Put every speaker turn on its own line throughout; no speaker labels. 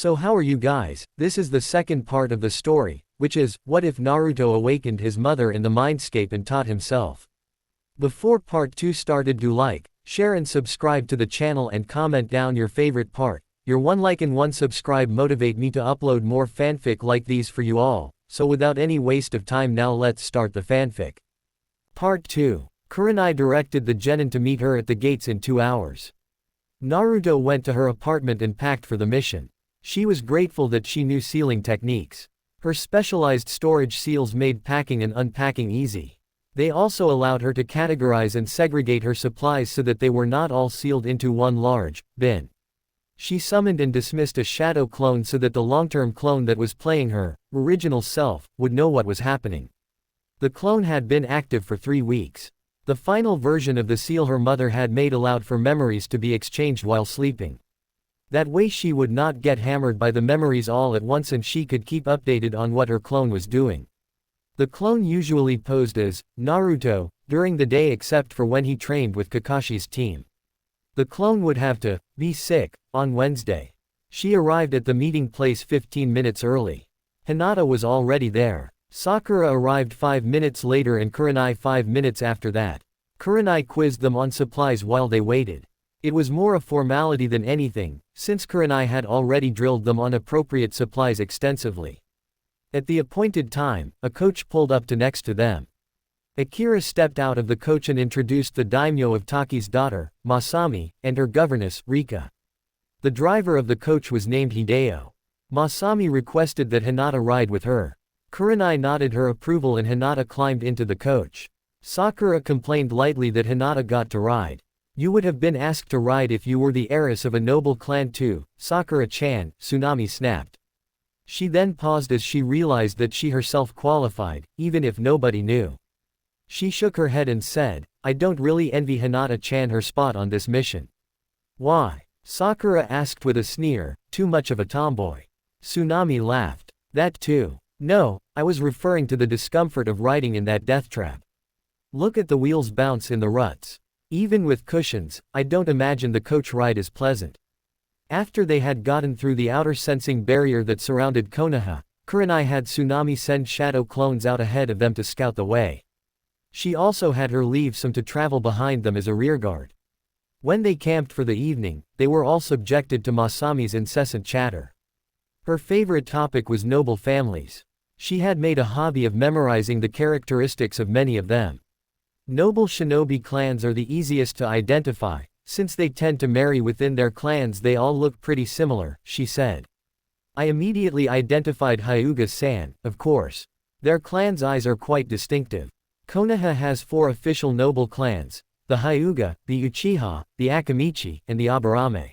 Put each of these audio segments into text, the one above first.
So how are you guys? This is the second part of the story, which is, what if Naruto awakened his mother in the Mindscape and taught himself? Before part 2 started, do like, share and subscribe to the channel and comment down your favorite part. Your one like and one subscribe motivate me to upload more fanfic like these for you all, so without any waste of time now let's start the fanfic. Part 2. Kurenai directed the genin to meet her at the gates in 2 hours. Naruto went to her apartment and packed for the mission. She was grateful that she knew sealing techniques. Her specialized storage seals made packing and unpacking easy. They also allowed her to categorize and segregate her supplies so that they were not all sealed into one large bin. She summoned and dismissed a shadow clone so that the long-term clone that was playing her original self would know what was happening. The clone had been active for 3 weeks. The final version of the seal her mother had made allowed for memories to be exchanged while sleeping. That way she would not get hammered by the memories all at once and she could keep updated on what her clone was doing. The clone usually posed as Naruto during the day except for when he trained with Kakashi's team. The clone would have to be sick on Wednesday. She arrived at the meeting place 15 minutes early. Hinata was already there. Sakura arrived 5 minutes later and Kurenai 5 minutes after that. Kurenai quizzed them on supplies while they waited. It was more a formality than anything, since Kurenai had already drilled them on appropriate supplies extensively. At the appointed time, a coach pulled up next to them. Akira stepped out of the coach and introduced the daimyo of Taki's daughter, Masami, and her governess, Rika. The driver of the coach was named Hideo. Masami requested that Hinata ride with her. Kurenai nodded her approval and Hinata climbed into the coach. Sakura complained lightly that Hinata got to ride. You would have been asked to ride if you were the heiress of a noble clan too, Sakura-chan, Tsunami snapped. She then paused as she realized that she herself qualified, even if nobody knew. She shook her head and said, I don't really envy Hinata-chan her spot on this mission. Why? Sakura asked with a sneer, too much of a tomboy. Tsunami laughed. That too. No, I was referring to the discomfort of riding in that death trap. Look at the wheels bounce in the ruts. Even with cushions, I don't imagine the coach ride is pleasant. After they had gotten through the outer sensing barrier that surrounded Konoha, Kurenai had Tsunami send shadow clones out ahead of them to scout the way. She also had her leave some to travel behind them as a rearguard. When they camped for the evening, they were all subjected to Masami's incessant chatter. Her favorite topic was noble families. She had made a hobby of memorizing the characteristics of many of them. Noble shinobi clans are the easiest to identify, since they tend to marry within their clans. They all look pretty similar, she said. I immediately identified Hyuga-san, of course. Their clan's eyes are quite distinctive. Konoha has 4 official noble clans, the Hyuga, the Uchiha, the Akamichi, and the Aburame.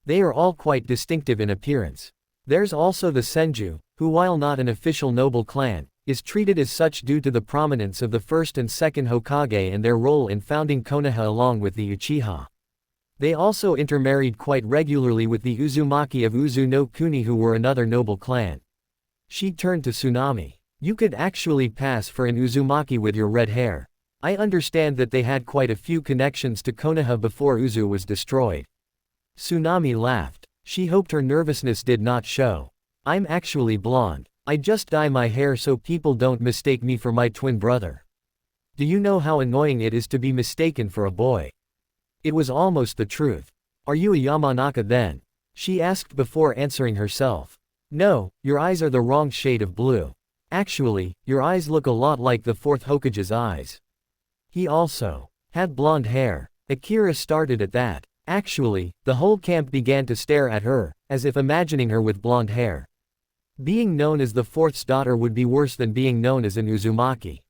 They are all quite distinctive in appearance. There's also the Senju, who while not an official noble clan, is treated as such due to the prominence of the first and second Hokage and their role in founding Konoha along with the Uchiha. They also intermarried quite regularly with the Uzumaki of Uzu no Kuni who were another noble clan. She turned to Tsunami. You could actually pass for an Uzumaki with your red hair. I understand that they had quite a few connections to Konoha before Uzu was destroyed. Tsunami laughed. She hoped her nervousness did not show. I'm actually blonde. I just dye my hair so people don't mistake me for my twin brother. Do you know how annoying it is to be mistaken for a boy? It was almost the truth. Are you a Yamanaka then? She asked before answering herself. No, your eyes are the wrong shade of blue. Actually, your eyes look a lot like the 4th Hokage's eyes. He also had blonde hair. Akira started at that. Actually, the whole camp began to stare at her, as if imagining her with blonde hair. Being known as the 4th's daughter would be worse than being known as an Uzumaki.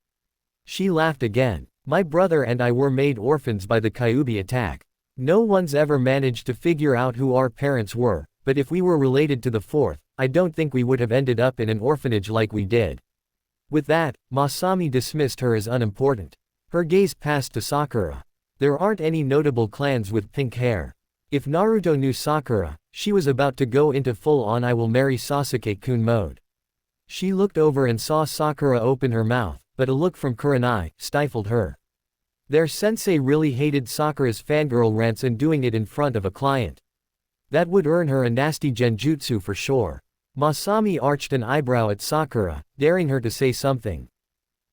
She laughed again. My brother and I were made orphans by the Kyuubi attack. No one's ever managed to figure out who our parents were, but if we were related to the 4th, I don't think we would have ended up in an orphanage like we did. With that, Masami dismissed her as unimportant. Her gaze passed to Sakura. There aren't any notable clans with pink hair. If Naruto knew Sakura, she was about to go into full-on I will marry Sasuke-kun mode. She looked over and saw Sakura open her mouth, but a look from Kurenai stifled her. Their sensei really hated Sakura's fangirl rants and doing it in front of a client. That would earn her a nasty genjutsu for sure. Masami arched an eyebrow at Sakura, daring her to say something.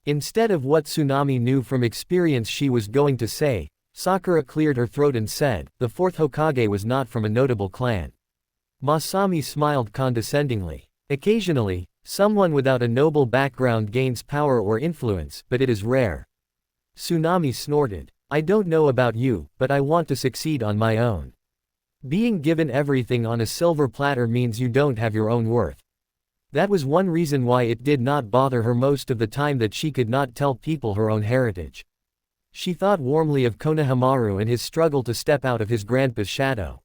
Instead of what Tsunami knew from experience she was going to say, Sakura cleared her throat and said, the fourth Hokage was not from a notable clan. Masami smiled condescendingly. Occasionally, someone without a noble background gains power or influence, but it is rare. Tsunami snorted. I don't know about you, but I want to succeed on my own. Being given everything on a silver platter means you don't have your own worth. That was one reason why it did not bother her most of the time that she could not tell people her own heritage. She thought warmly of Konohamaru and his struggle to step out of his grandpa's shadow.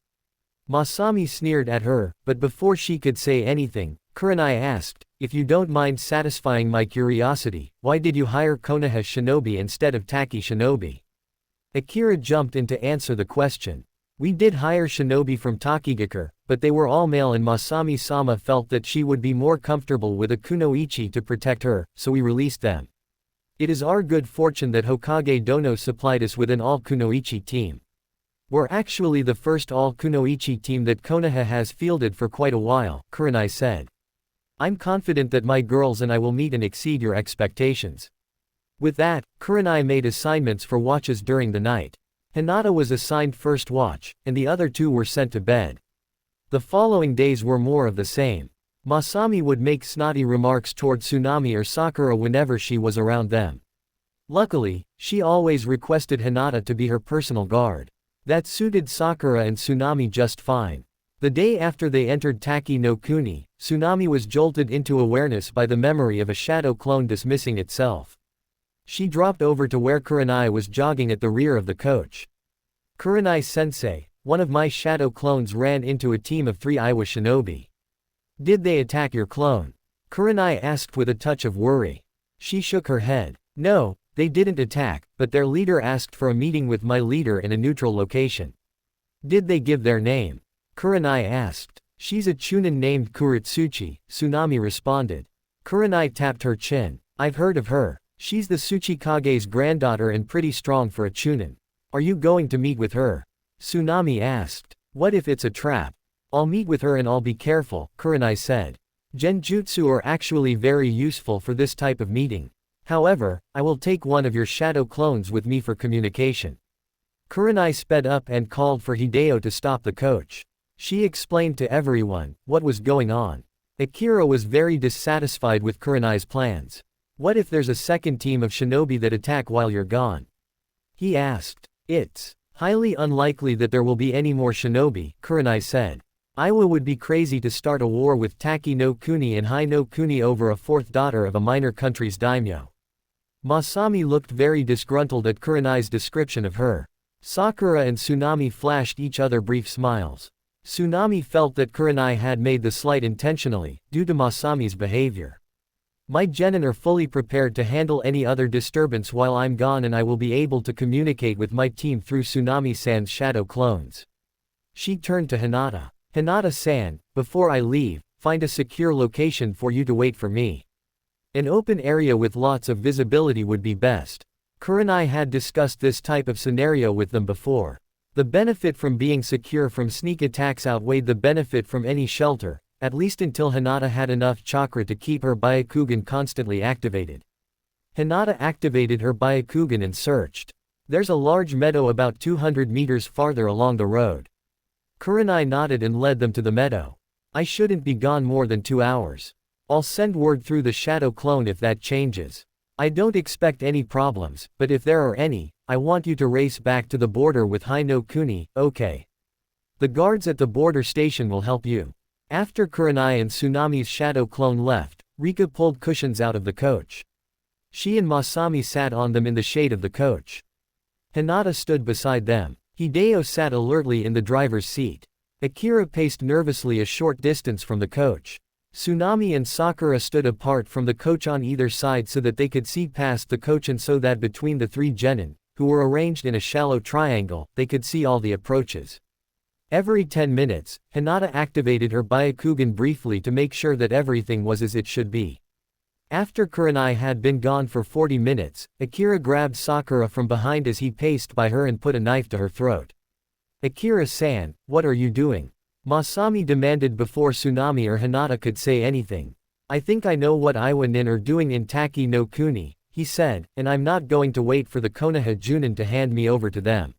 Masami sneered at her, but before she could say anything, Kurenai asked, if you don't mind satisfying my curiosity, why did you hire Konoha Shinobi instead of Taki Shinobi? Akira jumped in to answer the question. We did hire Shinobi from Takigakure, but they were all male and Masami-sama felt that she would be more comfortable with a kunoichi to protect her, so we released them. It is our good fortune that Hokage Dono supplied us with an all-kunoichi team. We're actually the first all-kunoichi team that Konoha has fielded for quite a while, Kurenai said. I'm confident that my girls and I will meet and exceed your expectations. With that, Kurenai made assignments for watches during the night. Hinata was assigned first watch, and the other two were sent to bed. The following days were more of the same. Masami would make snotty remarks toward Tsunami or Sakura whenever she was around them. Luckily, she always requested Hinata to be her personal guard. That suited Sakura and Tsunami just fine. The day after they entered Taki no Kuni, Tsunami was jolted into awareness by the memory of a shadow clone dismissing itself. She dropped over to where Kurenai was jogging at the rear of the coach. Kurenai-sensei, one of my shadow clones ran into a team of 3 Iwa shinobi. Did they attack your clone? Kurenai asked with a touch of worry. She shook her head. No, they didn't attack, but their leader asked for a meeting with my leader in a neutral location. Did they give their name? Kurenai asked. She's a Chunin named Kuritsuchi, Tsunami responded. Kurenai tapped her chin. I've heard of her. She's the Tsuchikage's granddaughter and pretty strong for a Chunin. Are you going to meet with her? Tsunami asked. What if it's a trap? I'll meet with her and I'll be careful, Kurenai said. Genjutsu are actually very useful for this type of meeting. However, I will take one of your shadow clones with me for communication. Kurenai sped up and called for Hideo to stop the coach. She explained to everyone what was going on. Akira was very dissatisfied with Kurenai's plans. What if there's a second team of shinobi that attack while you're gone? He asked. It's highly unlikely that there will be any more shinobi, Kurenai said. Iwa would be crazy to start a war with Taki no Kuni and Hai no Kuni over a fourth daughter of a minor country's daimyo. Masami looked very disgruntled at Kurenai's description of her. Sakura and Tsunami flashed each other brief smiles. Tsunami felt that Kurenai had made the slight intentionally, due to Masami's behavior. My genin are fully prepared to handle any other disturbance while I'm gone and I will be able to communicate with my team through Tsunami-san's shadow clones. She turned to Hinata. Hinata-san, before I leave, find a secure location for you to wait for me. An open area with lots of visibility would be best. Kurenai had discussed this type of scenario with them before. The benefit from being secure from sneak attacks outweighed the benefit from any shelter, at least until Hinata had enough chakra to keep her Byakugan constantly activated. Hinata activated her Byakugan and searched. There's a large meadow about 200 meters farther along the road. Kurenai nodded and led them to the meadow. I shouldn't be gone more than 2 hours. I'll send word through the shadow clone if that changes. I don't expect any problems, but if there are any, I want you to race back to the border with Hai no Kuni, okay? The guards at the border station will help you. After Kurenai and Tsunami's shadow clone left, Rika pulled cushions out of the coach. She and Masami sat on them in the shade of the coach. Hinata stood beside them. Hideo sat alertly in the driver's seat. Akira paced nervously a short distance from the coach. Tsunami and Sakura stood apart from the coach on either side so that they could see past the coach and so that between the 3 genin, who were arranged in a shallow triangle, they could see all the approaches. Every 10 minutes, Hinata activated her Byakugan briefly to make sure that everything was as it should be. After Kurenai had been gone for 40 minutes, Akira grabbed Sakura from behind as he paced by her and put a knife to her throat. Akira-san, what are you doing? Masami demanded before Tsunami or Hinata could say anything. I think I know what Iwa Nin are doing in Taki no Kuni, he said, and I'm not going to wait for the Konoha Junin to hand me over to them.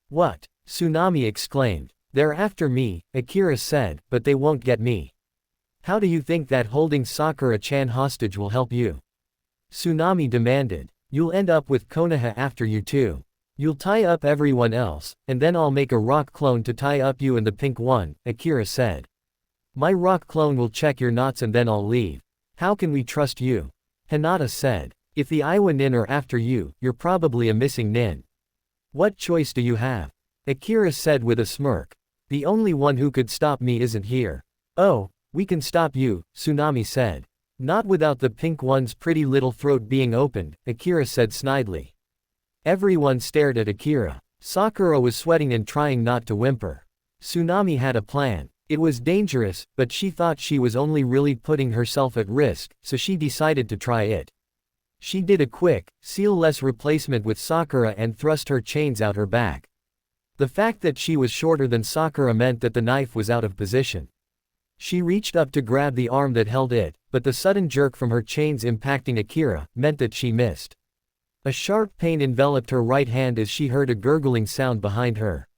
What? Tsunami exclaimed. They're after me, Akira said, but they won't get me. How do you think that holding Sakura-chan hostage will help you? Tsunami demanded. You'll end up with Konoha after you too. You'll tie up everyone else, and then I'll make a rock clone to tie up you and the pink one, Akira said. My rock clone will check your knots and then I'll leave. How can we trust you? Hinata said. If the Iwa Nin are after you, you're probably a missing nin. What choice do you have? Akira said with a smirk. The only one who could stop me isn't here. Oh, we can stop you, Tsunami said. Not without the pink one's pretty little throat being opened, Akira said snidely. Everyone stared at Akira. Sakura was sweating and trying not to whimper. Tsunami had a plan. It was dangerous, but she thought she was only really putting herself at risk, so she decided to try it. She did a quick, seal-less replacement with Sakura and thrust her chains out her back. The fact that she was shorter than Sakura meant that the knife was out of position. She reached up to grab the arm that held it, but the sudden jerk from her chains impacting Akira meant that she missed. A sharp pain enveloped her right hand as she heard a gurgling sound behind her.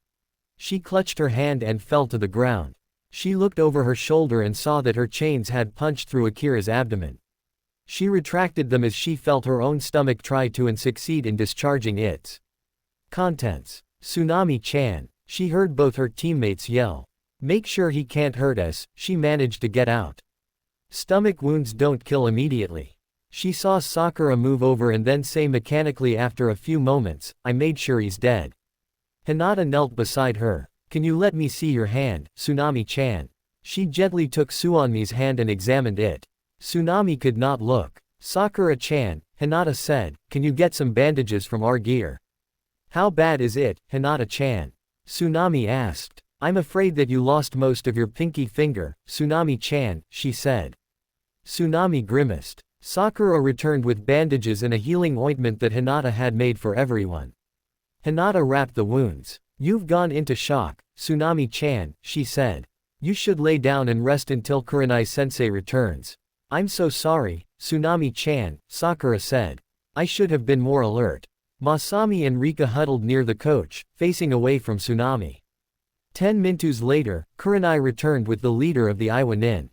She clutched her hand and fell to the ground. She looked over her shoulder and saw that her chains had punched through Akira's abdomen. She retracted them as she felt her own stomach try to and succeed in discharging its contents. Tsunami-chan. She heard both her teammates yell. Make sure he can't hurt us, she managed to get out. Stomach wounds don't kill immediately. She saw Sakura move over and then say mechanically after a few moments, I made sure he's dead. Hinata knelt beside her. Can you let me see your hand, Tsunami-chan? She gently took Tsunami's hand and examined it. Tsunami could not look. Sakura-chan, Hinata said, can you get some bandages from our gear? How bad is it, Hinata-chan? Tsunami asked. I'm afraid that you lost most of your pinky finger, Tsunami-chan, she said. Tsunami grimaced. Sakura returned with bandages and a healing ointment that Hinata had made for everyone. Hinata wrapped the wounds. You've gone into shock, Tsunami-chan, she said. You should lay down and rest until Kurenai-sensei returns. I'm so sorry, Tsunami-chan, Sakura said. I should have been more alert. Masami and Rika huddled near the coach, facing away from Tsunami. 10 minutes later, Kurenai returned with the leader of the Iwa Nin.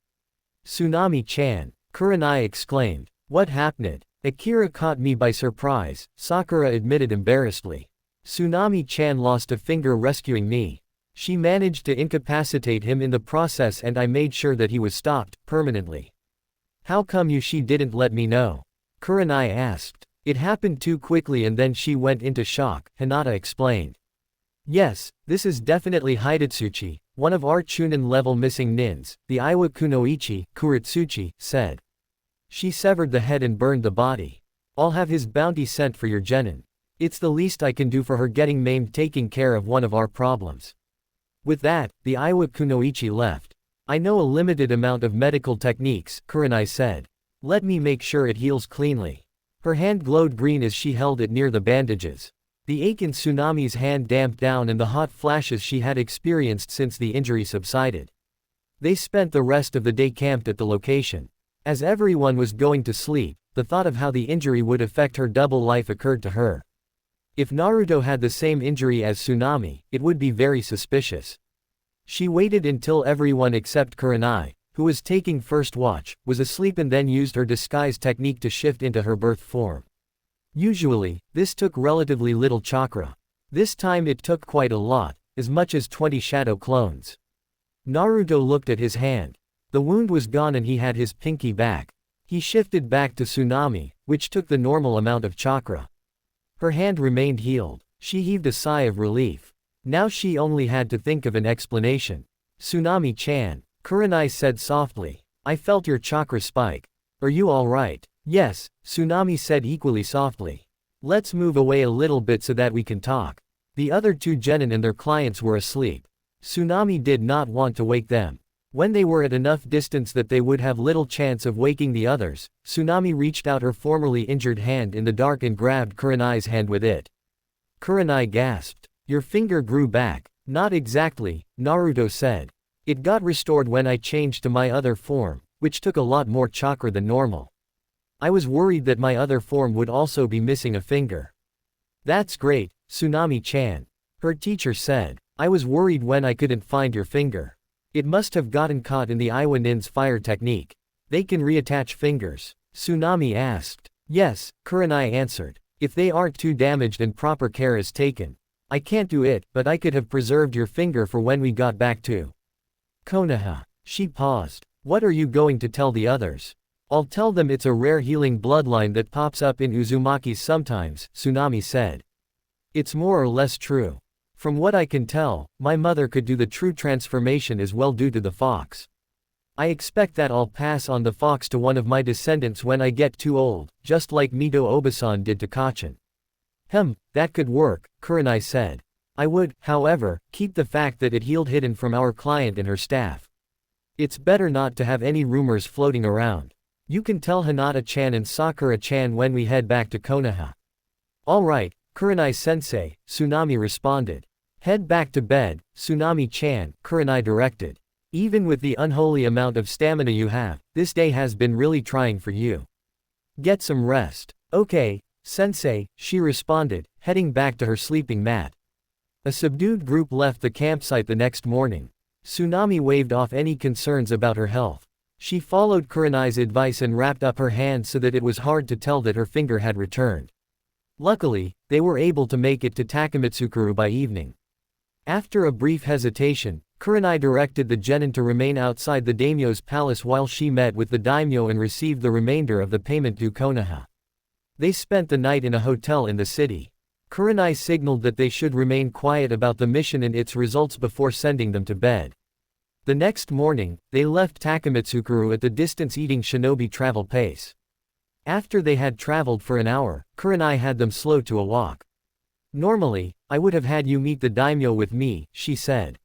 Tsunami-chan, Kurenai exclaimed. What happened? Akira caught me by surprise, Sakura admitted embarrassedly. Tsunami-chan lost a finger rescuing me. She managed to incapacitate him in the process and I made sure that he was stopped, permanently. How come she didn't let me know? Kurenai asked. It happened too quickly and then she went into shock, Hinata explained. Yes, this is definitely Hidatsuchi, one of our Chunin-level missing nins, the Iwa Kunoichi, Kuritsuchi, said. She severed the head and burned the body. I'll have his bounty sent for your genin. It's the least I can do for her getting maimed, taking care of one of our problems. With that, the Iwa Kunoichi left. I know a limited amount of medical techniques, Kurenai said. Let me make sure it heals cleanly. Her hand glowed green as she held it near the bandages. The ache in Tsunami's hand damped down and the hot flashes she had experienced since the injury subsided. They spent the rest of the day camped at the location. As everyone was going to sleep, the thought of how the injury would affect her double life occurred to her. If Naruto had the same injury as Tsunami, it would be very suspicious. She waited until everyone except Kurenai, who was taking first watch, was asleep and then used her disguise technique to shift into her birth form. Usually, this took relatively little chakra. This time it took quite a lot, as much as 20 shadow clones. Naruto looked at his hand. The wound was gone and he had his pinky back. He shifted back to Tsunami, which took the normal amount of chakra. Her hand remained healed. She heaved a sigh of relief. Now she only had to think of an explanation. Tsunami-chan, Kurenai said softly. I felt your chakra spike. Are you alright? Yes, Tsunami said equally softly. Let's move away a little bit so that we can talk. The other two genin and their clients were asleep. Tsunami did not want to wake them. When they were at enough distance that they would have little chance of waking the others, Tsunami reached out her formerly injured hand in the dark and grabbed Kurenai's hand with it. Kurenai gasped. Your finger grew back. Not exactly, Naruto said. It got restored when I changed to my other form, which took a lot more chakra than normal. I was worried that my other form would also be missing a finger. That's great, Tsunami-chan. Her teacher said. I was worried when I couldn't find your finger. It must have gotten caught in the Iwa Nin's fire technique. They can reattach fingers? Tsunami asked. Yes, Kurenai answered. If they aren't too damaged and proper care is taken. I can't do it, but I could have preserved your finger for when we got back to Konoha. She paused. What are you going to tell the others? I'll tell them it's a rare healing bloodline that pops up in Uzumakis sometimes, Tsunami said. It's more or less true. From what I can tell, my mother could do the true transformation as well due to the fox. I expect that I'll pass on the fox to one of my descendants when I get too old, just like Mito Obasan did to Kachin. That could work, Kurenai said. I would, however, keep the fact that it healed hidden from our client and her staff. It's better not to have any rumors floating around. You can tell Hinata-chan and Sakura-chan when we head back to Konoha. Alright, Kurenai-sensei, Tsunami responded. Head back to bed, Tsunami-chan, Kurenai directed. Even with the unholy amount of stamina you have, this day has been really trying for you. Get some rest. Okay, sensei, she responded, heading back to her sleeping mat. A subdued group left the campsite the next morning. Tsunami waved off any concerns about her health. She followed Kurenai's advice and wrapped up her hand so that it was hard to tell that her finger had returned. Luckily, they were able to make it to Takamitsukuru by evening. After a brief hesitation, Kurenai directed the genin to remain outside the daimyo's palace while she met with the daimyo and received the remainder of the payment due Konoha. They spent the night in a hotel in the city. Kurenai signaled that they should remain quiet about the mission and its results before sending them to bed. The next morning, they left Takamitsukuru at the distance-eating shinobi travel pace. After they had traveled for an hour, Kurenai had them slow to a walk. Normally, I would have had you meet the daimyo with me, she said.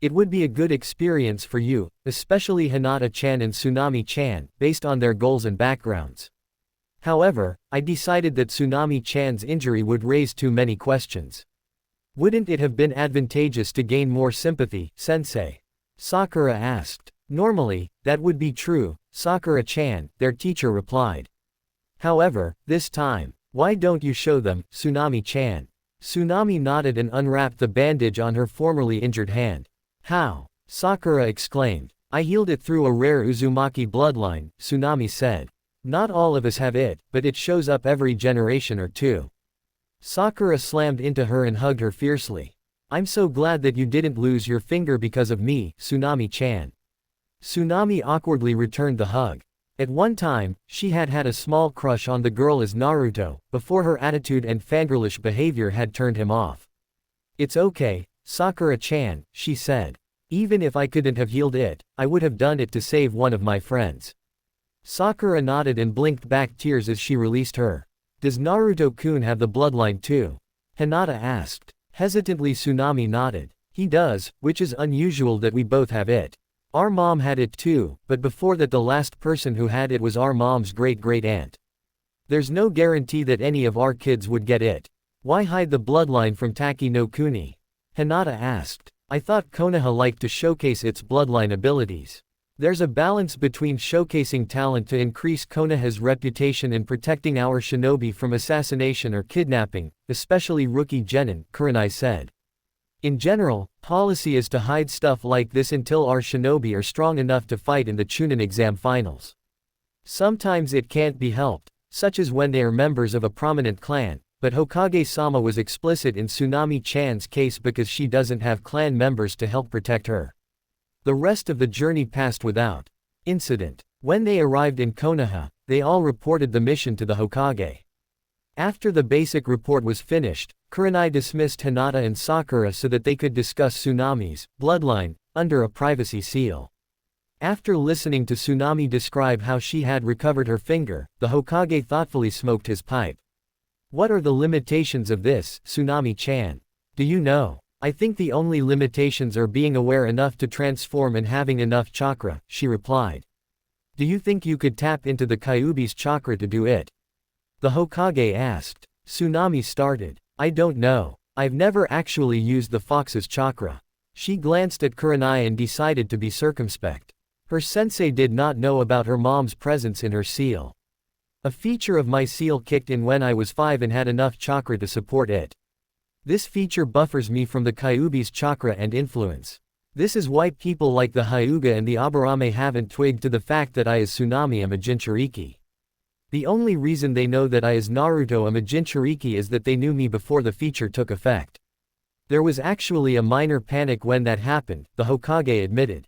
It would be a good experience for you, especially Hinata-chan and Tsunami-chan, based on their goals and backgrounds. However, I decided that Tsunami-chan's injury would raise too many questions. Wouldn't it have been advantageous to gain more sympathy, sensei? Sakura asked. Normally, that would be true, Sakura-chan, their teacher replied. However, this time, why don't you show them, Tsunami-chan? Tsunami nodded and unwrapped the bandage on her formerly injured hand. How? Sakura exclaimed. I healed it through a rare Uzumaki bloodline, Tsunami said. Not all of us have it, but it shows up every generation or two. Sakura slammed into her and hugged her fiercely. I'm so glad that you didn't lose your finger because of me, Tsunami-chan. Tsunami awkwardly returned the hug. At one time, she had had a small crush on the girl as Naruto, before her attitude and fangirlish behavior had turned him off. It's okay, Sakura-chan, she said. Even if I couldn't have healed it, I would have done it to save one of my friends. Sakura nodded and blinked back tears as she released her. Does Naruto-kun have the bloodline too? Hinata asked. Hesitantly Tsunami nodded. He does, which is unusual that we both have it. Our mom had it too, but before that the last person who had it was our mom's great-great-aunt. There's no guarantee that any of our kids would get it. Why hide the bloodline from Taki no Kuni? Hinata asked. I thought Konoha liked to showcase its bloodline abilities. There's a balance between showcasing talent to increase Konoha's reputation and protecting our shinobi from assassination or kidnapping, especially rookie genin, Kurenai said. In general, policy is to hide stuff like this until our shinobi are strong enough to fight in the Chunin exam finals. Sometimes it can't be helped, such as when they are members of a prominent clan, but Hokage-sama was explicit in Tsunami-chan's case because she doesn't have clan members to help protect her. The rest of the journey passed without incident. When they arrived in Konoha, they all reported the mission to the Hokage. After the basic report was finished, Kurenai dismissed Hinata and Sakura so that they could discuss Tsunami's bloodline under a privacy seal. After listening to Tsunami describe how she had recovered her finger, the Hokage thoughtfully smoked his pipe. What are the limitations of this, Tsunami-chan? Do you know? I think the only limitations are being aware enough to transform and having enough chakra, she replied. Do you think you could tap into the Kyuubi's chakra to do it? The Hokage asked. Tsunami started. I don't know. I've never actually used the fox's chakra. She glanced at Kurenai and decided to be circumspect. Her sensei did not know about her mom's presence in her seal. A feature of my seal kicked in when I was 5 and had enough chakra to support it. This feature buffers me from the Kyuubi's chakra and influence. This is why people like the Hyuga and the Aburame haven't twigged to the fact that I is Tsunami am a Jinchuriki. The only reason they know that I is Naruto am a Jinchuriki is that they knew me before the feature took effect. There was actually a minor panic when that happened, the Hokage admitted.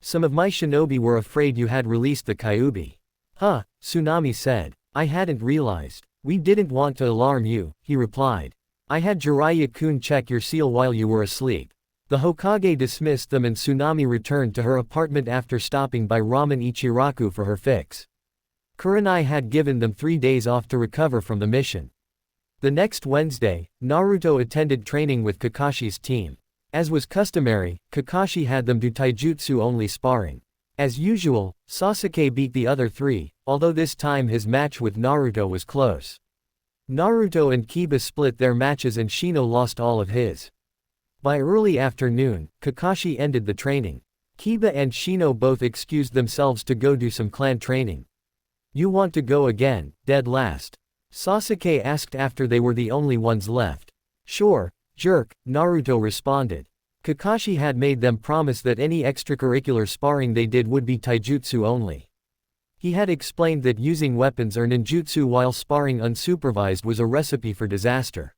Some of my shinobi were afraid you had released the Kyuubi. Huh, Tsunami said. I hadn't realized. We didn't want to alarm you, he replied. I had Jiraiya-kun check your seal while you were asleep. The Hokage dismissed them and Tsunami returned to her apartment after stopping by Ramen Ichiraku for her fix. Kurenai had given them 3 days off to recover from the mission. The next Wednesday, Naruto attended training with Kakashi's team. As was customary, Kakashi had them do taijutsu-only sparring. As usual, Sasuke beat the other 3, although this time his match with Naruto was close. Naruto and Kiba split their matches and Shino lost all of his. By early afternoon, Kakashi ended the training. Kiba and Shino both excused themselves to go do some clan training. You want to go again, dead last? Sasuke asked after they were the only ones left. Sure, jerk, Naruto responded. Kakashi had made them promise that any extracurricular sparring they did would be taijutsu only. He had explained that using weapons or ninjutsu while sparring unsupervised was a recipe for disaster.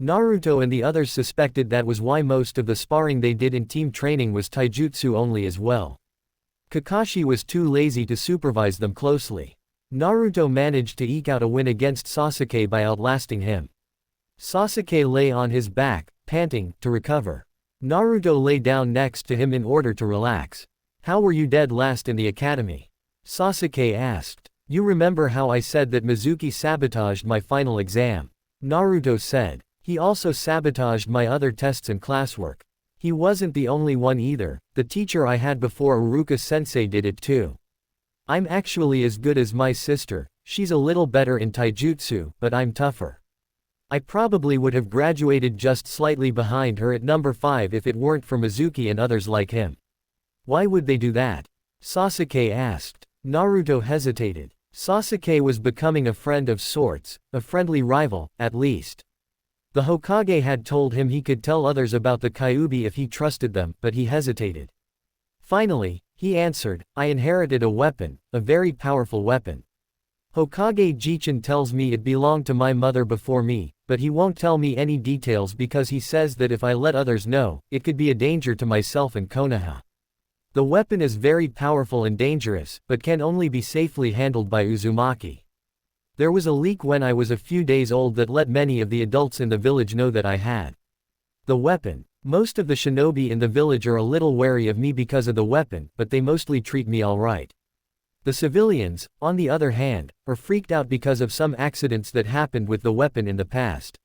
Naruto and the others suspected that was why most of the sparring they did in team training was taijutsu only as well. Kakashi was too lazy to supervise them closely. Naruto managed to eke out a win against Sasuke by outlasting him. Sasuke lay on his back, panting, to recover. Naruto lay down next to him in order to relax. How were you dead last in the academy? Sasuke asked. You remember how I said that Mizuki sabotaged my final exam? Naruto said. He also sabotaged my other tests and classwork. He wasn't the only one either, the teacher I had before Uruka-sensei did it too. I'm actually as good as my sister, she's a little better in taijutsu, but I'm tougher. I probably would have graduated just slightly behind her at number 5 if it weren't for Mizuki and others like him. Why would they do that? Sasuke asked. Naruto hesitated. Sasuke was becoming a friend of sorts, a friendly rival, at least. The Hokage had told him he could tell others about the Kyuubi if he trusted them, but he hesitated. Finally, he answered, I inherited a weapon, a very powerful weapon. Hokage Jichin tells me it belonged to my mother before me, but he won't tell me any details because he says that if I let others know, it could be a danger to myself and Konoha. The weapon is very powerful and dangerous, but can only be safely handled by Uzumaki. There was a leak when I was a few days old that let many of the adults in the village know that I had the weapon. Most of the shinobi in the village are a little wary of me because of the weapon, but they mostly treat me alright. The civilians, on the other hand, are freaked out because of some accidents that happened with the weapon in the past.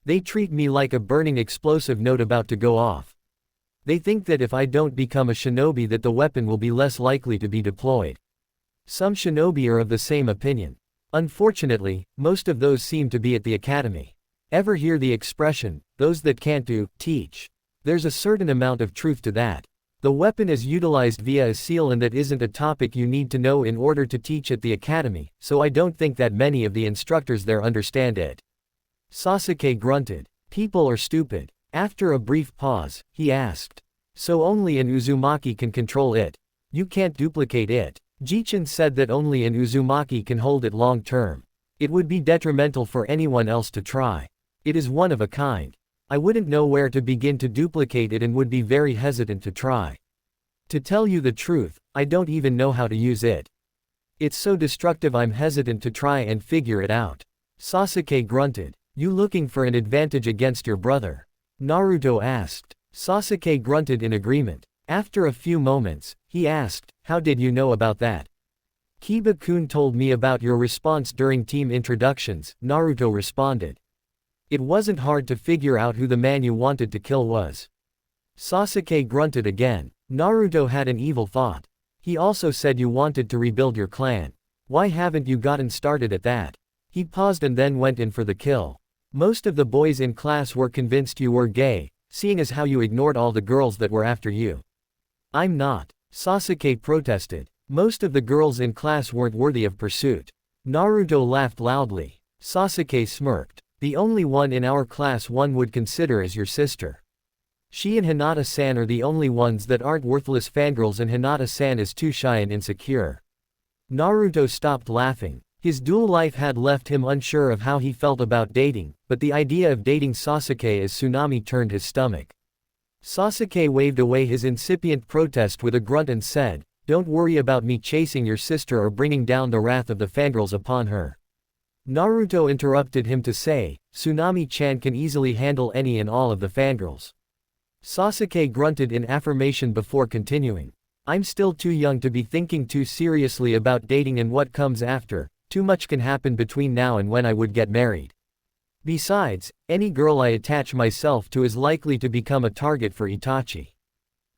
They treat me like a burning explosive note about to go off. They think that if I don't become a shinobi that the weapon will be less likely to be deployed. Some shinobi are of the same opinion. Unfortunately, most of those seem to be at the academy. Ever hear the expression, those that can't do, teach? There's a certain amount of truth to that. The weapon is utilized via a seal and that isn't a topic you need to know in order to teach at the academy, so I don't think that many of the instructors there understand it. Sasuke grunted. People are stupid. After a brief pause, he asked. So only an Uzumaki can control it. You can't duplicate it. Jichin said that only an Uzumaki can hold it long term. It would be detrimental for anyone else to try. It is one of a kind. I wouldn't know where to begin to duplicate it and would be very hesitant to try. To tell you the truth, I don't even know how to use it. It's so destructive I'm hesitant to try and figure it out. Sasuke grunted. You looking for an advantage against your brother? Naruto asked. Sasuke grunted in agreement. After a few moments, he asked, how did you know about that? Kiba-kun told me about your response during team introductions, Naruto responded. It wasn't hard to figure out who the man you wanted to kill was. Sasuke grunted again. Naruto had an evil thought. He also said you wanted to rebuild your clan. Why haven't you gotten started at that? He paused and then went in for the kill. Most of the boys in class were convinced you were gay, seeing as how you ignored all the girls that were after you. I'm not. Sasuke protested. Most of the girls in class weren't worthy of pursuit. Naruto laughed loudly. Sasuke smirked. The only one in our class one would consider is your sister. She and Hinata-san are the only ones that aren't worthless fangirls, and Hinata-san is too shy and insecure. Naruto stopped laughing. His dual life had left him unsure of how he felt about dating, but the idea of dating Sasuke as Tsunami turned his stomach. Sasuke waved away his incipient protest with a grunt and said, "Don't worry about me chasing your sister or bringing down the wrath of the fangirls upon her." Naruto interrupted him to say, "Tsunami-chan can easily handle any and all of the fangirls." Sasuke grunted in affirmation before continuing. "I'm still too young to be thinking too seriously about dating and what comes after. Too much can happen between now and when I would get married. Besides, any girl I attach myself to is likely to become a target for Itachi."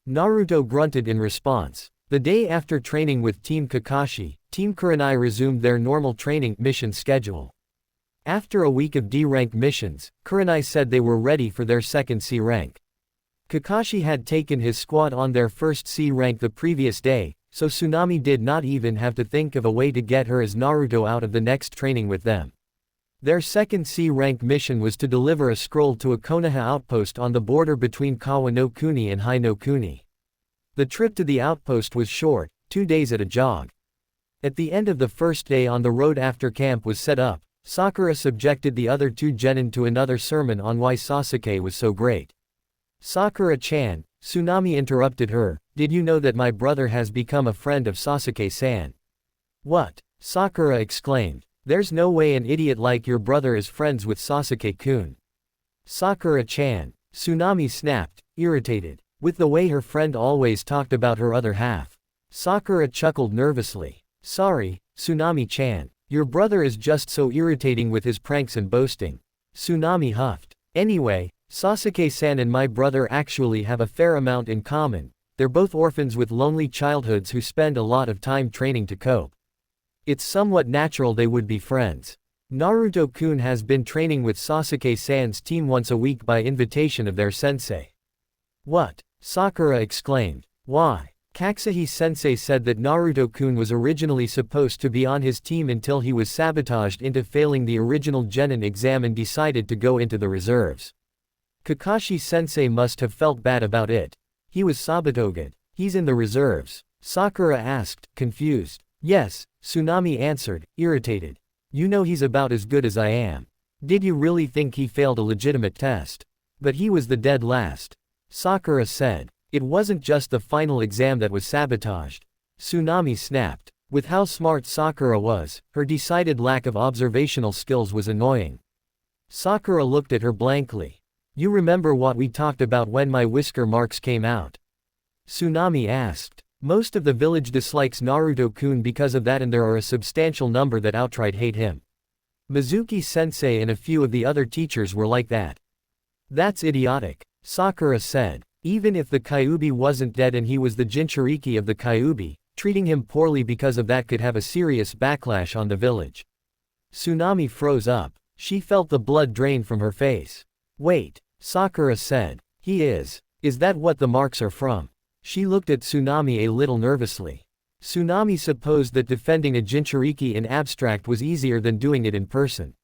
Naruto grunted in response. The day after training with Team Kakashi, Team Kurenai resumed their normal training mission schedule. After a week of D-rank missions, Kurenai said they were ready for their second C rank. Kakashi had taken his squad on their first C rank the previous day, so Tsunami did not even have to think of a way to get her as Naruto out of the next training with them. Their second C rank mission was to deliver a scroll to a Konoha outpost on the border between Kawa no Kuni and Hai no Kuni. The trip to the outpost was short, 2 days at a jog. At the end of the first day on the road after camp was set up, Sakura subjected the other 2 genin to another sermon on why Sasuke was so great. "Sakura-chan," Tsunami interrupted her, "did you know that my brother has become a friend of Sasuke-san?" "What?" Sakura exclaimed. "There's no way an idiot like your brother is friends with Sasuke-kun." "Sakura-chan," Tsunami snapped, irritated. With the way her friend always talked about her other half. Sakura chuckled nervously. "Sorry, Tsunami-chan. Your brother is just so irritating with his pranks and boasting." Tsunami huffed. "Anyway, Sasuke-san and my brother actually have a fair amount in common. They're both orphans with lonely childhoods who spend a lot of time training to cope. It's somewhat natural they would be friends. Naruto-kun has been training with Sasuke-san's team once a week by invitation of their sensei." "What?" Sakura exclaimed. "Why?" Kaksuhi-sensei said that Naruto-kun was originally supposed to be on his team until he was sabotaged into failing the original genin exam and decided to go into the reserves. Kakashi-sensei must have felt bad about it. "He was sabotaged. He's in the reserves?" Sakura asked, confused. "Yes," Tsunami answered, irritated. "You know he's about as good as I am. Did you really think he failed a legitimate test?" "But he was the dead last," Sakura said. "It wasn't just the final exam that was sabotaged." Tsunami snapped. With how smart Sakura was, her decided lack of observational skills was annoying. Sakura looked at her blankly. "You remember what we talked about when my whisker marks came out?" Tsunami asked. "Most of the village dislikes Naruto-kun because of that, and there are a substantial number that outright hate him. Mizuki-sensei and a few of the other teachers were like that." "That's idiotic," Sakura said. "Even if the Kyuubi wasn't dead and he was the Jinchuriki of the Kyuubi, treating him poorly because of that could have a serious backlash on the village." Tsunami froze up. She felt the blood drain from her face. "Wait," Sakura said. "He is. Is that what the marks are from?" She looked at Tsunami a little nervously. Tsunami supposed that defending a Jinchuriki in abstract was easier than doing it in person.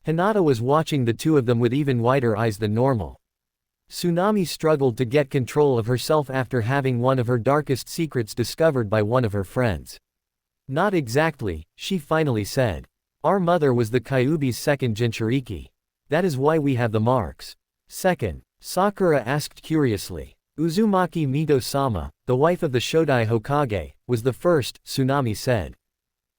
Hinata was watching the two of them with even wider eyes than normal. Tsunami struggled to get control of herself after having one of her darkest secrets discovered by one of her friends. "Not exactly," she finally said. "Our mother was the Kyuubi's second Jinchuriki. That is why we have the marks." "Second?" Sakura asked curiously. "Uzumaki Mito-sama, the wife of the Shodai Hokage, was the first," Tsunami said.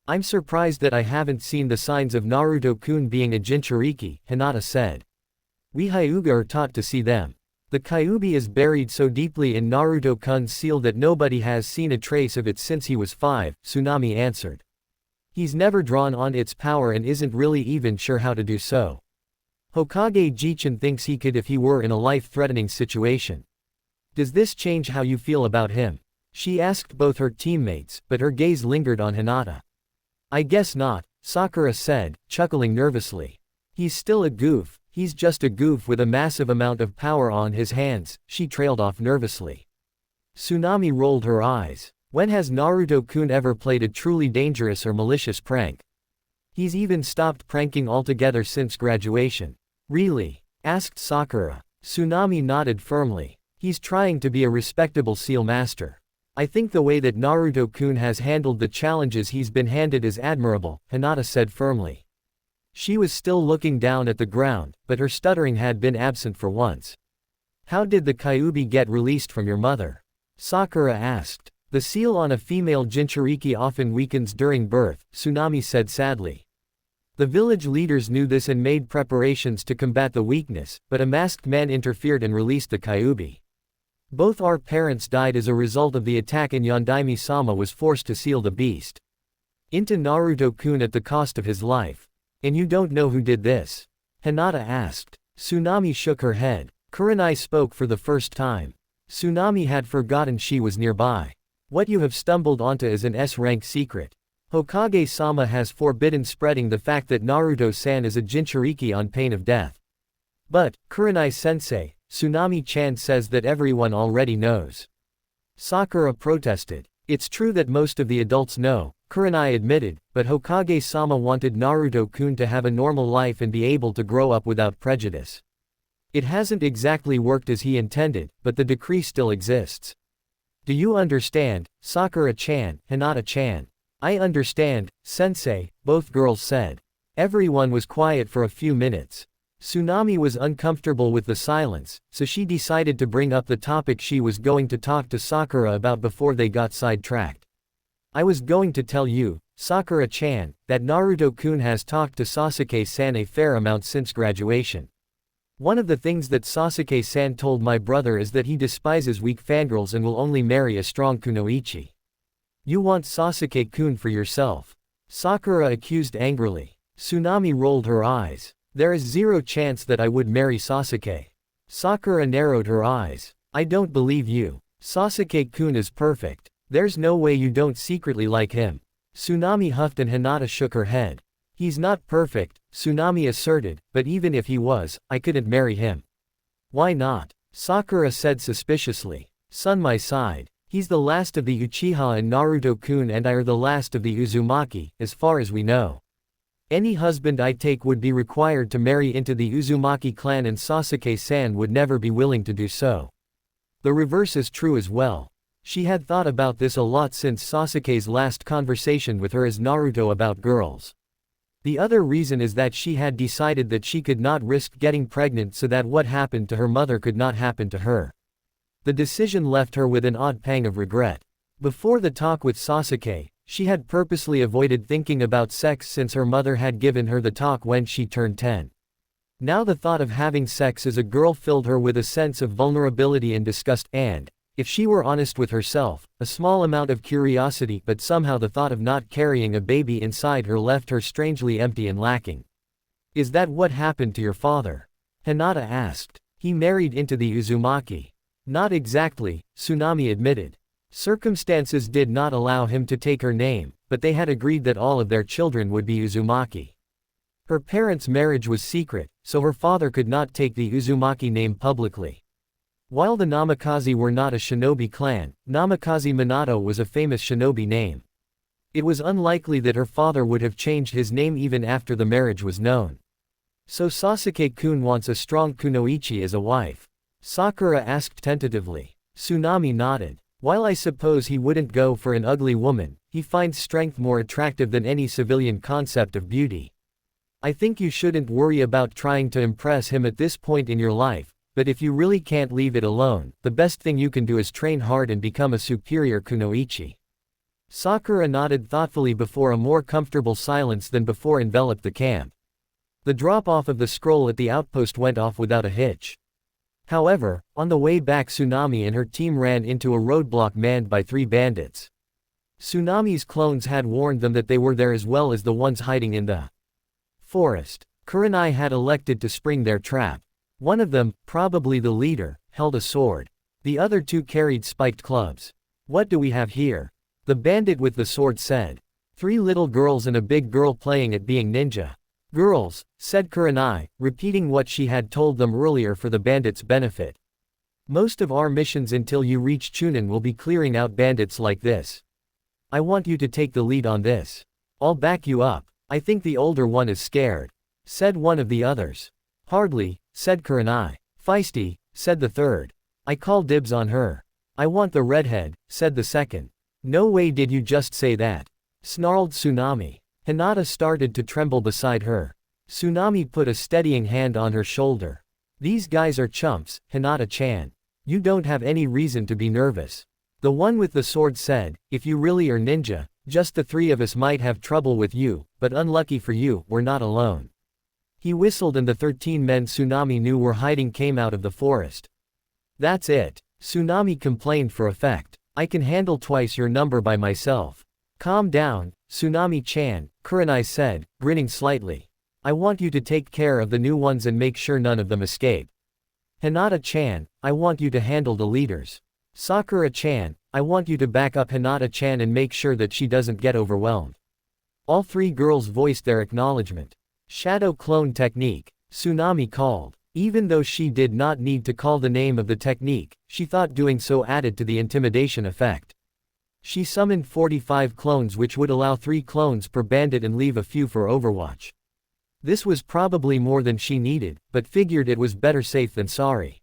"I'm surprised that I haven't seen the signs of Naruto-kun being a Jinchuriki," Hinata said. "We Hyuga are taught to see them. The Kyuubi is buried so deeply in Naruto-kun's seal that nobody has seen a trace of it since he was 5, Tsunami answered. "He's never drawn on its power and isn't really even sure how to do so. Hokage Jichin thinks he could if he were in a life-threatening situation. Does this change how you feel about him?" She asked both her teammates, but her gaze lingered on Hinata. "I guess not," Sakura said, chuckling nervously. "He's still a goof. He's just a goof with a massive amount of power on his hands, she trailed off nervously. Tsunami rolled her eyes. When has Naruto-kun ever played a truly dangerous or malicious prank? He's even stopped pranking altogether since graduation. Really? Asked Sakura. Tsunami nodded firmly. He's trying to be a respectable seal master. I think the way that Naruto-kun has handled the challenges he's been handed is admirable, Hinata said firmly. She was still looking down at the ground, but her stuttering had been absent for once. How did the Kyuubi get released from your mother? Sakura asked. The seal on a female Jinchuriki often weakens during birth, Tsunami said sadly. The village leaders knew this and made preparations to combat the weakness, but a masked man interfered and released the Kyuubi. Both our parents died as a result of the attack and Yondaime-sama was forced to seal the beast into Naruto-kun at the cost of his life. And you don't know who did this? Hinata asked. Tsunami shook her head. Kurenai spoke for the first time. Tsunami had forgotten she was nearby. What you have stumbled onto is an S-rank secret. Hokage-sama has forbidden spreading the fact that Naruto-san is a Jinchuriki on pain of death. But, Kurenai-sensei, Tsunami-chan says that everyone already knows. Sakura protested. It's true that most of the adults know, Kurenai admitted, but Hokage-sama wanted Naruto-kun to have a normal life and be able to grow up without prejudice. It hasn't exactly worked as he intended, but the decree still exists. Do you understand, Sakura-chan, Hinata-chan? I understand, sensei, both girls said. Everyone was quiet for a few minutes. Tsunami was uncomfortable with the silence, so she decided to bring up the topic she was going to talk to Sakura about before they got sidetracked. I was going to tell you, Sakura-chan, that Naruto-kun has talked to Sasuke-san a fair amount since graduation. One of the things that Sasuke-san told my brother is that he despises weak fangirls and will only marry a strong kunoichi. You want Sasuke-kun for yourself? Sakura accused angrily. Tsunami rolled her eyes. There is zero chance that I would marry Sasuke. Sakura narrowed her eyes. I don't believe you. Sasuke-kun is perfect. There's no way you don't secretly like him. Tsunami huffed and Hinata shook her head. He's not perfect, Tsunami asserted, but even if he was, I couldn't marry him. Why not? Sakura said suspiciously. Sunmai sighed. He's the last of the Uchiha and Naruto-kun and I are the last of the Uzumaki, as far as we know. Any husband I take would be required to marry into the Uzumaki clan and Sasuke-san would never be willing to do so. The reverse is true as well. She had thought about this a lot since Sasuke's last conversation with her as Naruto about girls. The other reason is that she had decided that she could not risk getting pregnant so that what happened to her mother could not happen to her. The decision left her with an odd pang of regret. Before the talk with Sasuke, she had purposely avoided thinking about sex since her mother had given her the talk when she turned 10. Now the thought of having sex as a girl filled her with a sense of vulnerability and disgust and, if she were honest with herself, a small amount of curiosity, but somehow the thought of not carrying a baby inside her left her strangely empty and lacking. Is that what happened to your father? Hinata asked. He married into the Uzumaki. Not exactly, Tsunami admitted. Circumstances did not allow him to take her name, but they had agreed that all of their children would be Uzumaki. Her parents' marriage was secret, so her father could not take the Uzumaki name publicly. While the Namikaze were not a shinobi clan, Namikaze Minato was a famous shinobi name. It was unlikely that her father would have changed his name even after the marriage was known. So Sasuke-kun wants a strong kunoichi as a wife? Sakura asked tentatively. Tsunami nodded. While I suppose he wouldn't go for an ugly woman, he finds strength more attractive than any civilian concept of beauty. I think you shouldn't worry about trying to impress him at this point in your life. But if you really can't leave it alone, the best thing you can do is train hard and become a superior kunoichi. Sakura nodded thoughtfully before a more comfortable silence than before enveloped the camp. The drop-off of the scroll at the outpost went off without a hitch. However, on the way back Tsunami and her team ran into a roadblock manned by 3 bandits. Tsunami's clones had warned them that they were there as well as the ones hiding in the forest. Kurenai had elected to spring their trap. One of them, probably the leader, held a sword. The other 2 carried spiked clubs. What do we have here? The bandit with the sword said. 3 little girls and a big girl playing at being ninja. Girls, said Kurenai, repeating what she had told them earlier for the bandits' benefit. Most of our missions until you reach Chunin will be clearing out bandits like this. I want you to take the lead on this. I'll back you up. I think the older one is scared, said one of the others. Hardly, said Kurenai. Feisty, said the third. I call dibs on her. I want the redhead, said the second. No way did you just say that, snarled Tsunami. Hinata started to tremble beside her. Tsunami put a steadying hand on her shoulder. These guys are chumps, Hinata-chan. You don't have any reason to be nervous. The one with the sword said, if you really are ninja, just the three of us might have trouble with you, but unlucky for you, we're not alone. He whistled and the 13 men Tsunami knew were hiding came out of the forest. That's it. Tsunami complained for effect. I can handle twice your number by myself. Calm down, Tsunami-chan, Kurenai said, grinning slightly. I want you to take care of the new ones and make sure none of them escape. Hinata-chan, I want you to handle the leaders. Sakura-chan, I want you to back up Hinata-chan and make sure that she doesn't get overwhelmed. All three girls voiced their acknowledgement. Shadow clone technique, Tsunami called. Even though she did not need to call the name of the technique, she thought doing so added to the intimidation effect. She summoned 45 clones, which would allow 3 clones per bandit and leave a few for Overwatch. This was probably more than she needed, but figured it was better safe than sorry.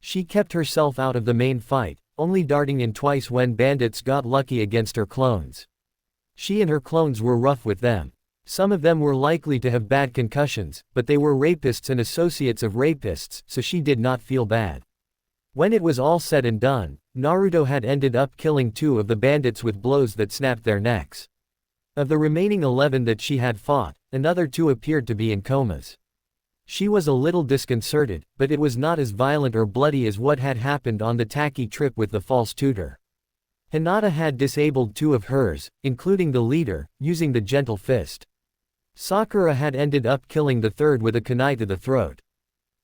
She kept herself out of the main fight, only darting in twice when bandits got lucky against her clones. She and her clones were rough with them. Some of them were likely to have bad concussions, but they were rapists and associates of rapists, so she did not feel bad. When it was all said and done, Naruto had ended up killing 2 of the bandits with blows that snapped their necks. Of the remaining 11 that she had fought, another 2 appeared to be in comas. She was a little disconcerted, but it was not as violent or bloody as what had happened on the Taki trip with the false tutor. Hinata had disabled 2 of hers, including the leader, using the gentle fist. Sakura had ended up killing the third with a kunai to the throat.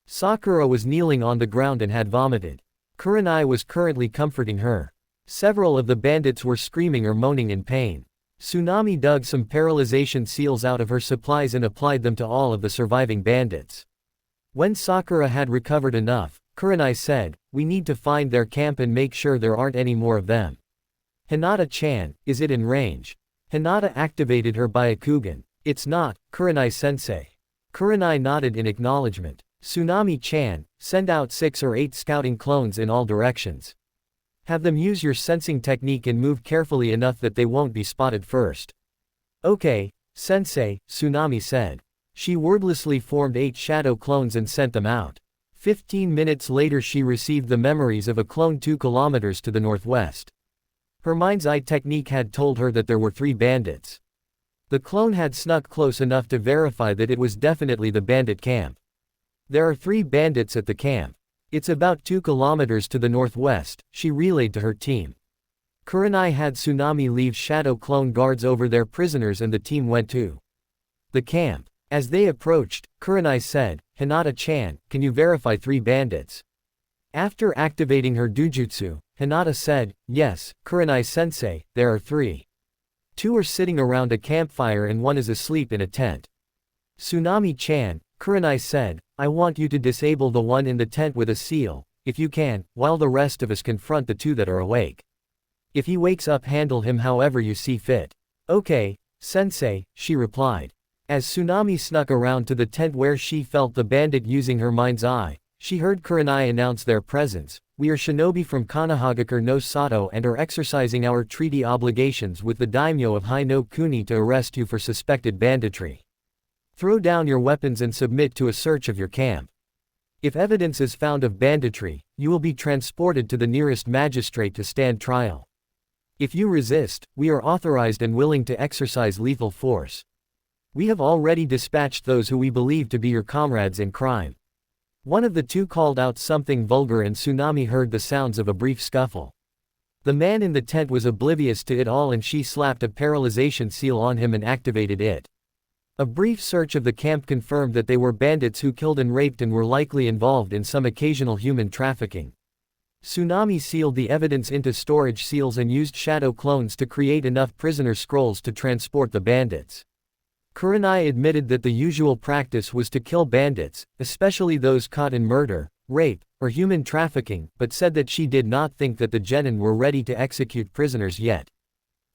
Sakura was kneeling on the ground and had vomited. Kurenai was currently comforting her. Several of the bandits were screaming or moaning in pain. Tsunami dug some paralyzation seals out of her supplies and applied them to all of the surviving bandits. When Sakura had recovered enough, Kurenai said, we need to find their camp and make sure there aren't any more of them. Hinata-chan, is it in range? Hinata activated her Byakugan. It's not, Kurenai-sensei. Kurenai nodded in acknowledgement. Tsunami-chan, send out 6 or 8 scouting clones in all directions. Have them use your sensing technique and move carefully enough that they won't be spotted first. Okay, sensei, Tsunami said. She wordlessly formed 8 shadow clones and sent them out. 15 minutes later she received the memories of a clone 2 kilometers to the northwest. Her mind's eye technique had told her that there were 3 bandits. The clone had snuck close enough to verify that it was definitely the bandit camp. There are 3 bandits at the camp. It's about 2 kilometers to the northwest, she relayed to her team. Kurenai had Tsunami leave shadow clone guards over their prisoners and the team went to the camp. As they approached, Kurenai said, Hinata-chan, can you verify 3 bandits? After activating her Dujutsu, Hinata said, yes, Kurenai-sensei, there are 3. 2 are sitting around a campfire and 1 is asleep in a tent. Tsunami-chan, Kurenai said, I want you to disable the one in the tent with a seal, if you can, while the rest of us confront the 2 that are awake. If he wakes up, handle him however you see fit. Okay, sensei, she replied. As Tsunami snuck around to the tent where she felt the bandit using her mind's eye, she heard Kurenai announce their presence. We are shinobi from Konohagakure no Sato and are exercising our treaty obligations with the daimyo of Hai no Kuni to arrest you for suspected banditry. Throw down your weapons and submit to a search of your camp. If evidence is found of banditry, you will be transported to the nearest magistrate to stand trial. If you resist, we are authorized and willing to exercise lethal force. We have already dispatched those who we believe to be your comrades in crime. One of the 2 called out something vulgar and Tsunami heard the sounds of a brief scuffle. The man in the tent was oblivious to it all and she slapped a paralyzation seal on him and activated it. A brief search of the camp confirmed that they were bandits who killed and raped and were likely involved in some occasional human trafficking. Tsunami sealed the evidence into storage seals and used shadow clones to create enough prisoner scrolls to transport the bandits. Kurenai admitted that the usual practice was to kill bandits, especially those caught in murder, rape, or human trafficking, but said that she did not think that the genin were ready to execute prisoners yet.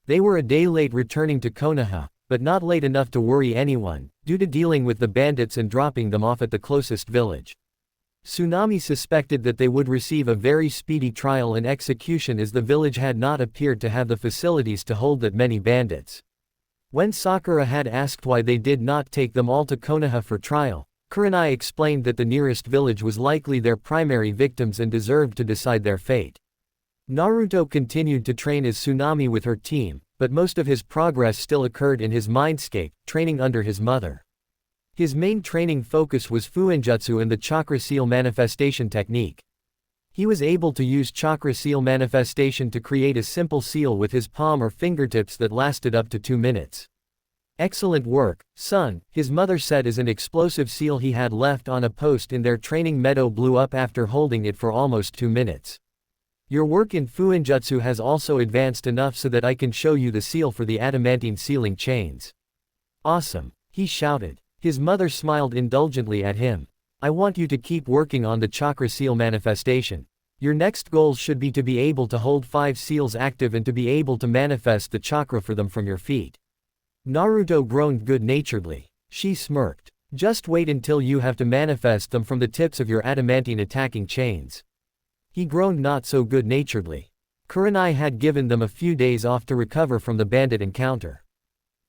They were a day late returning to Konoha, but not late enough to worry anyone, due to dealing with the bandits and dropping them off at the closest village. Tsunami suspected that they would receive a very speedy trial and execution as the village had not appeared to have the facilities to hold that many bandits. When Sakura had asked why they did not take them all to Konoha for trial, Kurenai explained that the nearest village was likely their primary victims and deserved to decide their fate. Naruto continued to train as Tsunami with her team, but most of his progress still occurred in his Mindscape, training under his mother. His main training focus was Fuinjutsu and the Chakra Seal manifestation technique. He was able to use Chakra Seal manifestation to create a simple seal with his palm or fingertips that lasted up to 2 minutes. Excellent work, son, his mother said as an explosive seal he had left on a post in their training meadow blew up after holding it for almost 2 minutes. Your work in Fuinjutsu has also advanced enough so that I can show you the seal for the adamantine sealing chains. Awesome, he shouted. His mother smiled indulgently at him. I want you to keep working on the Chakra Seal manifestation. Your next goals should be to be able to hold 5 seals active and to be able to manifest the chakra for them from your feet. Naruto groaned good-naturedly. She smirked. Just wait until you have to manifest them from the tips of your adamantine attacking chains. He groaned not so good-naturedly. Kurenai had given them a few days off to recover from the bandit encounter.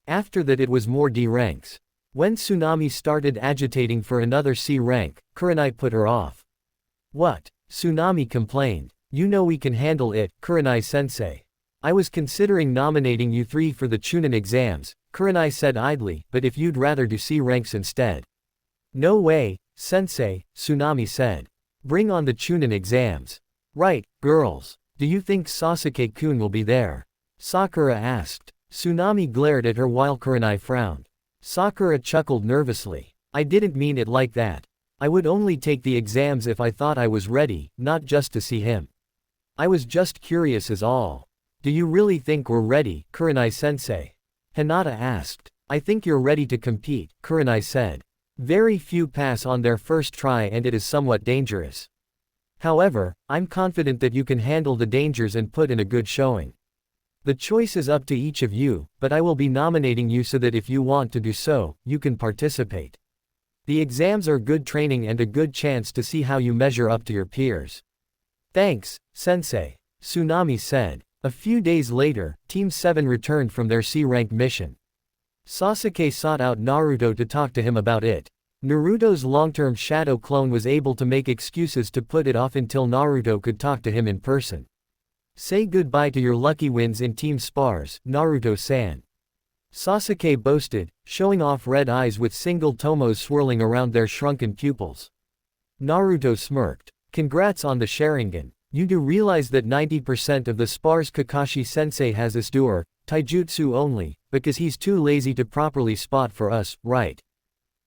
After that it was more D ranks. When Tsunami started agitating for another C rank, Kurenai put her off. What? Tsunami complained. You know we can handle it, Kurenai-sensei. I was considering nominating you 3 for the Chunin exams, Kurenai said idly, but if you'd rather do C ranks instead. No way, sensei, Tsunami said. Bring on the Chunin exams. Right, girls. Do you think Sasuke-kun will be there? Sakura asked. Tsunami glared at her while Kurenai frowned. Sakura chuckled nervously. I didn't mean it like that. I would only take the exams if I thought I was ready, not just to see him. I was just curious is all. Do you really think we're ready, Kurenai-sensei? Hinata asked. I think you're ready to compete, Kurenai said. Very few pass on their first try and it is somewhat dangerous. However, I'm confident that you can handle the dangers and put in a good showing. The choice is up to each of you, but I will be nominating you so that if you want to do so, you can participate. The exams are good training and a good chance to see how you measure up to your peers. Thanks, sensei, Tsunami said. A few days later, Team 7 returned from their C-rank mission. Sasuke sought out Naruto to talk to him about it. Naruto's long-term shadow clone was able to make excuses to put it off until Naruto could talk to him in person. Say goodbye to your lucky wins in team spars, Naruto-san. Sasuke boasted, showing off red eyes with single tomos swirling around their shrunken pupils. Naruto smirked. Congrats on the Sharingan. You do realize that 90% of the spars Kakashi-sensei has is do taijutsu only, because he's too lazy to properly spot for us, right?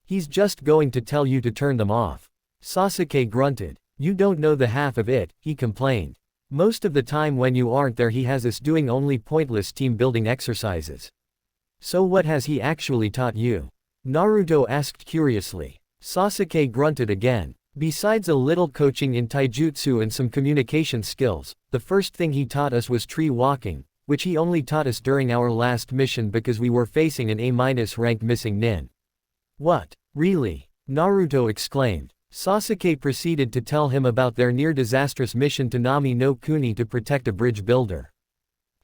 He's just going to tell you to turn them off. Sasuke grunted. You don't know the half of it, he complained. Most of the time when you aren't there he has us doing only pointless team building exercises. So what has he actually taught you? Naruto asked curiously. Sasuke grunted again. Besides a little coaching in taijutsu and some communication skills, the first thing he taught us was tree walking, which he only taught us during our last mission because we were facing an A- rank missing nin. What? Really? Naruto exclaimed. Sasuke proceeded to tell him about their near-disastrous mission to Nami no Kuni to protect a bridge builder.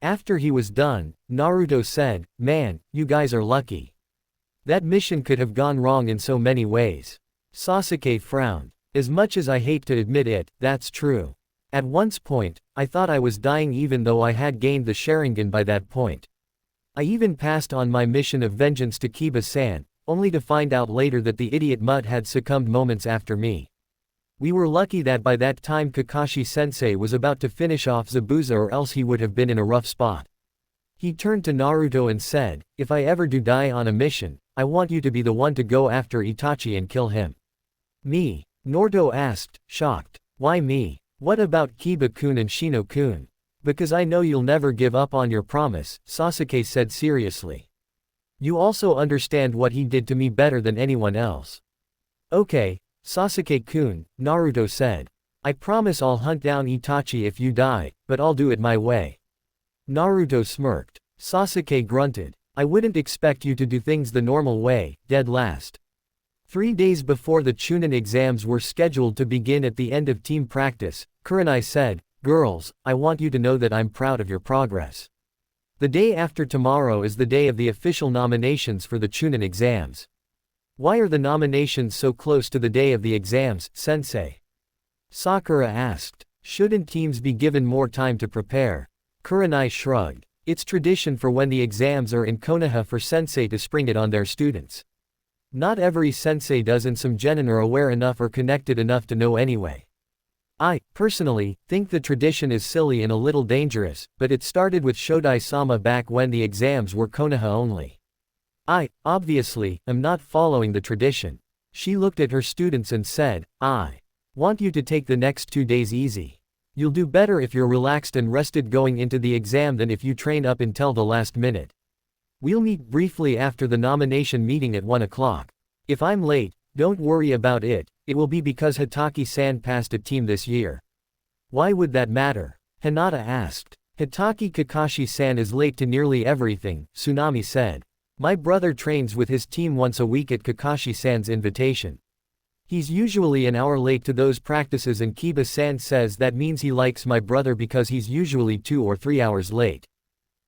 After he was done, Naruto said, Man, you guys are lucky. That mission could have gone wrong in so many ways. Sasuke frowned. As much as I hate to admit it, that's true. At one point, I thought I was dying even though I had gained the Sharingan by that point. I even passed on my mission of vengeance to Kiba-san, only to find out later that the idiot mutt had succumbed moments after me. We were lucky that by that time Kakashi-sensei was about to finish off Zabuza or else he would have been in a rough spot. He turned to Naruto and said, if I ever do die on a mission, I want you to be the one to go after Itachi and kill him. Me? Naruto asked, shocked. Why me? What about Kiba-kun and Shino-kun? Because I know you'll never give up on your promise, Sasuke said seriously. You also understand what he did to me better than anyone else. Okay, Sasuke-kun, Naruto said. I promise I'll hunt down Itachi if you die, but I'll do it my way. Naruto smirked. Sasuke grunted. I wouldn't expect you to do things the normal way, dead last. 3 days before the Chunin exams were scheduled to begin at the end of team practice, Kurenai said, Girls, I want you to know that I'm proud of your progress. The day after tomorrow is the day of the official nominations for the Chunin exams. Why are the nominations so close to the day of the exams, sensei? Sakura asked. Shouldn't teams be given more time to prepare? Kurenai shrugged. It's tradition for when the exams are in Konoha for sensei to spring it on their students. Not every sensei does, and some genin are aware enough or connected enough to know anyway. I, personally, think the tradition is silly and a little dangerous, but it started with Shodai-sama back when the exams were Konoha only. I, obviously, am not following the tradition. She looked at her students and said, I want you to take the next 2 days easy. You'll do better if you're relaxed and rested going into the exam than if you train up until the last minute. We'll meet briefly after the nomination meeting at 1 o'clock. If I'm late, don't worry about it, it will be because Hitaki-san passed a team this year. Why would that matter? Hinata asked. Hitaki Kakashi-san is late to nearly everything, Tsunami said. My brother trains with his team once a week at Kakashi-san's invitation. He's usually an hour late to those practices, and Kiba-san says that means he likes my brother because he's usually 2 or 3 hours late.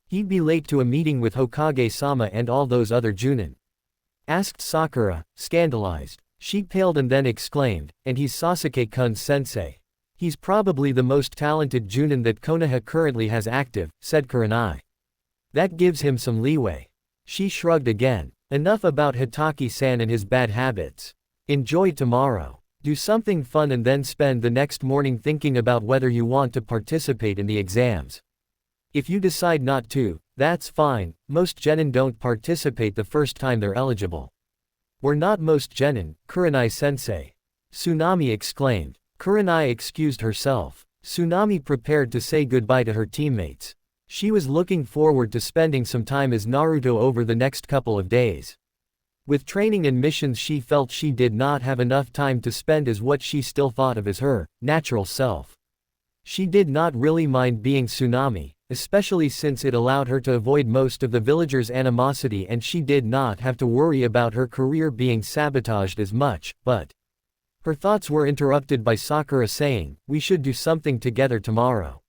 He'd be late to a meeting with Hokage-sama and all those other Junin. Asked Sakura, scandalized. She paled and then exclaimed, and he's Sasuke-kun's sensei. He's probably the most talented Junin that Konoha currently has active, said Kurenai. That gives him some leeway. She shrugged again. Enough about Hitaki-san and his bad habits. Enjoy tomorrow. Do something fun and then spend the next morning thinking about whether you want to participate in the exams. If you decide not to, that's fine. Most genin don't participate the first time they're eligible. We're not most genin, Kurenai-sensei. Tsunami exclaimed. Kurenai excused herself. Tsunami prepared to say goodbye to her teammates. She was looking forward to spending some time as Naruto over the next couple of days. With training and missions, she felt she did not have enough time to spend as what she still thought of as her natural self. She did not really mind being Tsunami, especially since it allowed her to avoid most of the villagers' animosity and she did not have to worry about her career being sabotaged as much, but her thoughts were interrupted by Sakura saying, we should do something together tomorrow.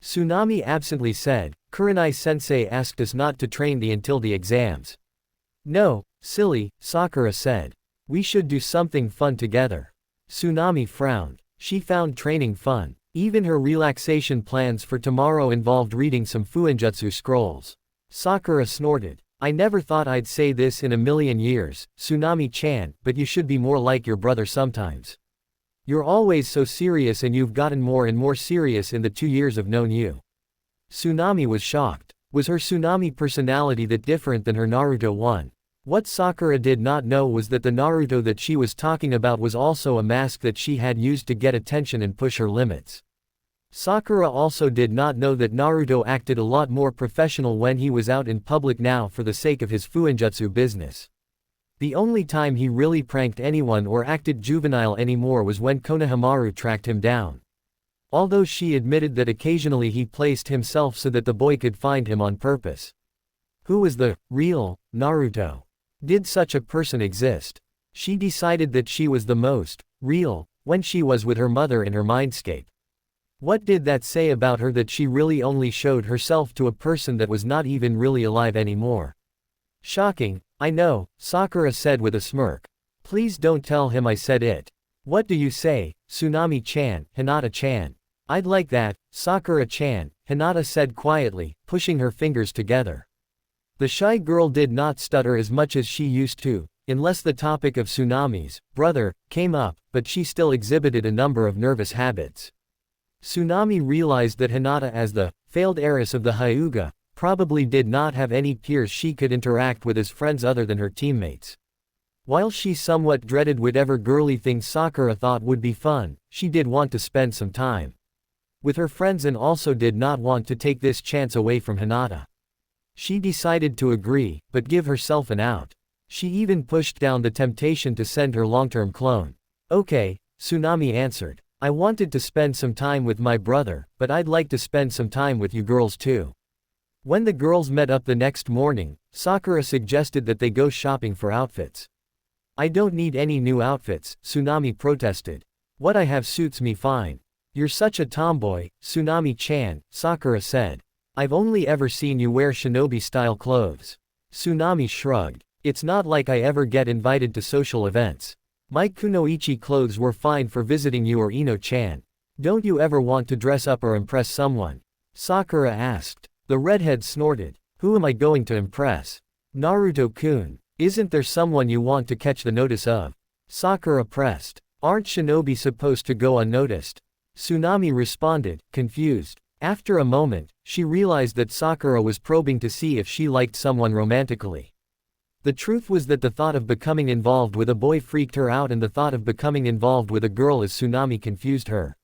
Tsunami absently said, Kurenai-sensei asked us not to train until the exams. No, silly, Sakura said. We should do something fun together. Tsunami frowned. She found training fun. Even her relaxation plans for tomorrow involved reading some Fuinjutsu scrolls. Sakura snorted. I never thought I'd say this in a million years, Tsunami-chan, but you should be more like your brother sometimes. You're always so serious and you've gotten more and more serious in the 2 years I've known you. Tsunami was shocked. Was her Tsunami personality that different than her Naruto one? What Sakura did not know was that the Naruto that she was talking about was also a mask that she had used to get attention and push her limits. Sakura also did not know that Naruto acted a lot more professional when he was out in public now for the sake of his Fuinjutsu business. The only time he really pranked anyone or acted juvenile anymore was when Konohamaru tracked him down. Although she admitted that occasionally he placed himself so that the boy could find him on purpose. Who was the real Naruto? Did such a person exist? She decided that she was the most real when she was with her mother in her Mindscape. What did that say about her that she really only showed herself to a person that was not even really alive anymore? Shocking, I know, Sakura said with a smirk. Please don't tell him I said it. What do you say, Tsunami-chan, Hinata-chan? I'd like that, Sakura-chan, Hinata said quietly, pushing her fingers together. The shy girl did not stutter as much as she used to, unless the topic of Tsunami's brother came up, but she still exhibited a number of nervous habits. Tsunami realized that Hinata, as the failed heiress of the Hyuga, probably did not have any peers she could interact with as friends other than her teammates. While she somewhat dreaded whatever girly thing Sakura thought would be fun, she did want to spend some time with her friends and also did not want to take this chance away from Hinata. She decided to agree, but give herself an out. She even pushed down the temptation to send her long-term clone. Okay, Tsunami answered. I wanted to spend some time with my brother, but I'd like to spend some time with you girls too. When the girls met up the next morning, Sakura suggested that they go shopping for outfits. I don't need any new outfits, Tsunami protested. What I have suits me fine. You're such a tomboy, Tsunami-chan, Sakura said. I've only ever seen you wear shinobi-style clothes. Tsunami shrugged. It's not like I ever get invited to social events. My kunoichi clothes were fine for visiting you or Ino-chan. Don't you ever want to dress up or impress someone? Sakura asked. The redhead snorted. Who am I going to impress? Naruto-kun. Isn't there someone you want to catch the notice of? Sakura pressed. Aren't shinobi supposed to go unnoticed? Tsunami responded, confused. After a moment, she realized that Sakura was probing to see if she liked someone romantically. The truth was that the thought of becoming involved with a boy freaked her out and the thought of becoming involved with a girl as Tsunami confused her.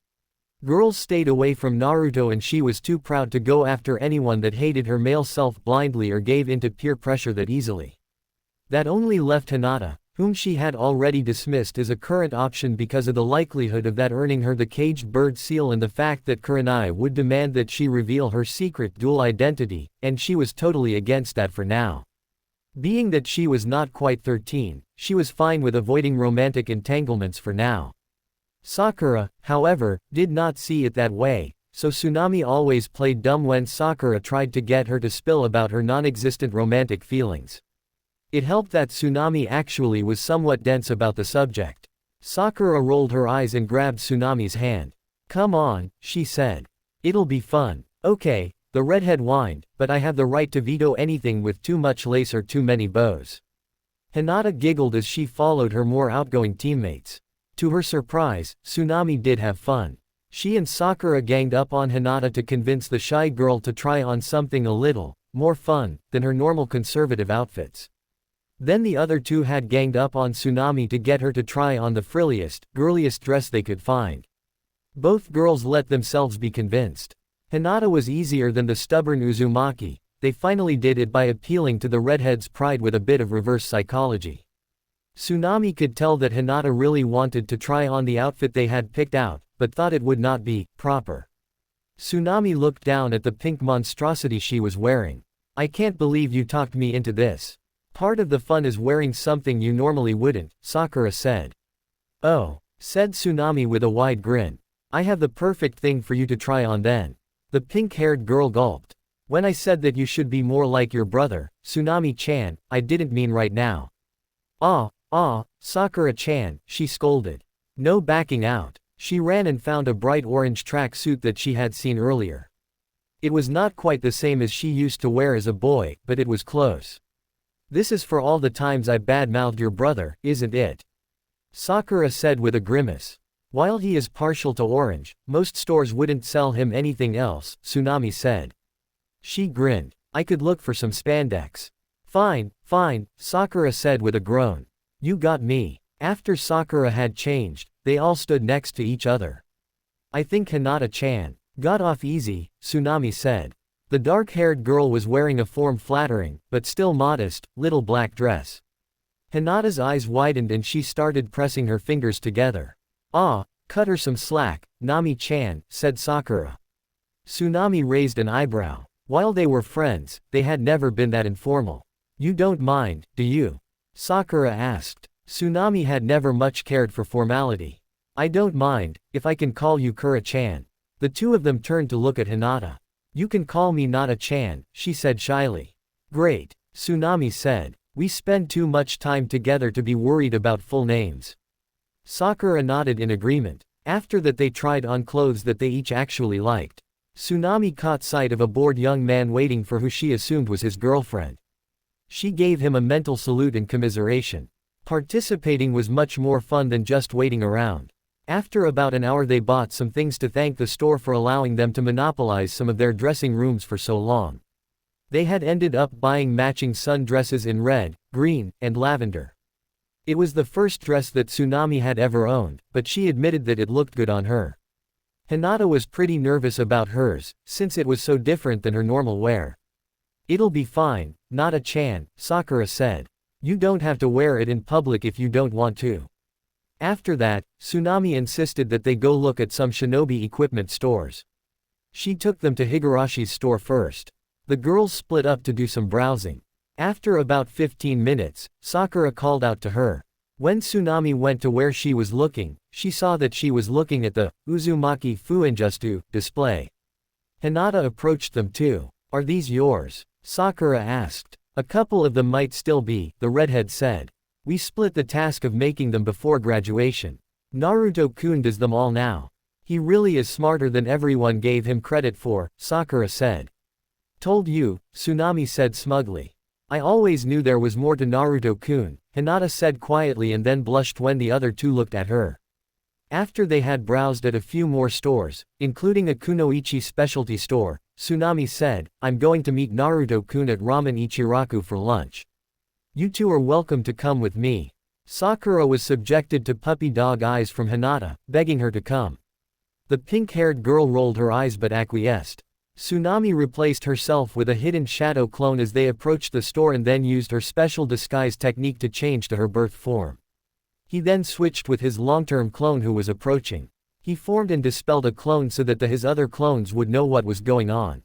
Girls stayed away from Naruto and she was too proud to go after anyone that hated her male self blindly or gave into peer pressure that easily. That only left Hinata, whom she had already dismissed as a current option because of the likelihood of that earning her the caged bird seal and the fact that Kurenai would demand that she reveal her secret dual identity, and she was totally against that for now. Being that she was not quite 13, she was fine with avoiding romantic entanglements for now. Sakura, however, did not see it that way, so Tsunami always played dumb when Sakura tried to get her to spill about her non-existent romantic feelings. It helped that Tsunami actually was somewhat dense about the subject. Sakura rolled her eyes and grabbed Tsunami's hand. Come on, she said. It'll be fun. Okay, the redhead whined, but I have the right to veto anything with too much lace or too many bows. Hinata giggled as she followed her more outgoing teammates. To her surprise, Tsunami did have fun. She and Sakura ganged up on Hinata to convince the shy girl to try on something a little more fun than her normal conservative outfits. Then the other two had ganged up on Tsunami to get her to try on the frilliest, girliest dress they could find. Both girls let themselves be convinced. Hinata was easier than the stubborn Uzumaki. They finally did it by appealing to the redhead's pride with a bit of reverse psychology. Tsunami could tell that Hinata really wanted to try on the outfit they had picked out, but thought it would not be proper. Tsunami looked down at the pink monstrosity she was wearing. I can't believe you talked me into this. Part of the fun is wearing something you normally wouldn't, Sakura said. Oh, said Tsunami with a wide grin. I have the perfect thing for you to try on then. The pink-haired girl gulped. When I said that you should be more like your brother, Tsunami-chan, I didn't mean right now. Sakura-chan, she scolded. No backing out. She ran and found a bright orange tracksuit that she had seen earlier. It was not quite the same as she used to wear as a boy, but it was close. This is for all the times I bad-mouthed your brother, isn't it? Sakura said with a grimace. While he is partial to orange, most stores wouldn't sell him anything else, Tsunami said. She grinned. I could look for some spandex. Fine, Sakura said with a groan. You got me. After Sakura had changed, they all stood next to each other. I think Hinata-chan got off easy, Tsunami said. The dark-haired girl was wearing a form-flattering, but still modest, little black dress. Hinata's eyes widened and she started pressing her fingers together. Cut her some slack, Nami-chan, said Sakura. Tsunami raised an eyebrow. While they were friends, they had never been that informal. You don't mind, do you? Sakura asked. Tsunami had never much cared for formality. I don't mind, if I can call you Kura-chan. The two of them turned to look at Hinata. You can call me Nata-chan, she said shyly. Great, Tsunami said. We spend too much time together to be worried about full names. Sakura nodded in agreement. After that they tried on clothes that they each actually liked. Tsunami caught sight of a bored young man waiting for who she assumed was his girlfriend. She gave him a mental salute and commiseration. Participating was much more fun than just waiting around. After about an hour they bought some things to thank the store for allowing them to monopolize some of their dressing rooms for so long. They had ended up buying matching sundresses in red, green, and lavender. It was the first dress that Tsunami had ever owned, but she admitted that it looked good on her. Hinata was pretty nervous about hers, since it was so different than her normal wear. It'll be fine, Nata-chan, Sakura said. You don't have to wear it in public if you don't want to. After that, Tsunami insisted that they go look at some shinobi equipment stores. She took them to Higarashi's store first. The girls split up to do some browsing. After about 15 minutes, Sakura called out to her. When Tsunami went to where she was looking, she saw that she was looking at the Uzumaki Fuinjustu display. Hinata approached them too. Are these yours? Sakura asked. A couple of them might still be, the redhead said. We split the task of making them before graduation. Naruto-kun does them all now. He really is smarter than everyone gave him credit for, Sakura said. Told you, Tsunami said smugly. I always knew there was more to Naruto-kun, Hinata said quietly and then blushed when the other two looked at her. After they had browsed at a few more stores, including a Kunoichi specialty store, Tsunami said, I'm going to meet Naruto-kun at Ramen Ichiraku for lunch. You two are welcome to come with me. Sakura was subjected to puppy dog eyes from Hinata, begging her to come. The pink-haired girl rolled her eyes but acquiesced. Tsunami replaced herself with a hidden shadow clone as they approached the store and then used her special disguise technique to change to her birth form. He then switched with his long-term clone who was approaching. He formed and dispelled a clone so that his other clones would know what was going on.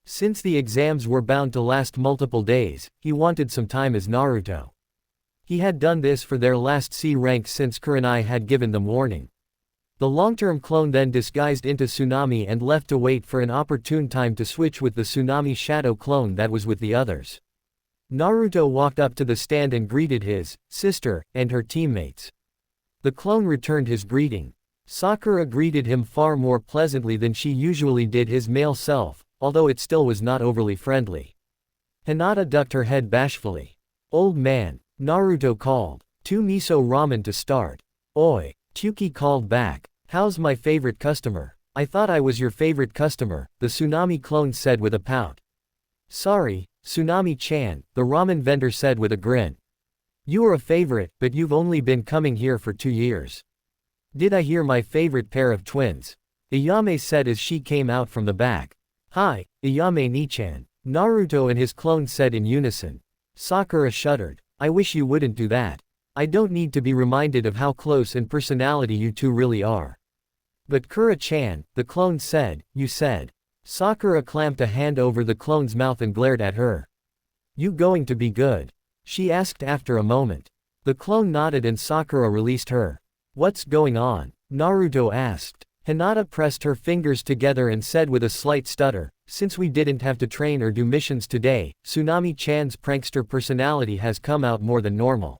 Since the exams were bound to last multiple days, he wanted some time as Naruto. He had done this for their last C rank since Kurenai had given them warning. The long-term clone then disguised into Tsunami and left to wait for an opportune time to switch with the Tsunami shadow clone that was with the others. Naruto walked up to the stand and greeted his sister and her teammates. The clone returned his greeting. Sakura greeted him far more pleasantly than she usually did his male self, although it still was not overly friendly. Hinata ducked her head bashfully. Old man, Naruto called. 2 miso ramen to start. Oi, Tyuki called back. How's my favorite customer? I thought I was your favorite customer, the Tsunami clone said with a pout. Sorry, Tsunami-chan, the ramen vendor said with a grin. You are a favorite, but you've only been coming here for 2 years. Did I hear my favorite pair of twins? Iyame said as she came out from the back. Hi, Iyame-ni-chan, Naruto and his clone said in unison. Sakura shuddered. I wish you wouldn't do that. I don't need to be reminded of how close in personality you two really are. But Kura-chan, the clone said, you said. Sakura clamped a hand over the clone's mouth and glared at her. You going to be good? She asked after a moment. The clone nodded and Sakura released her. What's going on? Naruto asked. Hinata pressed her fingers together and said with a slight stutter, since we didn't have to train or do missions today, Tsunami-chan's prankster personality has come out more than normal.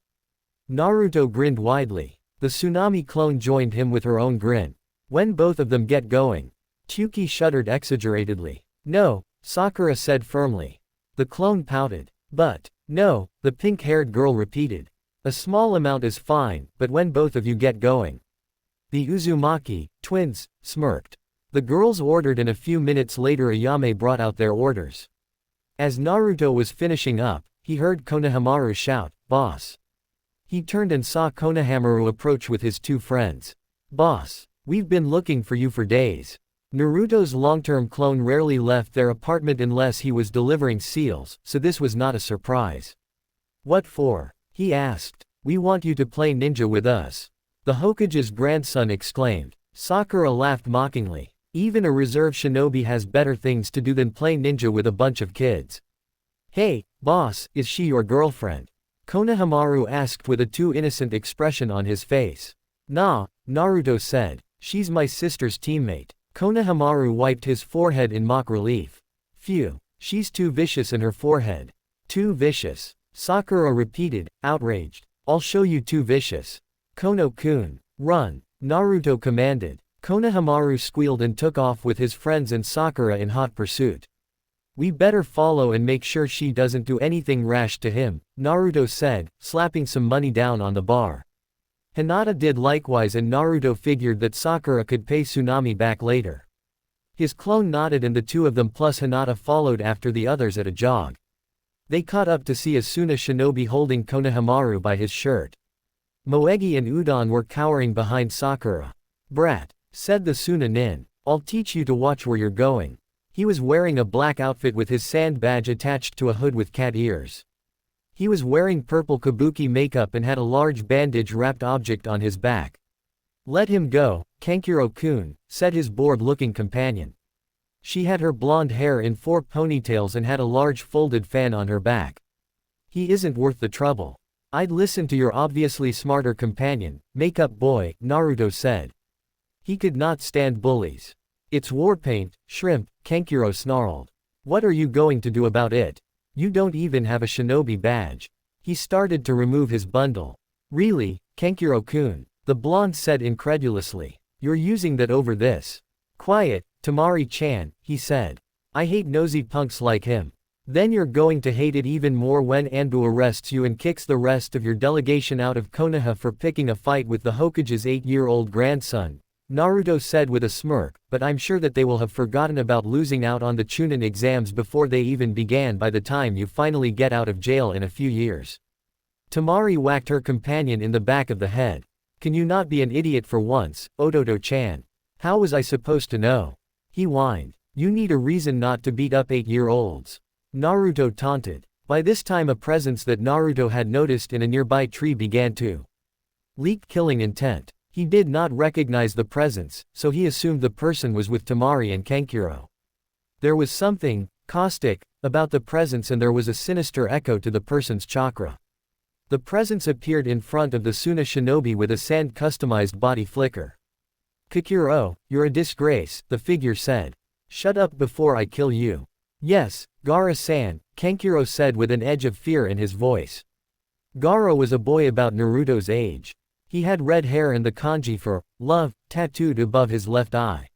Naruto grinned widely. The Tsunami clone joined him with her own grin. When both of them get going? Tyuki shuddered exaggeratedly. No, Sakura said firmly. The clone pouted. But, no, the pink-haired girl repeated. A small amount is fine, but when both of you get going. The Uzumaki twins smirked. The girls ordered and a few minutes later Ayame brought out their orders. As Naruto was finishing up, he heard Konohamaru shout, Boss. He turned and saw Konohamaru approach with his 2 friends. Boss. We've been looking for you for days. Naruto's long-term clone rarely left their apartment unless he was delivering seals, so this was not a surprise. What for? He asked. We want you to play ninja with us. The Hokage's grandson exclaimed. Sakura laughed mockingly. Even a reserve shinobi has better things to do than play ninja with a bunch of kids. Hey, boss, is she your girlfriend? Konohamaru asked with a too innocent expression on his face. Nah, Naruto said. She's my sister's teammate. Konohamaru wiped his forehead in mock relief. Phew, she's too vicious in her forehead. Too vicious. Sakura repeated, outraged. I'll show you too vicious. Kono-kun, run, Naruto commanded. Konohamaru squealed and took off with his friends and Sakura in hot pursuit. We better follow and make sure she doesn't do anything rash to him, Naruto said, slapping some money down on the bar. Hinata did likewise and Naruto figured that Sakura could pay Tsunami back later. His clone nodded and the 2 of them plus Hinata followed after the others at a jog. They caught up to see Asuna Shinobi holding Konohamaru by his shirt. Moegi and Udon were cowering behind Sakura. Brat, said the Sunanin. I'll teach you to watch where you're going. He was wearing a black outfit with his sand badge attached to a hood with cat ears. He was wearing purple kabuki makeup and had a large bandage-wrapped object on his back. "Let him go, Kankuro-kun," said his bored-looking companion. She had her blonde hair in 4 ponytails and had a large folded fan on her back. "He isn't worth the trouble. I'd listen to your obviously smarter companion, makeup boy," Naruto said. He could not stand bullies. "It's war paint, shrimp," Kankuro snarled. "What are you going to do about it? You don't even have a shinobi badge." He started to remove his bundle. "Really, Kankuro-kun?" the blonde said incredulously. "You're using that over this?" "Quiet, Tamari-chan," he said. "I hate nosy punks like him." "Then you're going to hate it even more when Anbu arrests you and kicks the rest of your delegation out of Konoha for picking a fight with the Hokage's 8-year-old grandson," Naruto said with a smirk, "but I'm sure that they will have forgotten about losing out on the Chunin exams before they even began by the time you finally get out of jail in a few years." Tamari whacked her companion in the back of the head. "Can you not be an idiot for once, Ototo-chan? How was I supposed to know?" he whined. "You need a reason not to beat up 8-year-olds. Naruto taunted. By this time a presence that Naruto had noticed in a nearby tree began to leak killing intent. He did not recognize the presence, so he assumed the person was with Tamari and Kankuro. There was something caustic about the presence and there was a sinister echo to the person's chakra. The presence appeared in front of the Suna shinobi with a sand-customized body flicker. "Kakuro, you're a disgrace," the figure said. "Shut up before I kill you." "Yes, Gaara-san," Kankuro said with an edge of fear in his voice. Gaara was a boy about Naruto's age. He had red hair and the kanji for love tattooed above his left eye.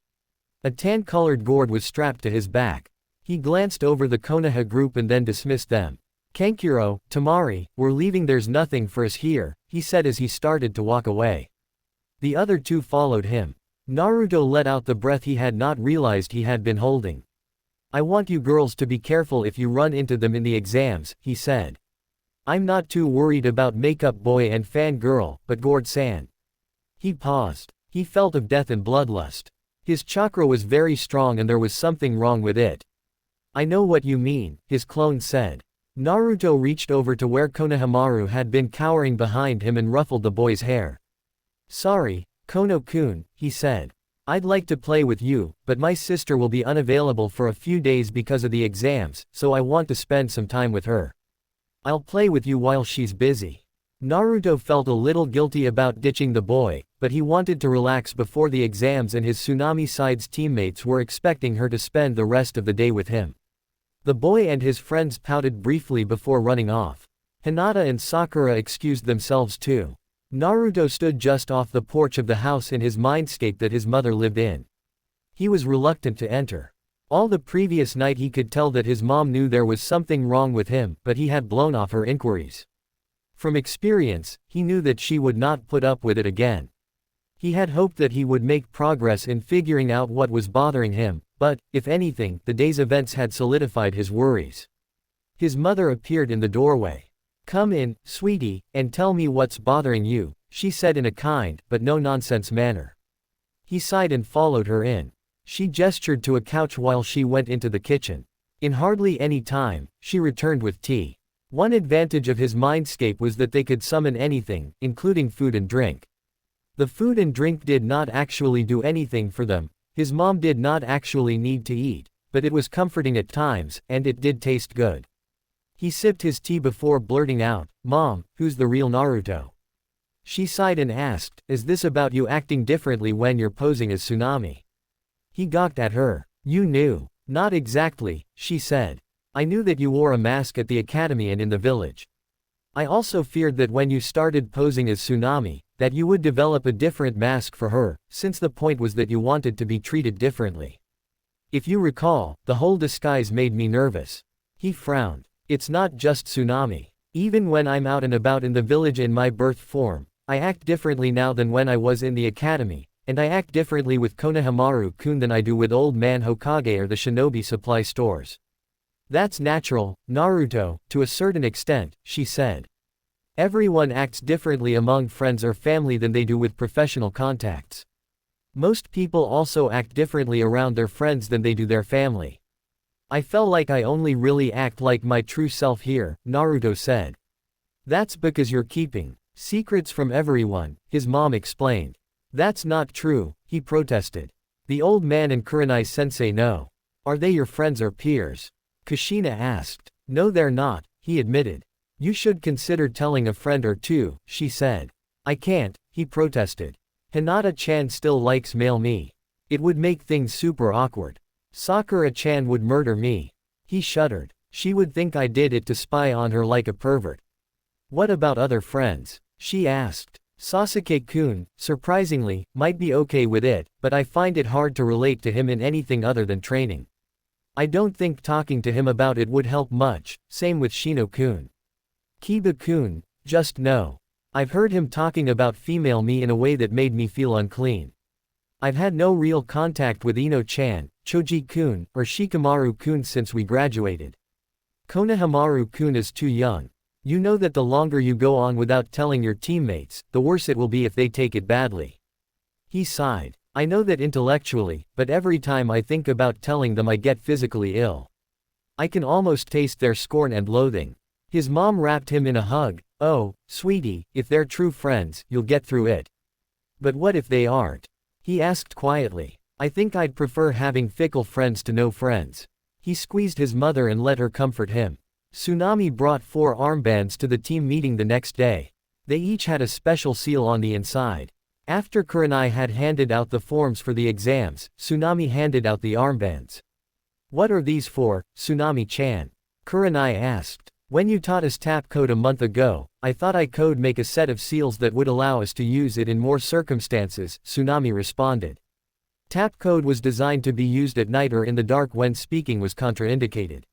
A tan-colored gourd was strapped to his back. He glanced over the Konoha group and then dismissed them. "Kankuro, Tamari, we're leaving, there's nothing for us here," he said as he started to walk away. The other 2 followed him. Naruto let out the breath he had not realized he had been holding. "I want you girls to be careful if you run into them in the exams," he said. "I'm not too worried about makeup boy and fangirl, but Gourd-san." He paused. He felt of death and bloodlust. His chakra was very strong and there was something wrong with it. "I know what you mean," his clone said. Naruto reached over to where Konohamaru had been cowering behind him and ruffled the boy's hair. "Sorry, Kono-kun," he said. "I'd like to play with you, but my sister will be unavailable for a few days because of the exams, so I want to spend some time with her. I'll play with you while she's busy." Naruto felt a little guilty about ditching the boy, but he wanted to relax before the exams and his Tsunami Side's teammates were expecting her to spend the rest of the day with him. The boy and his friends pouted briefly before running off. Hinata and Sakura excused themselves too. Naruto stood just off the porch of the house in his mindscape that his mother lived in. He was reluctant to enter. All the previous night he could tell that his mom knew there was something wrong with him, but he had blown off her inquiries. From experience, he knew that she would not put up with it again. He had hoped that he would make progress in figuring out what was bothering him, but, if anything, the day's events had solidified his worries. His mother appeared in the doorway. "Come in, sweetie, and tell me what's bothering you," she said in a kind, but no-nonsense manner. He sighed and followed her in. She gestured to a couch while she went into the kitchen. In hardly any time, she returned with tea. One advantage of his mindscape was that they could summon anything, including food and drink. The food and drink did not actually do anything for them. His mom did not actually need to eat, but it was comforting at times, and it did taste good. He sipped his tea before blurting out, "Mom, who's the real Naruto?" She sighed and asked, "Is this about you acting differently when you're posing as Tsunami?" He gawked at her. "You knew." "Not exactly," she said. "I knew that you wore a mask at the academy and in the village. I also feared that when you started posing as Tsunami, that you would develop a different mask for her, since the point was that you wanted to be treated differently. If you recall, the whole disguise made me nervous." He frowned. "It's not just Tsunami. Even when I'm out and about in the village in my birth form, I act differently now than when I was in the academy, and I act differently with Konohamaru-kun than I do with Old Man Hokage or the shinobi supply stores." "That's natural, Naruto, to a certain extent," she said. "Everyone acts differently among friends or family than they do with professional contacts. Most people also act differently around their friends than they do their family. I felt like I only really act like my true self here, Naruto said. That's because you're keeping secrets from everyone, his mom explained. That's not true, he protested. The old man and Kurenai-sensei know. Are they your friends or peers? Kushina asked. No, they're not, he admitted. You should consider telling a friend or two, she said. I can't, he protested. Hinata-chan still likes male me. It would make things super awkward. Sakura-chan would murder me. He shuddered. She would think I did it to spy on her like a pervert. What about other friends? She asked. Sasuke-kun, surprisingly, might be okay with it, but I find it hard to relate to him in anything other than training. I don't think talking to him about it would help much, same with Shino-kun. Kiba-kun, just no. I've heard him talking about female me in a way that made me feel unclean. I've had no real contact with Ino-chan, Choji-kun, or Shikamaru-kun since we graduated. Konohamaru-kun is too young. You know that the longer you go on without telling your teammates, the worse it will be if they take it badly. He sighed. I know that intellectually, but every time I think about telling them I get physically ill. I can almost taste their scorn and loathing. His mom wrapped him in a hug. Oh, sweetie, if they're true friends, you'll get through it. But what if they aren't? He asked quietly. I think I'd prefer having fickle friends to no friends. He squeezed his mother and let her comfort him. Tsunami brought 4 armbands to the team meeting the next day. They each had a special seal on the inside. After Kurenai had handed out the forms for the exams, Tsunami handed out the armbands. What are these for, Tsunami-chan? Kurenai asked. When you taught us tap code a month ago, I thought I could make a set of seals that would allow us to use it in more circumstances, Tsunami responded. Tap code was designed to be used at night or in the dark when speaking was contraindicated.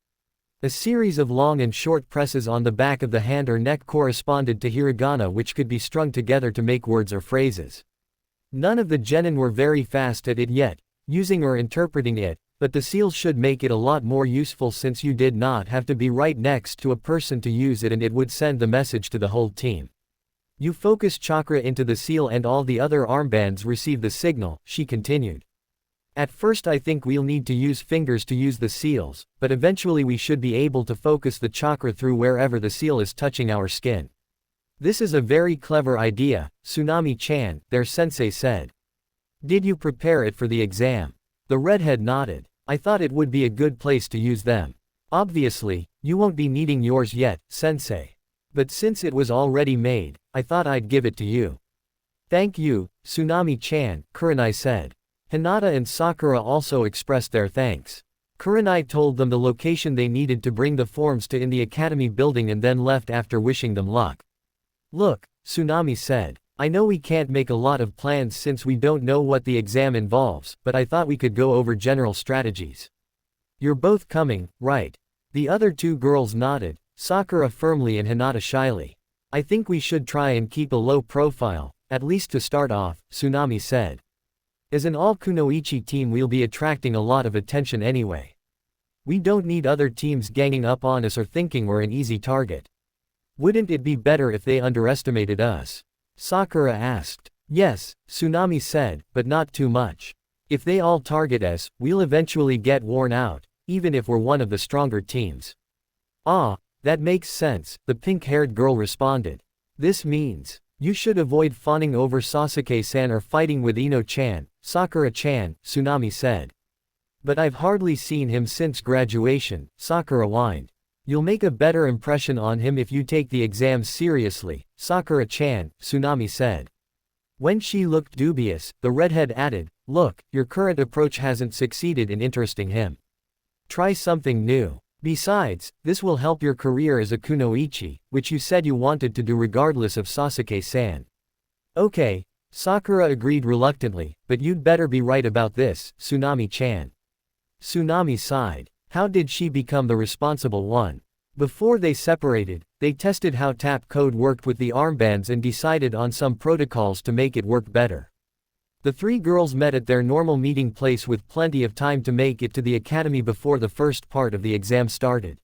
A series of long and short presses on the back of the hand or neck corresponded to hiragana, which could be strung together to make words or phrases. None of the genin were very fast at it yet, using or interpreting it, but the seals should make it a lot more useful since you did not have to be right next to a person to use it and it would send the message to the whole team. You focus chakra into the seal and all the other armbands receive the signal, she continued. At first I think we'll need to use fingers to use the seals, but eventually we should be able to focus the chakra through wherever the seal is touching our skin. This is a very clever idea, Tsunami-chan, their sensei said. Did you prepare it for the exam? The redhead nodded. I thought it would be a good place to use them. Obviously, you won't be needing yours yet, sensei. But since it was already made, I thought I'd give it to you. Thank you, Tsunami-chan, Kurenai said. Hinata and Sakura also expressed their thanks. Kurenai told them the location they needed to bring the forms to in the academy building and then left after wishing them luck. Look, Tsunami said. I know we can't make a lot of plans since we don't know what the exam involves, but I thought we could go over general strategies. You're both coming, right? The other 2 girls nodded, Sakura firmly and Hinata shyly. I think we should try and keep a low profile, at least to start off, Tsunami said. As an all-kunoichi team we'll be attracting a lot of attention anyway. We don't need other teams ganging up on us or thinking we're an easy target. Wouldn't it be better if they underestimated us? Sakura asked. Yes, Tsunami said, but not too much. If they all target us, we'll eventually get worn out, even if we're one of the stronger teams. Ah, that makes sense, the pink-haired girl responded. This means, you should avoid fawning over Sasuke-san or fighting with Ino-chan, Sakura-chan, Tsunami said. But I've hardly seen him since graduation, Sakura whined. You'll make a better impression on him if you take the exams seriously, Sakura-chan, Tsunami said. When she looked dubious, the redhead added, look, your current approach hasn't succeeded in interesting him. Try something new. Besides, this will help your career as a kunoichi, which you said you wanted to do regardless of Sasuke-san. Okay, Sakura agreed reluctantly, but you'd better be right about this, Tsunami-chan. Tsunami sighed. How did she become the responsible one? Before they separated, they tested how tap code worked with the armbands and decided on some protocols to make it work better. The 3 girls met at their normal meeting place with plenty of time to make it to the academy before the first part of the exam started.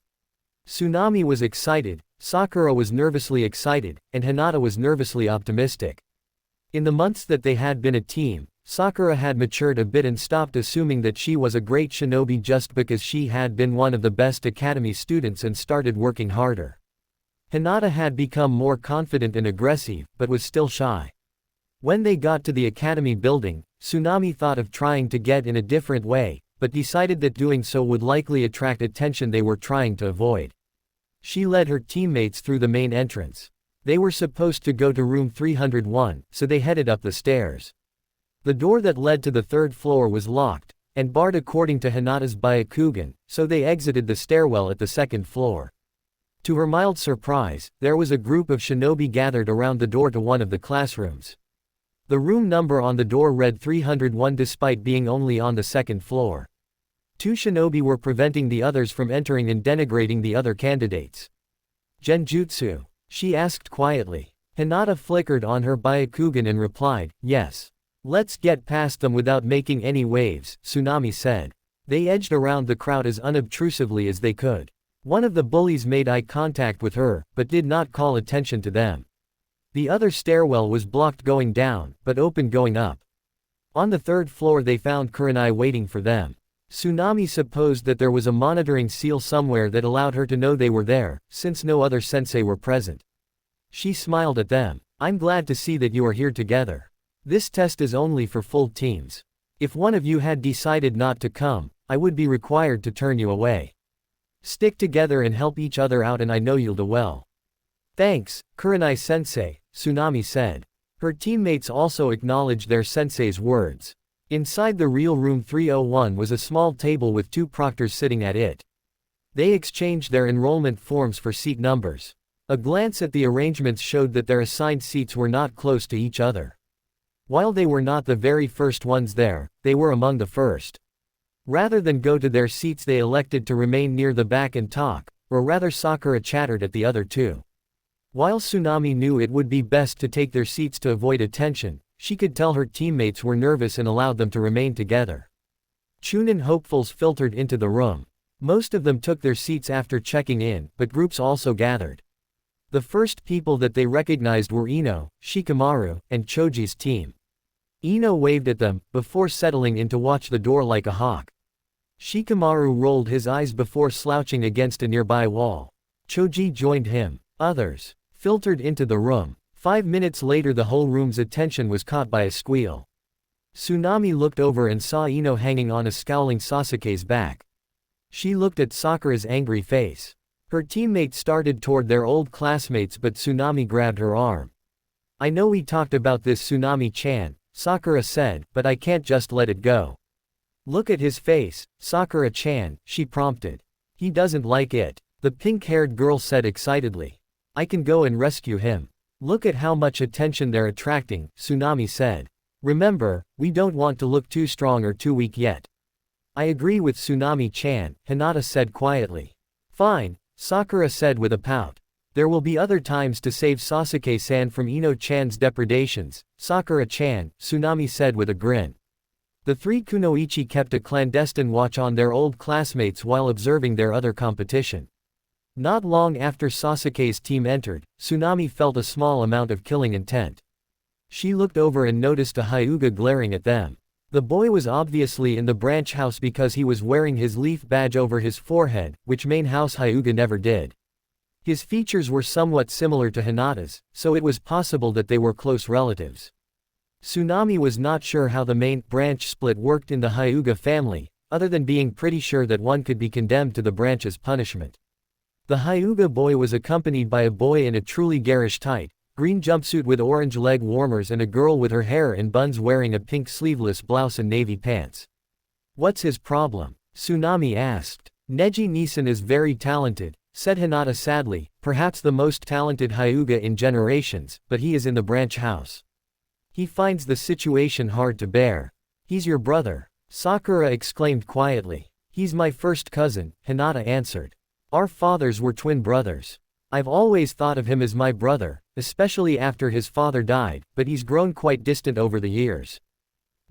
Tsunami was excited, Sakura was nervously excited, and Hinata was nervously optimistic. In the months that they had been a team, Sakura had matured a bit and stopped assuming that she was a great shinobi just because she had been one of the best academy students and started working harder. Hinata had become more confident and aggressive, but was still shy. When they got to the academy building, Tsunami thought of trying to get in a different way, but decided that doing so would likely attract attention they were trying to avoid. She led her teammates through the main entrance. They were supposed to go to room 301, so they headed up the stairs. The door that led to the third floor was locked, and barred according to Hinata's Byakugan, so they exited the stairwell at the second floor. To her mild surprise, there was a group of shinobi gathered around the door to one of the classrooms. The room number on the door read 301 despite being only on the second floor. Two shinobi were preventing the others from entering and denigrating the other candidates. Genjutsu? She asked quietly. Hinata flickered on her Byakugan and replied, yes. Let's get past them without making any waves, Tsunami said. They edged around the crowd as unobtrusively as they could. One of the bullies made eye contact with her, but did not call attention to them. The other stairwell was blocked going down, but open going up. On the third floor they found Kurenai waiting for them. Tsunami supposed that there was a monitoring seal somewhere that allowed her to know they were there, since no other sensei were present. She smiled at them. I'm glad to see that you are here together. This test is only for full teams. If one of you had decided not to come, I would be required to turn you away. Stick together and help each other out and I know you'll do well. Thanks, Kurenai-sensei, Tsunami said. Her teammates also acknowledged their sensei's words. Inside the real room 301 was a small table with two proctors sitting at it. They exchanged their enrollment forms for seat numbers. A glance at the arrangements showed that their assigned seats were not close to each other. While they were not the very first ones there, they were among the first. Rather than go to their seats they elected to remain near the back and talk, or rather Sakura chattered at the other two. While Tsunami knew it would be best to take their seats to avoid attention, she could tell her teammates were nervous and allowed them to remain together. Chunin hopefuls filtered into the room. Most of them took their seats after checking in, but groups also gathered. The first people that they recognized were Ino, Shikamaru, and Choji's team. Ino waved at them, before settling in to watch the door like a hawk. Shikamaru rolled his eyes before slouching against a nearby wall. Choji joined him. Others filtered into the room. 5 minutes later the whole room's attention was caught by a squeal. Tsunami looked over and saw Ino hanging on a scowling Sasuke's back. She looked at Sakura's angry face. Her teammates started toward their old classmates but Tsunami grabbed her arm. I know we talked about this Tsunami-chan, Sakura said, but I can't just let it go. Look at his face, Sakura-chan, she prompted. He doesn't like it. The pink-haired girl said excitedly. I can go and rescue him. Look at how much attention they're attracting, Tsunami said. Remember, we don't want to look too strong or too weak yet. I agree with Tsunami-chan, Hinata said quietly. Fine, Sakura said with a pout. There will be other times to save Sasuke-san from Ino-chan's depredations, Sakura-chan, Tsunami said with a grin. The three kunoichi kept a clandestine watch on their old classmates while observing their other competition. Not long after Sasuke's team entered, Tsunami felt a small amount of killing intent. She looked over and noticed a Hyuga glaring at them. The boy was obviously in the branch house because he was wearing his leaf badge over his forehead, which main house Hyuga never did. His features were somewhat similar to Hinata's, so it was possible that they were close relatives. Tsunami was not sure how the main branch split worked in the Hyuga family, other than being pretty sure that one could be condemned to the branch's punishment. The Hyuga boy was accompanied by a boy in a truly garish tight, green jumpsuit with orange leg warmers and a girl with her hair in buns wearing a pink sleeveless blouse and navy pants. What's his problem? Tsunami asked. Neji Nisan is very talented, said Hinata sadly, perhaps the most talented Hyuga in generations, but he is in the branch house. He finds the situation hard to bear. He's your brother, Sakura exclaimed quietly. He's my first cousin, Hinata answered. Our fathers were twin brothers. I've always thought of him as my brother, especially after his father died, but he's grown quite distant over the years.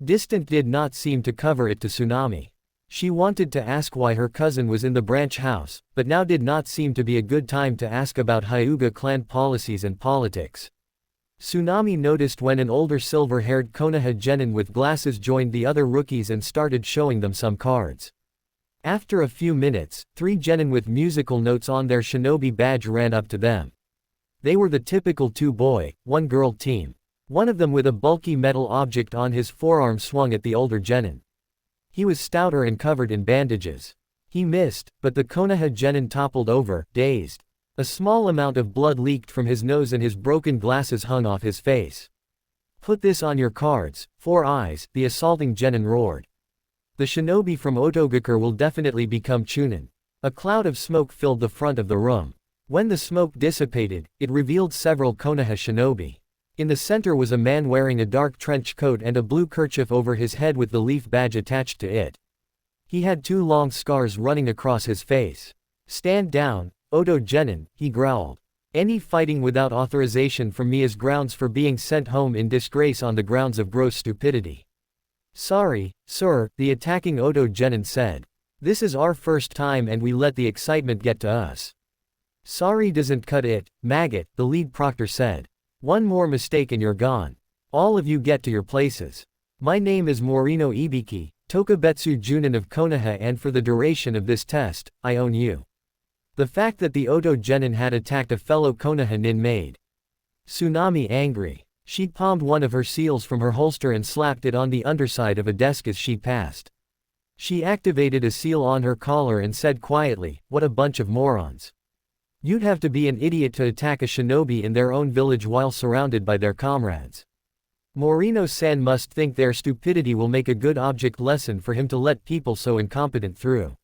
Distant did not seem to cover it to Tsunami. She wanted to ask why her cousin was in the branch house, but now did not seem to be a good time to ask about Hyuga clan policies and politics. Tsunami noticed when an older silver-haired Konoha genin with glasses joined the other rookies and started showing them some cards. After a few minutes, 3 genin with musical notes on their shinobi badge ran up to them. They were the typical 2-boy, 1-girl team. One of them with a bulky metal object on his forearm swung at the older genin. He was stouter and covered in bandages. He missed, but the Konoha genin toppled over, dazed. A small amount of blood leaked from his nose and his broken glasses hung off his face. "Put this on your cards, 4 eyes," the assaulting genin roared. "The shinobi from Otogakure will definitely become Chunin." A cloud of smoke filled the front of the room. When the smoke dissipated, it revealed several Konoha shinobi. In the center was a man wearing a dark trench coat and a blue kerchief over his head with the leaf badge attached to it. He had 2 long scars running across his face. "Stand down, Oto genin," he growled. "Any fighting without authorization from me is grounds for being sent home in disgrace on the grounds of gross stupidity." "Sorry, sir," the attacking Oto genin said. "This is our first time and we let the excitement get to us." "Sorry doesn't cut it, maggot," the lead proctor said. "One more mistake and you're gone. All of you get to your places. My name is Morino Ibiki, Tokubetsu Junin of Konoha, and for the duration of this test, I own you." The fact that the Oto genin had attacked a fellow Konoha nin made Tsunami angry. She palmed one of her seals from her holster and slapped it on the underside of a desk as she passed. She activated a seal on her collar and said quietly, "What a bunch of morons. You'd have to be an idiot to attack a shinobi in their own village while surrounded by their comrades. Morino-san must think their stupidity will make a good object lesson for him to let people so incompetent through."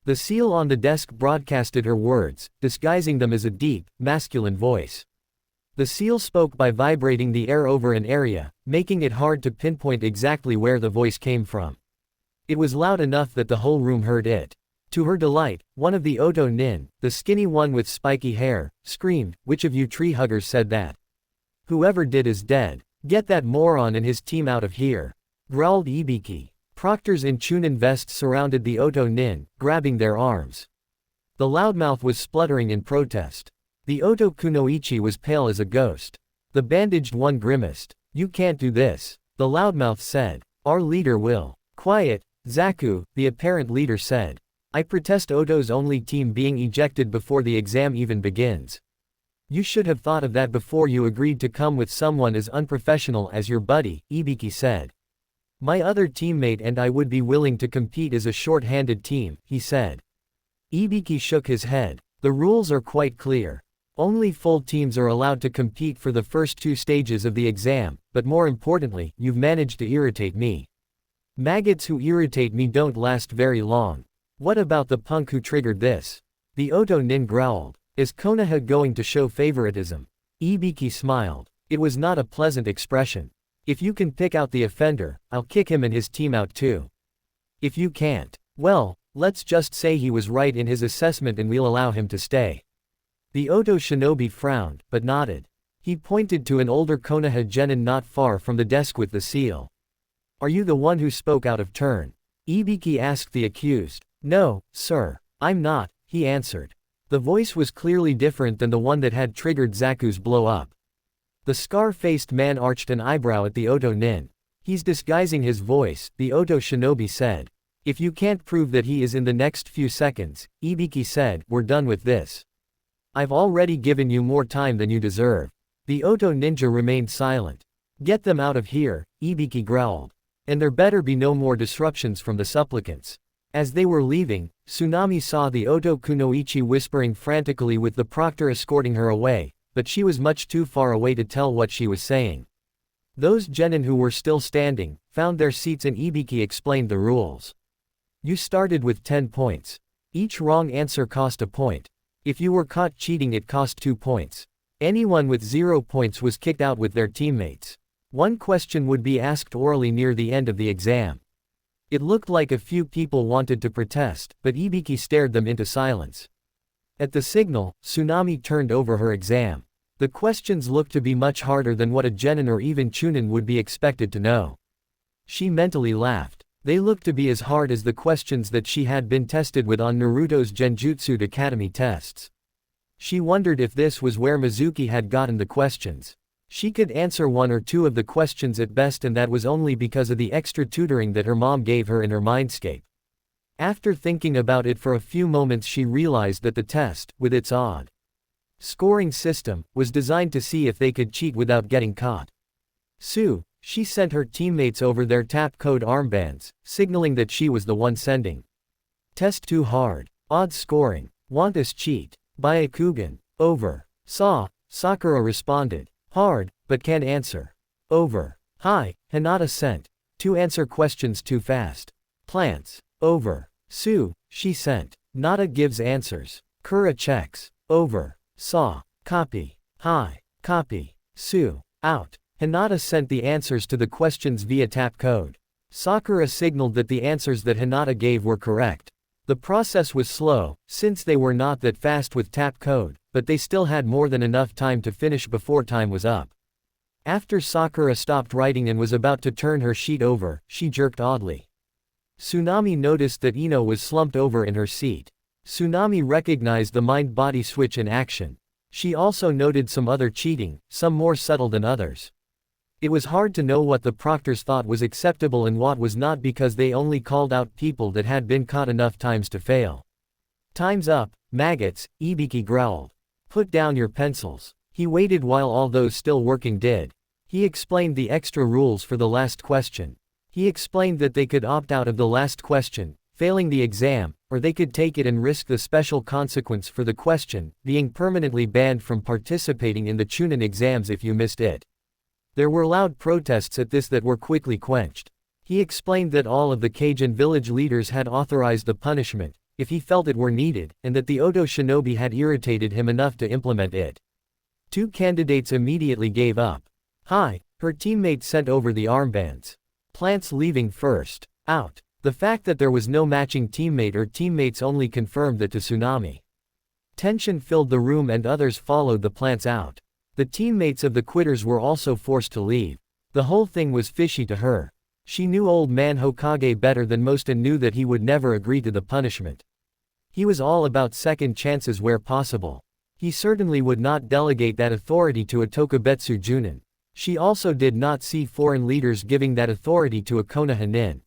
The seal on the desk broadcasted her words, disguising them as a deep, masculine voice. The seal spoke by vibrating the air over an area, making it hard to pinpoint exactly where the voice came from. It was loud enough that the whole room heard it. To her delight, one of the Oto nin, the skinny one with spiky hair, screamed, "Which of you tree huggers said that? Whoever did is dead. Get that moron and his team out of here," growled Ibiki. Proctors in Chunin vests surrounded the Oto nin, grabbing their arms. The loudmouth was spluttering in protest. The Oto kunoichi was pale as a ghost. The bandaged one grimaced. "You can't do this," the loudmouth said. "Our leader will." "Quiet, Zaku," the apparent leader said. "I protest Oto's only team being ejected before the exam even begins. You should have thought of that before you agreed to come with someone as unprofessional as your buddy," Ibiki said. "My other teammate and I would be willing to compete as a short-handed team," he said. Ibiki shook his head. "The rules are quite clear. Only full teams are allowed to compete for the first 2 stages of the exam, but more importantly, you've managed to irritate me. Maggots who irritate me don't last very long. What about the punk who triggered this?" The Oto nin growled. "Is Konoha going to show favoritism?" Ibiki smiled. It was not a pleasant expression. "If you can pick out the offender, I'll kick him and his team out too. If you can't, well, let's just say he was right in his assessment and we'll allow him to stay." The Oto shinobi frowned, but nodded. He pointed to an older Konoha genin not far from the desk with the seal. "Are you the one who spoke out of turn?" Ibiki asked the accused. "No, sir. I'm not," he answered. The voice was clearly different than the one that had triggered Zaku's blow-up. The scar-faced man arched an eyebrow at the Oto nin. "He's disguising his voice," the Oto shinobi said. "If you can't prove that he is in the next few seconds," Ibiki said, "we're done with this. I've already given you more time than you deserve." The Oto ninja remained silent. "Get them out of here," Ibiki growled. "And there better be no more disruptions from the supplicants." As they were leaving, Tsunami saw the Oto kunoichi whispering frantically with the proctor escorting her away, but she was much too far away to tell what she was saying. Those genin who were still standing found their seats and Ibiki explained the rules. You started with 10 points. Each wrong answer cost a point. If you were caught cheating, it cost 2 points. Anyone with 0 points was kicked out with their teammates. One question would be asked orally near the end of the exam. It looked like a few people wanted to protest, but Ibiki stared them into silence. At the signal, Tsunami turned over her exam. The questions looked to be much harder than what a genin or even chunin would be expected to know. She mentally laughed. They looked to be as hard as the questions that she had been tested with on Naruto's Genjutsu Academy tests. She wondered if this was where Mizuki had gotten the questions. She could answer one or two of the questions at best, and that was only because of the extra tutoring that her mom gave her in her Mindscape. After thinking about it for a few moments, she realized that the test, with its odd scoring system, was designed to see if they could cheat without getting caught. She sent her teammates over their tap code armbands, signaling that she was the one sending. Test too hard. Odd scoring. Want us cheat. Byakugan. Over. Sakura responded. Hard, but can't answer. Over. Hi, Hinata sent. To answer questions too fast. Plants. Over. She sent. Nada gives answers. Kura checks. Over. Copy. Hi. Copy. Out. Hinata sent the answers to the questions via tap code. Sakura signaled that the answers that Hinata gave were correct. The process was slow, since they were not that fast with tap code, but they still had more than enough time to finish before time was up. After Sakura stopped writing and was about to turn her sheet over, she jerked oddly. Tsunami noticed that Ino was slumped over in her seat. Tsunami recognized the mind-body switch in action. She also noted some other cheating, some more subtle than others. It was hard to know what the proctors thought was acceptable and what was not, because they only called out people that had been caught enough times to fail. Time's up, maggots, Ibiki growled. Put down your pencils. He waited while all those still working did. He explained the extra rules for the last question. He explained that they could opt out of the last question, failing the exam, or they could take it and risk the special consequence for the question, being permanently banned from participating in the Chunin exams if you missed it. There were loud protests at this that were quickly quenched. He explained that all of the Cajun village leaders had authorized the punishment, if he felt it were needed, and that the Odo shinobi had irritated him enough to implement it. 2 candidates immediately gave up. Hi, her teammate sent over the armbands. Plants leaving first. Out. The fact that there was no matching teammate or teammates only confirmed that to Tsunami. Tension filled the room and others followed the plants out. The teammates of the quitters were also forced to leave. The whole thing was fishy to her. She knew old man Hokage better than most and knew that he would never agree to the punishment. He was all about second chances where possible. He certainly would not delegate that authority to a Tokubetsu Junin. She also did not see foreign leaders giving that authority to a Konoha nin.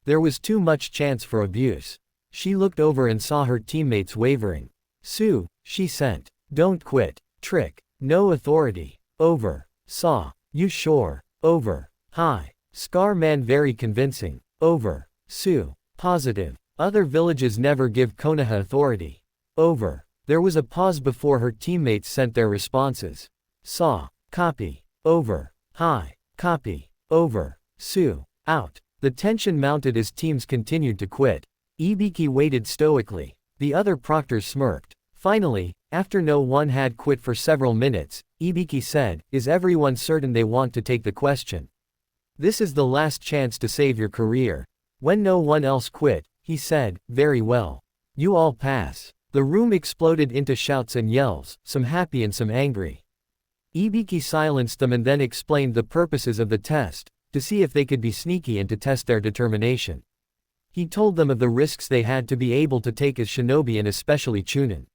There was too much chance for abuse. She looked over and saw her teammates wavering. She sent. Don't quit. Trick. No authority. Over. You sure? Over. Hi. Scar man very convincing. Over. Positive. Other villages never give Konoha authority. Over. There was a pause before her teammates sent their responses. Copy. Over. Hi. Copy. Over. Out. The tension mounted as teams continued to quit. Ibiki waited stoically. The other proctors smirked. Finally, after no one had quit for several minutes, Ibiki said, "Is everyone certain they want to take the question? This is the last chance to save your career." When no one else quit, he said, "Very well. You all pass." The room exploded into shouts and yells, some happy and some angry. Ibiki silenced them and then explained the purposes of the test, to see if they could be sneaky and to test their determination. He told them of the risks they had to be able to take as shinobi and especially Chunin.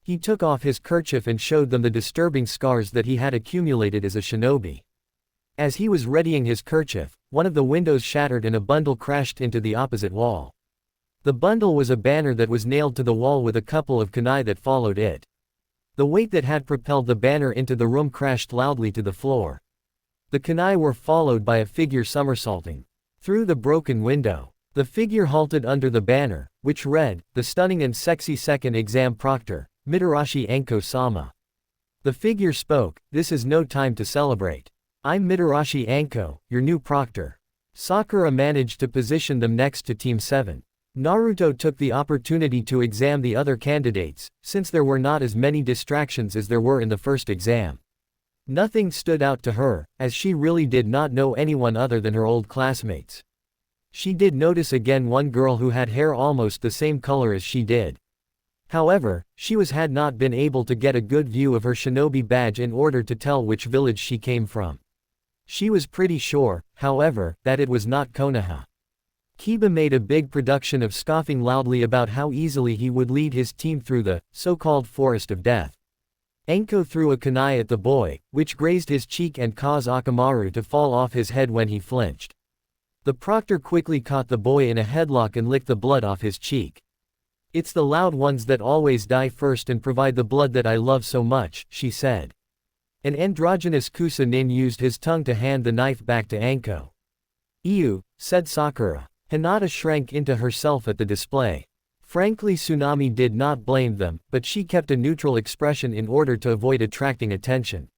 He took off his kerchief and showed them the disturbing scars that he had accumulated as a shinobi. As he was readying his kerchief, one of the windows shattered and a bundle crashed into the opposite wall. The bundle was a banner that was nailed to the wall with a couple of kunai that followed it. The weight that had propelled the banner into the room crashed loudly to the floor. The kunai were followed by a figure somersaulting through the broken window. The figure halted under the banner, which read, "The stunning and sexy second exam proctor, Mitarashi Anko-sama." The figure spoke, "This is no time to celebrate. I'm Mitarashi Anko, your new proctor." Sakura managed to position them next to Team 7. Naruto took the opportunity to examine the other candidates, since there were not as many distractions as there were in the first exam. Nothing stood out to her, as she really did not know anyone other than her old classmates. She did notice again one girl who had hair almost the same color as she did. However, she had not been able to get a good view of her shinobi badge in order to tell which village she came from. She was pretty sure, however, that it was not Konoha. Kiba made a big production of scoffing loudly about how easily he would lead his team through the so-called forest of death. Anko threw a kunai at the boy, which grazed his cheek and caused Akamaru to fall off his head when he flinched. The proctor quickly caught the boy in a headlock and licked the blood off his cheek. "It's the loud ones that always die first and provide the blood that I love so much," she said. An androgynous Kusa-nin used his tongue to hand the knife back to Anko. "Ew," said Sakura. Hinata shrank into herself at the display. Frankly, Tsunami did not blame them, but she kept a neutral expression in order to avoid attracting attention.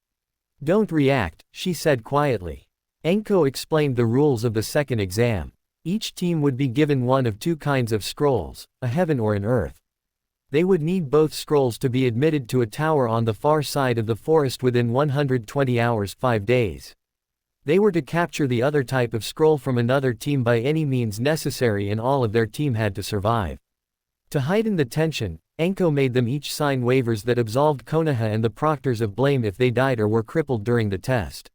"Don't react," she said quietly. Anko explained the rules of the second exam. Each team would be given one of two kinds of scrolls, a heaven or an earth. They would need both scrolls to be admitted to a tower on the far side of the forest within 120 hours 5 days. They were to capture the other type of scroll from another team by any means necessary, and all of their team had to survive. To heighten the tension, Anko made them each sign waivers that absolved Konoha and the proctors of blame if they died or were crippled during the test.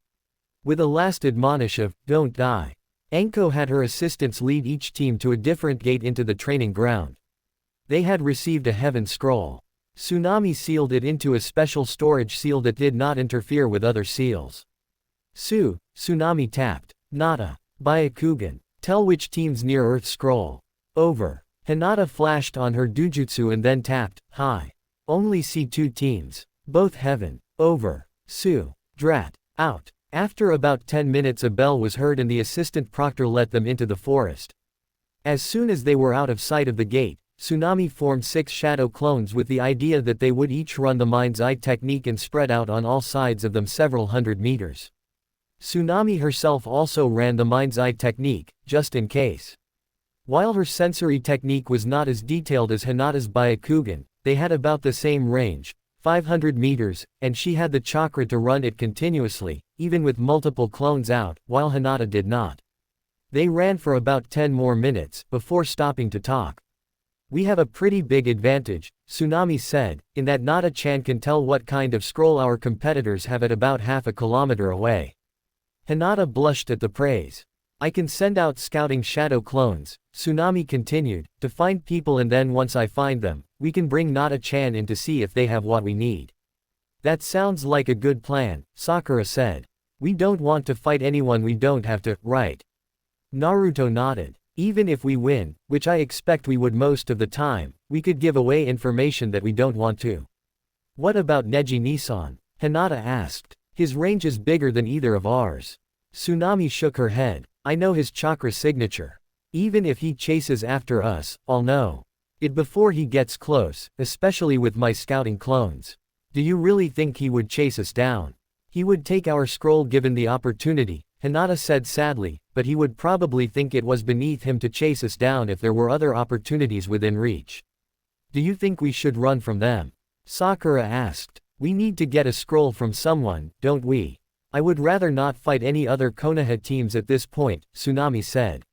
With a last admonish of, "Don't die," Anko had her assistants lead each team to a different gate into the training ground. They had received a heaven scroll. Tsunami sealed it into a special storage seal that did not interfere with other seals. Tsunami tapped. "Nata. Byakugan. Tell which team's near-Earth scroll." "Over." Hinata flashed on her dujutsu and then tapped. "Hi. Only see 2 teams. Both heaven." "Over." Drat. Out." After about 10 minutes a bell was heard and the assistant proctor let them into the forest. As soon as they were out of sight of the gate, Tsunami formed 6 shadow clones with the idea that they would each run the mind's eye technique and spread out on all sides of them several hundred meters. Tsunami herself also ran the mind's eye technique, just in case. While her sensory technique was not as detailed as Hinata's Byakugan, they had about the same range, 500 meters, and she had the chakra to run it continuously, even with multiple clones out, while Hinata did not. They ran for about 10 more minutes, before stopping to talk. "We have a pretty big advantage," Tsunami said, "in that Nata-chan can tell what kind of scroll our competitors have at about half a kilometer away." Hinata blushed at the praise. "I can send out scouting shadow clones," Tsunami continued, "to find people, and then once I find them, we can bring Nata-chan in to see if they have what we need." "That sounds like a good plan," Sakura said. "We don't want to fight anyone we don't have to, right?" Naruto nodded. "Even if we win, which I expect we would most of the time, we could give away information that we don't want to." "What about Neji-Nissan?" Hinata asked. "His range is bigger than either of ours." Tsunami shook her head. "I know his chakra signature. Even if he chases after us, I'll know it before he gets close, especially with my scouting clones." "Do you really think he would chase us down?" "He would take our scroll given the opportunity," Hinata said sadly, "but he would probably think it was beneath him to chase us down if there were other opportunities within reach." "Do you think we should run from them?" Sakura asked. "We need to get a scroll from someone, don't we?" "I would rather not fight any other Konoha teams at this point," Tsunami said.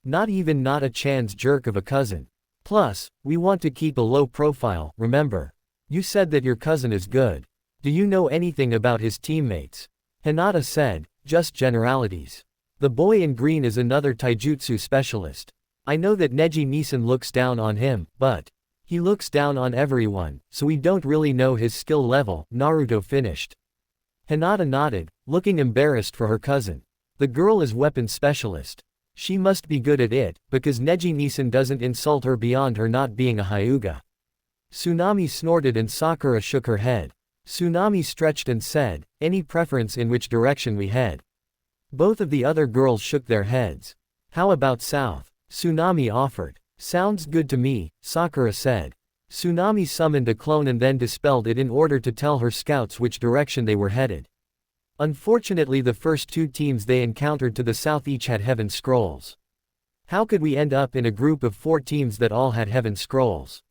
"Not even Nata-chan's jerk of a cousin. Plus, we want to keep a low profile, remember? You said that your cousin is good. Do you know anything about his teammates?" Hinata said, "Just generalities. The boy in green is another taijutsu specialist. I know that Neji-Nissan looks down on him, but he looks down on everyone, so we don't really know his skill level," Naruto finished. Hinata nodded, looking embarrassed for her cousin. "The girl is weapon specialist. She must be good at it, because Neji-Nissan doesn't insult her beyond her not being a Hyuga." Tsunami snorted and Sakura shook her head. Tsunami stretched and said, "Any preference in which direction we head?" Both of the other girls shook their heads. "How about south?" Tsunami offered. "Sounds good to me," Sakura said. Tsunami summoned a clone and then dispelled it in order to tell her scouts which direction they were headed. Unfortunately, the first 2 teams they encountered to the south each had heaven scrolls. "How could we end up in a group of 4 teams that all had heaven scrolls?"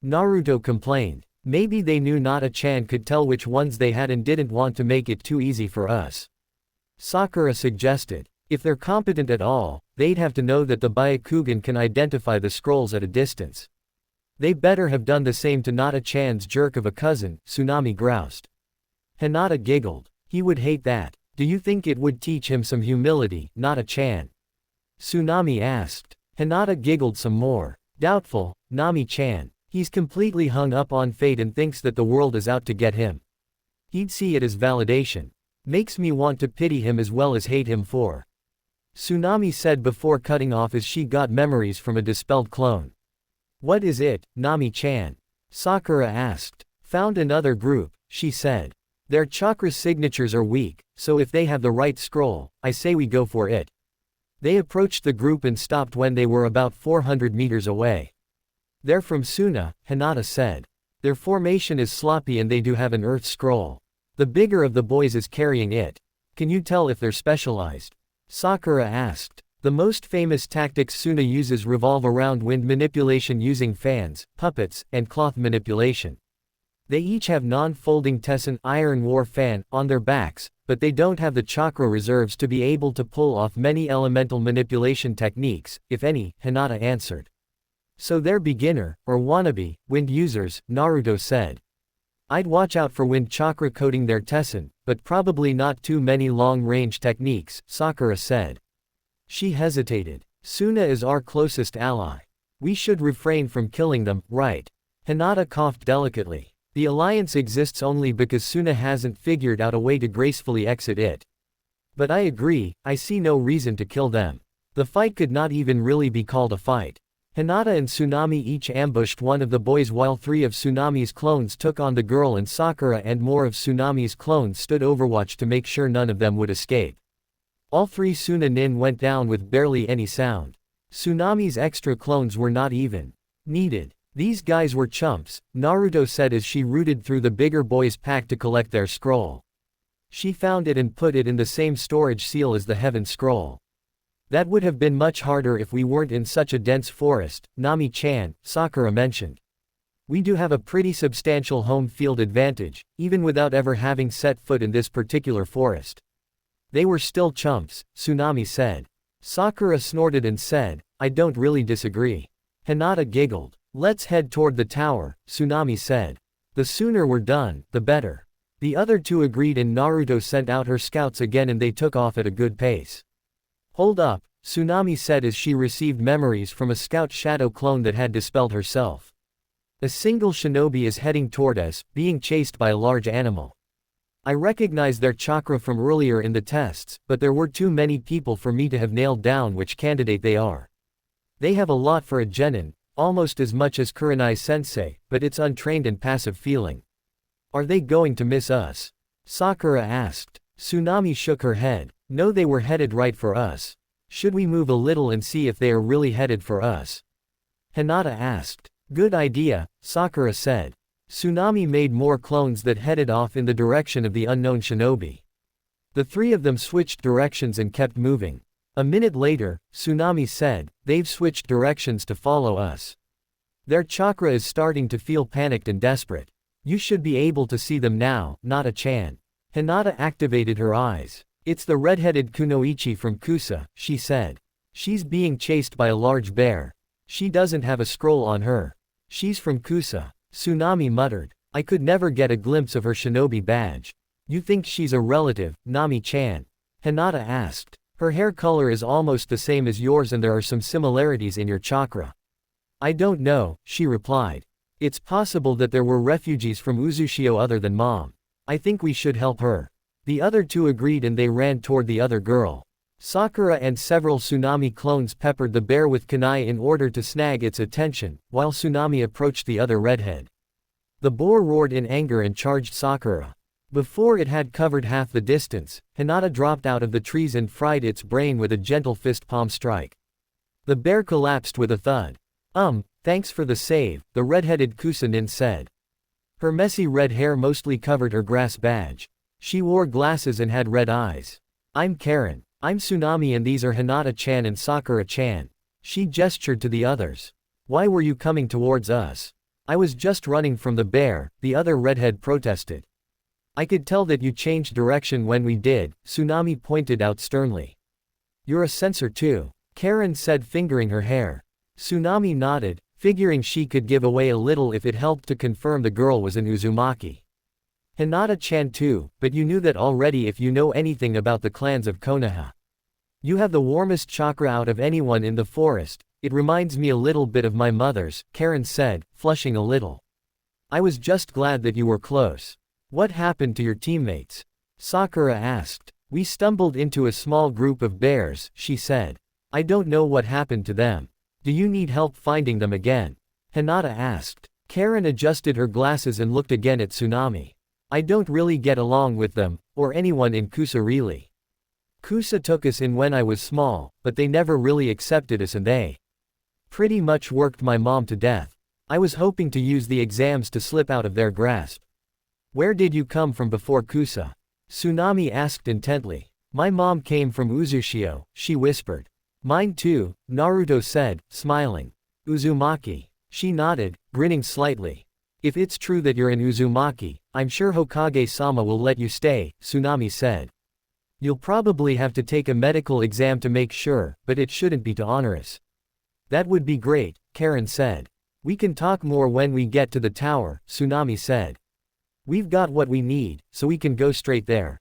Naruto complained. "Maybe they knew Nata-chan could tell which ones they had and didn't want to make it too easy for us." Sakura suggested. "If they're competent at all, they'd have to know that the Byakugan can identify the scrolls at a distance. They better have done the same to Nata-chan's jerk of a cousin," Tsunami groused. Hinata giggled. "He would hate that. Do you think it would teach him some humility, Nata-chan?" Tsunami asked. Hinata giggled some more. "Doubtful, Nami-chan. He's completely hung up on fate and thinks that the world is out to get him." He'd see it as validation. Makes me want to pity him as well as hate him for. Tsunami said before cutting off as she got memories from a dispelled clone. What is it, Nami-chan? Sakura asked. Found another group, she said. Their chakra signatures are weak, so if they have the right scroll, I say we go for it. They approached the group and stopped when they were about 400 meters away. They're from Suna, Hinata said. Their formation is sloppy and they do have an earth scroll. The bigger of the boys is carrying it. Can you tell if they're specialized? Sakura asked. The most famous tactics Suna uses revolve around wind manipulation using fans, puppets, and cloth manipulation. They each have non-folding Tessin iron war fan on their backs, but they don't have the chakra reserves to be able to pull off many elemental manipulation techniques, if any, Hinata answered. So they're beginner, or wannabe, wind users, Naruto said. I'd watch out for wind chakra coating their Tessin, but probably not too many long-range techniques, Sakura said. She hesitated. Suna is our closest ally. We should refrain from killing them, right? Hinata coughed delicately. The alliance exists only because Suna hasn't figured out a way to gracefully exit it. But I agree, I see no reason to kill them. The fight could not even really be called a fight. Hinata and Tsunami each ambushed one of the boys while 3 of Tsunami's clones took on the girl, and Sakura and more of Tsunami's clones stood overwatch to make sure none of them would escape. All 3 Suna nin went down with barely any sound. Tsunami's extra clones were not even needed. These guys were chumps, Naruto said as she rooted through the bigger boys' pack to collect their scroll. She found it and put it in the same storage seal as the Heaven Scroll. That would have been much harder if we weren't in such a dense forest, Nami-chan, Sakura mentioned. We do have a pretty substantial home field advantage, even without ever having set foot in this particular forest. They were still chumps, Tsunami said. Sakura snorted and said, I don't really disagree. Hinata giggled. Let's head toward the tower, Tsunami said. The sooner we're done, the better. The other 2 agreed and Naruto sent out her scouts again and they took off at a good pace. Hold up, Tsunami said as she received memories from a scout shadow clone that had dispelled herself. A single shinobi is heading toward us, being chased by a large animal. I recognize their chakra from earlier in the tests, but there were too many people for me to have nailed down which candidate they are. They have a lot for a genin, almost as much as Kurenai-sensei, but it's untrained and passive feeling. Are they going to miss us? Sakura asked. Tsunami shook her head. No, they were headed right for us. Should we move a little and see if they are really headed for us? Hinata asked. Good idea, Sakura said. Tsunami made more clones that headed off in the direction of the unknown shinobi. The 3 of them switched directions and kept moving. A minute later, Tsunami said, they've switched directions to follow us. Their chakra is starting to feel panicked and desperate. You should be able to see them now, Nata-chan. Hinata activated her eyes. It's the red-headed Kunoichi from Kusa, she said. She's being chased by a large bear. She doesn't have a scroll on her. She's from Kusa. Tsunami muttered. I could never get a glimpse of her shinobi badge. You think she's a relative, Nami-chan? Hinata asked. Her hair color is almost the same as yours and there are some similarities in your chakra. I don't know, she replied. It's possible that there were refugees from Uzushio other than Mom. I think we should help her. The other 2 agreed and they ran toward the other girl. Sakura and several Tsunami clones peppered the bear with kunai in order to snag its attention, while Tsunami approached the other redhead. The boar roared in anger and charged Sakura. Before it had covered half the distance, Hinata dropped out of the trees and fried its brain with a gentle fist palm strike. The bear collapsed with a thud. Thanks for the save, the red-headed Kusanin said. Her messy red hair mostly covered her grass badge. She wore glasses and had red eyes. I'm Karen. I'm Tsunami and these are Hinata-chan and Sakura-chan. She gestured to the others. Why were you coming towards us? I was just running from the bear, the other redhead protested. I could tell that you changed direction when we did, Tsunami pointed out sternly. You're a censor too, Karen said fingering her hair. Tsunami nodded, figuring she could give away a little if it helped to confirm the girl was an Uzumaki. Hinata-chan too, but you knew that already if you know anything about the clans of Konoha. You have the warmest chakra out of anyone in the forest, it reminds me a little bit of my mother's, Karen said, flushing a little. I was just glad that you were close. What happened to your teammates? Sakura asked. We stumbled into a small group of bears, she said. I don't know what happened to them. Do you need help finding them again? Hinata asked. Karen adjusted her glasses and looked again at Tsunami. I don't really get along with them, or anyone in Kusa really. Kusa took us in when I was small, but they never really accepted us and they pretty much worked my mom to death. I was hoping to use the exams to slip out of their grasp. Where did you come from before Kusa? Tsunami asked intently. My mom came from Uzushio, she whispered. Mine too, Naruto said, smiling. Uzumaki. She nodded, grinning slightly. If it's true that you're in Uzumaki, I'm sure Hokage-sama will let you stay, Tsunami said. You'll probably have to take a medical exam to make sure, but it shouldn't be too onerous. That would be great, Karen said. We can talk more when we get to the tower, Tsunami said. We've got what we need, so we can go straight there.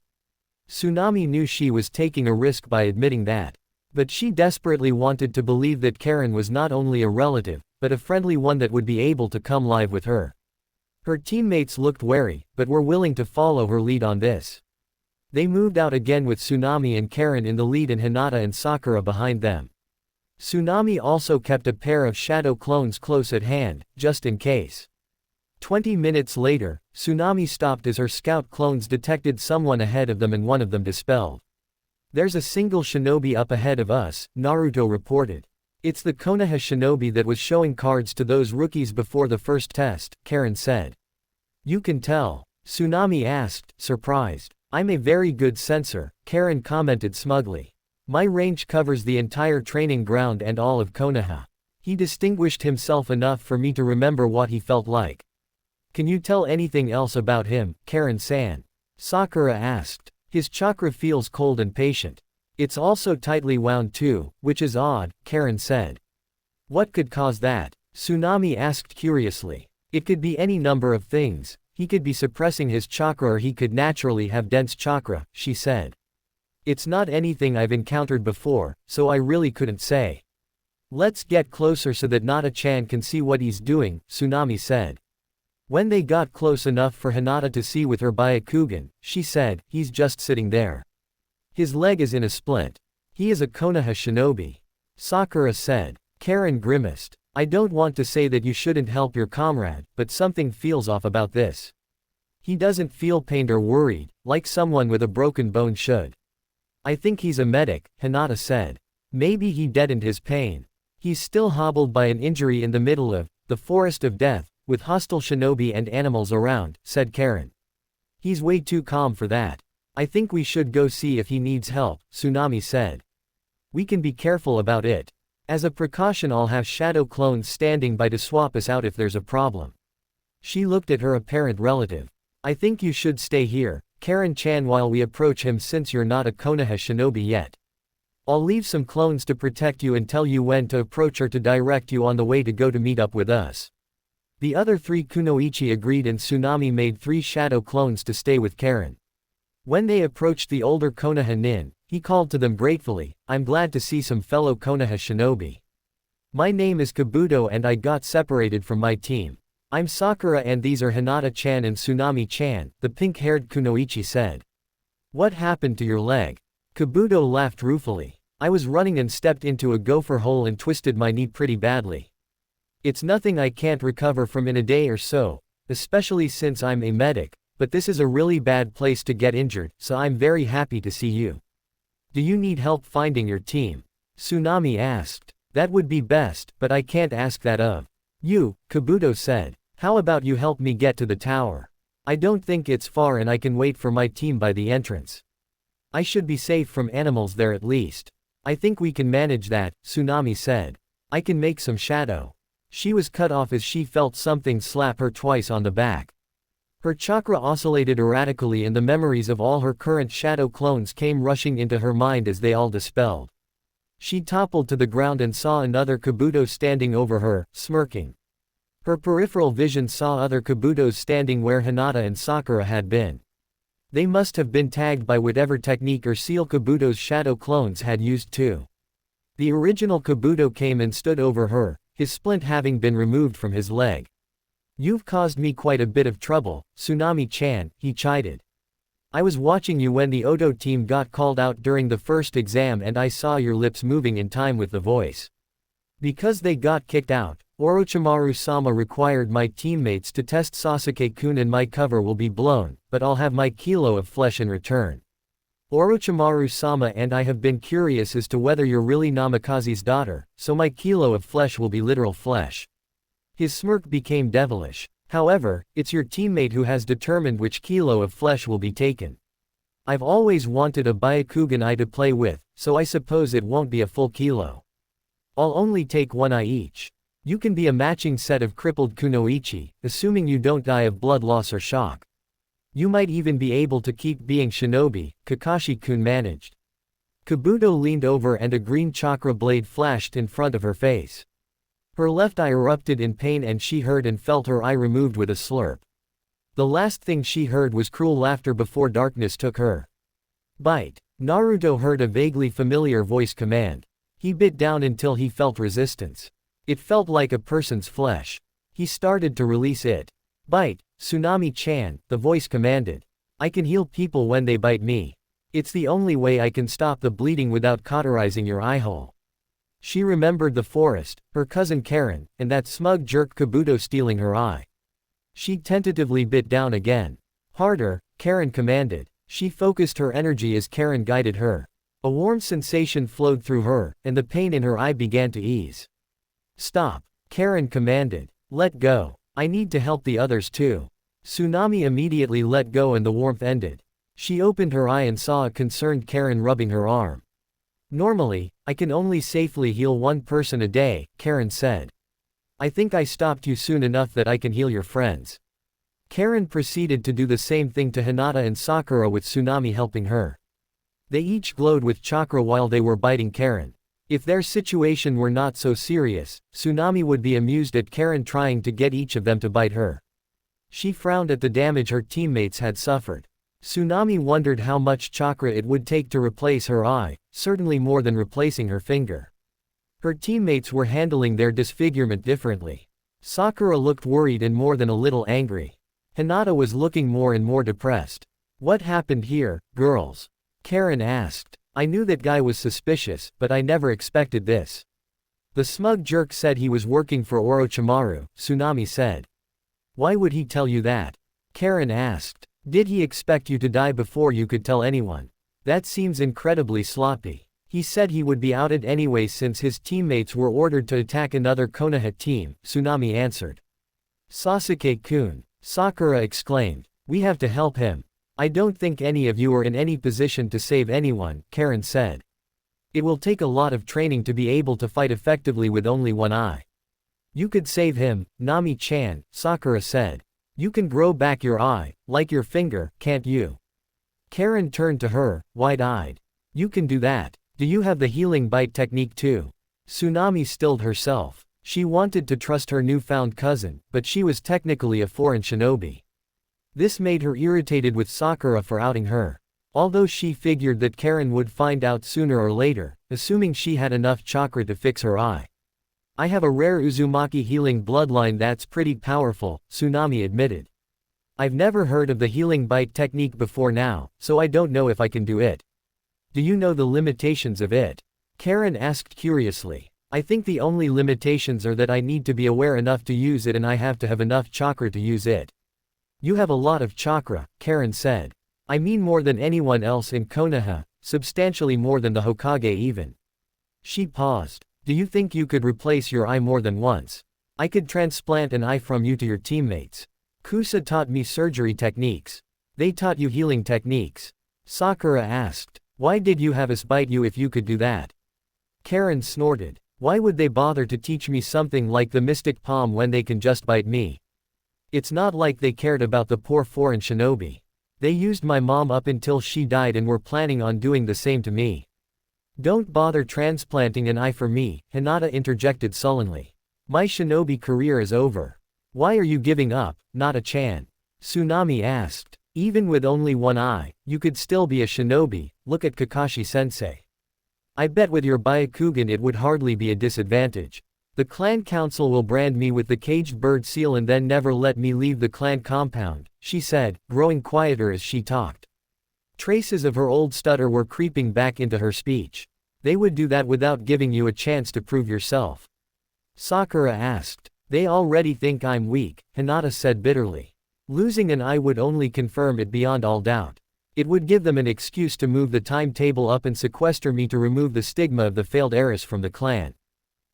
Tsunami knew she was taking a risk by admitting that. But she desperately wanted to believe that Karen was not only a relative, but a friendly one that would be able to come live with her. Her teammates looked wary, but were willing to follow her lead on this. They moved out again with Tsunami and Karen in the lead and Hinata and Sakura behind them. Tsunami also kept a pair of shadow clones close at hand, just in case. 20 minutes later, Tsunami stopped as her scout clones detected someone ahead of them and one of them dispelled. There's a single shinobi up ahead of us, Naruto reported. It's the Konoha shinobi that was showing cards to those rookies before the first test, Karen said. You can tell? Tsunami asked, surprised. I'm a very good sensor, Karen commented smugly. My range covers the entire training ground and all of Konoha. He distinguished himself enough for me to remember what he felt like. Can you tell anything else about him, Karen-san? Sakura asked. His chakra feels cold and patient. It's also tightly wound too, which is odd, Karen said. What could cause that? Tsunami asked curiously. It could be any number of things. He could be suppressing his chakra or he could naturally have dense chakra, she said. It's not anything I've encountered before, so I really couldn't say. Let's get closer so that Nata-chan can see what he's doing, Tsunami said. When they got close enough for Hinata to see with her Byakugan, she said, he's just sitting there. His leg is in a splint. He is a Konoha shinobi. Sakura said. Karen grimaced. I don't want to say that you shouldn't help your comrade, but something feels off about this. He doesn't feel pained or worried, like someone with a broken bone should. I think he's a medic, Hinata said. Maybe he deadened his pain. He's still hobbled by an injury in the middle of the forest of death, with hostile shinobi and animals around, said Karen. He's way too calm for that. I think we should go see if he needs help, Tsunami said. We can be careful about it. As a precaution I'll have shadow clones standing by to swap us out if there's a problem. She looked at her apparent relative. I think you should stay here, Karen-chan, while we approach him since you're not a Konoha shinobi yet. I'll leave some clones to protect you and tell you when to approach or to direct you on the way to go to meet up with us. The other 3 kunoichi agreed and Tsunami made 3 shadow clones to stay with Karen. When they approached the older Konoha nin, he called to them gratefully, I'm glad to see some fellow Konoha shinobi. My name is Kabuto and I got separated from my team. I'm Sakura and these are Hinata-chan and Tsunami-chan, the pink-haired kunoichi said. What happened to your leg? Kabuto laughed ruefully. I was running and stepped into a gopher hole and twisted my knee pretty badly. It's nothing I can't recover from in a day or so, especially since I'm a medic, but this is a really bad place to get injured, so I'm very happy to see you. Do you need help finding your team? Tsunami asked. That would be best, but I can't ask that of you, Kabuto said. How about you help me get to the tower? I don't think it's far and I can wait for my team by the entrance. I should be safe from animals there at least. I think we can manage that, Tsunami said. I can make some shadow. She was cut off as she felt something slap her twice on the back. Her chakra oscillated erratically and the memories of all her current shadow clones came rushing into her mind as they all dispelled. She toppled to the ground and saw another Kabuto standing over her, smirking. Her peripheral vision saw other Kabutos standing where Hinata and Sakura had been. They must have been tagged by whatever technique or seal Kabuto's shadow clones had used too. The original Kabuto came and stood over her, his splint having been removed from his leg. You've caused me quite a bit of trouble, Tsunami-chan, he chided. I was watching you when the Oto team got called out during the first exam and I saw your lips moving in time with the voice. Because they got kicked out, Orochimaru-sama required my teammates to test Sasuke-kun and my cover will be blown, but I'll have my kilo of flesh in return. Orochimaru-sama and I have been curious as to whether you're really Namikaze's daughter, so my kilo of flesh will be literal flesh. His smirk became devilish. However, it's your teammate who has determined which kilo of flesh will be taken. I've always wanted a Byakugan eye to play with, so I suppose it won't be a full kilo. I'll only take one eye each. You can be a matching set of crippled kunoichi, assuming you don't die of blood loss or shock. You might even be able to keep being shinobi, Kakashi-kun managed. Kabuto leaned over and a green chakra blade flashed in front of her face. Her left eye erupted in pain and she heard and felt her eye removed with a slurp. The last thing she heard was cruel laughter before darkness took her. Bite. Naruto heard a vaguely familiar voice command. He bit down until he felt resistance. It felt like a person's flesh. He started to release it. Bite, Tsunami-chan, the voice commanded. I can heal people when they bite me. It's the only way I can stop the bleeding without cauterizing your eyehole. She remembered the forest, her cousin Karen, and that smug jerk Kabuto stealing her eye. She tentatively bit down again. Harder, Karen commanded. She focused her energy as Karen guided her. A warm sensation flowed through her, and the pain in her eye began to ease. Stop, Karen commanded. Let go. I need to help the others too. Tsunami immediately let go and the warmth ended. She opened her eye and saw a concerned Karen rubbing her arm. Normally, I can only safely heal one person a day, Karen said. I think I stopped you soon enough that I can heal your friends. Karen proceeded to do the same thing to Hinata and Sakura with Tsunami helping her. They each glowed with chakra while they were biting Karen. If their situation were not so serious, Tsunami would be amused at Karen trying to get each of them to bite her. She frowned at the damage her teammates had suffered. Tsunami wondered how much chakra it would take to replace her eye, certainly more than replacing her finger. Her teammates were handling their disfigurement differently. Sakura looked worried and more than a little angry. Hinata was looking more and more depressed. What happened here, girls? Karen asked. I knew that guy was suspicious, but I never expected this. The smug jerk said he was working for Orochimaru, Tsunami said. Why would he tell you that? Karen asked. Did he expect you to die before you could tell anyone? That seems incredibly sloppy. He said he would be outed anyway since his teammates were ordered to attack another Konoha team, Tsunami answered. Sasuke-kun, Sakura exclaimed. We have to help him. I don't think any of you are in any position to save anyone, Karen said. It will take a lot of training to be able to fight effectively with only one eye. You could save him, Nami-chan, Sakura said. You can grow back your eye, like your finger, can't you? Karen turned to her, wide-eyed. You can do that. Do you have the healing bite technique too? Tsunami stilled herself. She wanted to trust her newfound cousin, but she was technically a foreign shinobi. This made her irritated with Sakura for outing her. Although she figured that Karen would find out sooner or later, assuming she had enough chakra to fix her eye. I have a rare Uzumaki healing bloodline that's pretty powerful, Tsunami admitted. I've never heard of the healing bite technique before now, so I don't know if I can do it. Do you know the limitations of it? Karen asked curiously. I think the only limitations are that I need to be aware enough to use it and I have to have enough chakra to use it. You have a lot of chakra, Karen said. I mean more than anyone else in Konoha, substantially more than the Hokage even. She paused. Do you think you could replace your eye more than once? I could transplant an eye from you to your teammates. Kusa taught me surgery techniques. They taught you healing techniques. Sakura asked. Why did you have us bite you if you could do that? Karen snorted. Why would they bother to teach me something like the mystic palm when they can just bite me? It's not like they cared about the poor foreign shinobi. They used my mom up until she died and were planning on doing the same to me. Don't bother transplanting an eye for me, Hinata interjected sullenly. My shinobi career is over. Why are you giving up, Nata-chan? Tsunami asked. Even with only one eye, you could still be a shinobi, look at Kakashi-sensei. I bet with your Byakugan it would hardly be a disadvantage. The clan council will brand me with the caged bird seal and then never let me leave the clan compound, she said, growing quieter as she talked. Traces of her old stutter were creeping back into her speech. They would do that without giving you a chance to prove yourself. Sakura asked. They already think I'm weak, Hinata said bitterly. Losing an eye would only confirm it beyond all doubt. It would give them an excuse to move the timetable up and sequester me to remove the stigma of the failed heiress from the clan.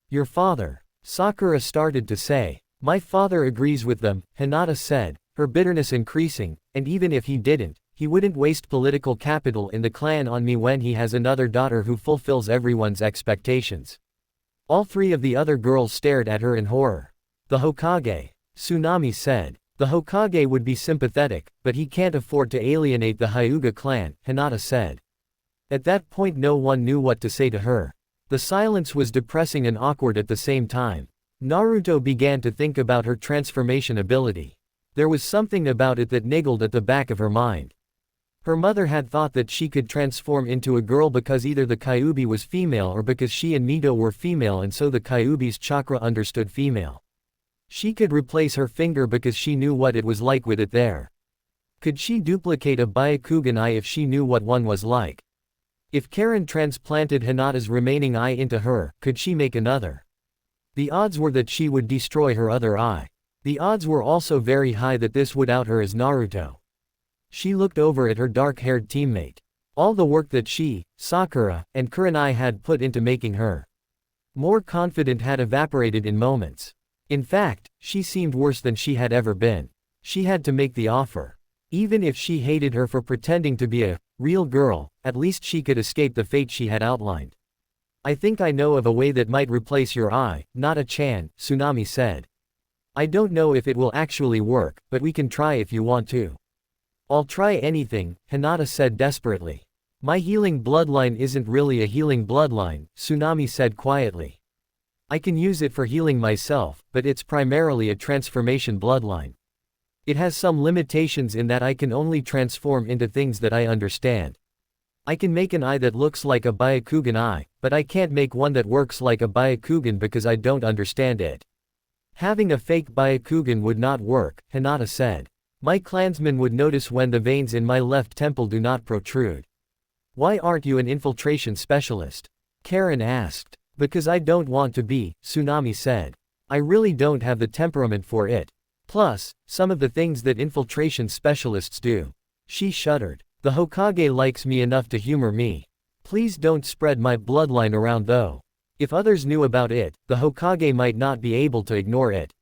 Your father, Sakura started to say. My father agrees with them, Hinata said, her bitterness increasing, and even if he didn't, he wouldn't waste political capital in the clan on me when he has another daughter who fulfills everyone's expectations. All three of the other girls stared at her in horror. The Hokage, Tsunami said. The Hokage would be sympathetic, but he can't afford to alienate the Hyuga clan, Hinata said. At that point no one knew what to say to her. The silence was depressing and awkward at the same time. Naruto began to think about her transformation ability. There was something about it that niggled at the back of her mind. Her mother had thought that she could transform into a girl because either the Kyuubi was female or because she and Mito were female and so the Kyuubi's chakra understood female. She could replace her finger because she knew what it was like with it there. Could she duplicate a Byakugan eye if she knew what one was like? If Karen transplanted Hinata's remaining eye into her, could she make another? The odds were that she would destroy her other eye. The odds were also very high that this would out her as Naruto. She looked over at her dark-haired teammate. All the work that she, Sakura, and Kurenai had put into making her more confident had evaporated in moments. In fact, she seemed worse than she had ever been. She had to make the offer. Even if she hated her for pretending to be a real girl, at least she could escape the fate she had outlined. I think I know of a way that might replace your eye, Nata-chan, Tsunami said. I don't know if it will actually work, but we can try if you want to. I'll try anything, Hinata said desperately. My healing bloodline isn't really a healing bloodline, Tsunami said quietly. I can use it for healing myself, but it's primarily a transformation bloodline. It has some limitations in that I can only transform into things that I understand. I can make an eye that looks like a Byakugan eye, but I can't make one that works like a Byakugan because I don't understand it. Having a fake Byakugan would not work, Hinata said. My clansmen would notice when the veins in my left temple do not protrude. Why aren't you an infiltration specialist? Karen asked. Because I don't want to be, Tsunami said. I really don't have the temperament for it. Plus, some of the things that infiltration specialists do. She shuddered. The Hokage likes me enough to humor me. Please don't spread my bloodline around though. If others knew about it, the Hokage might not be able to ignore it.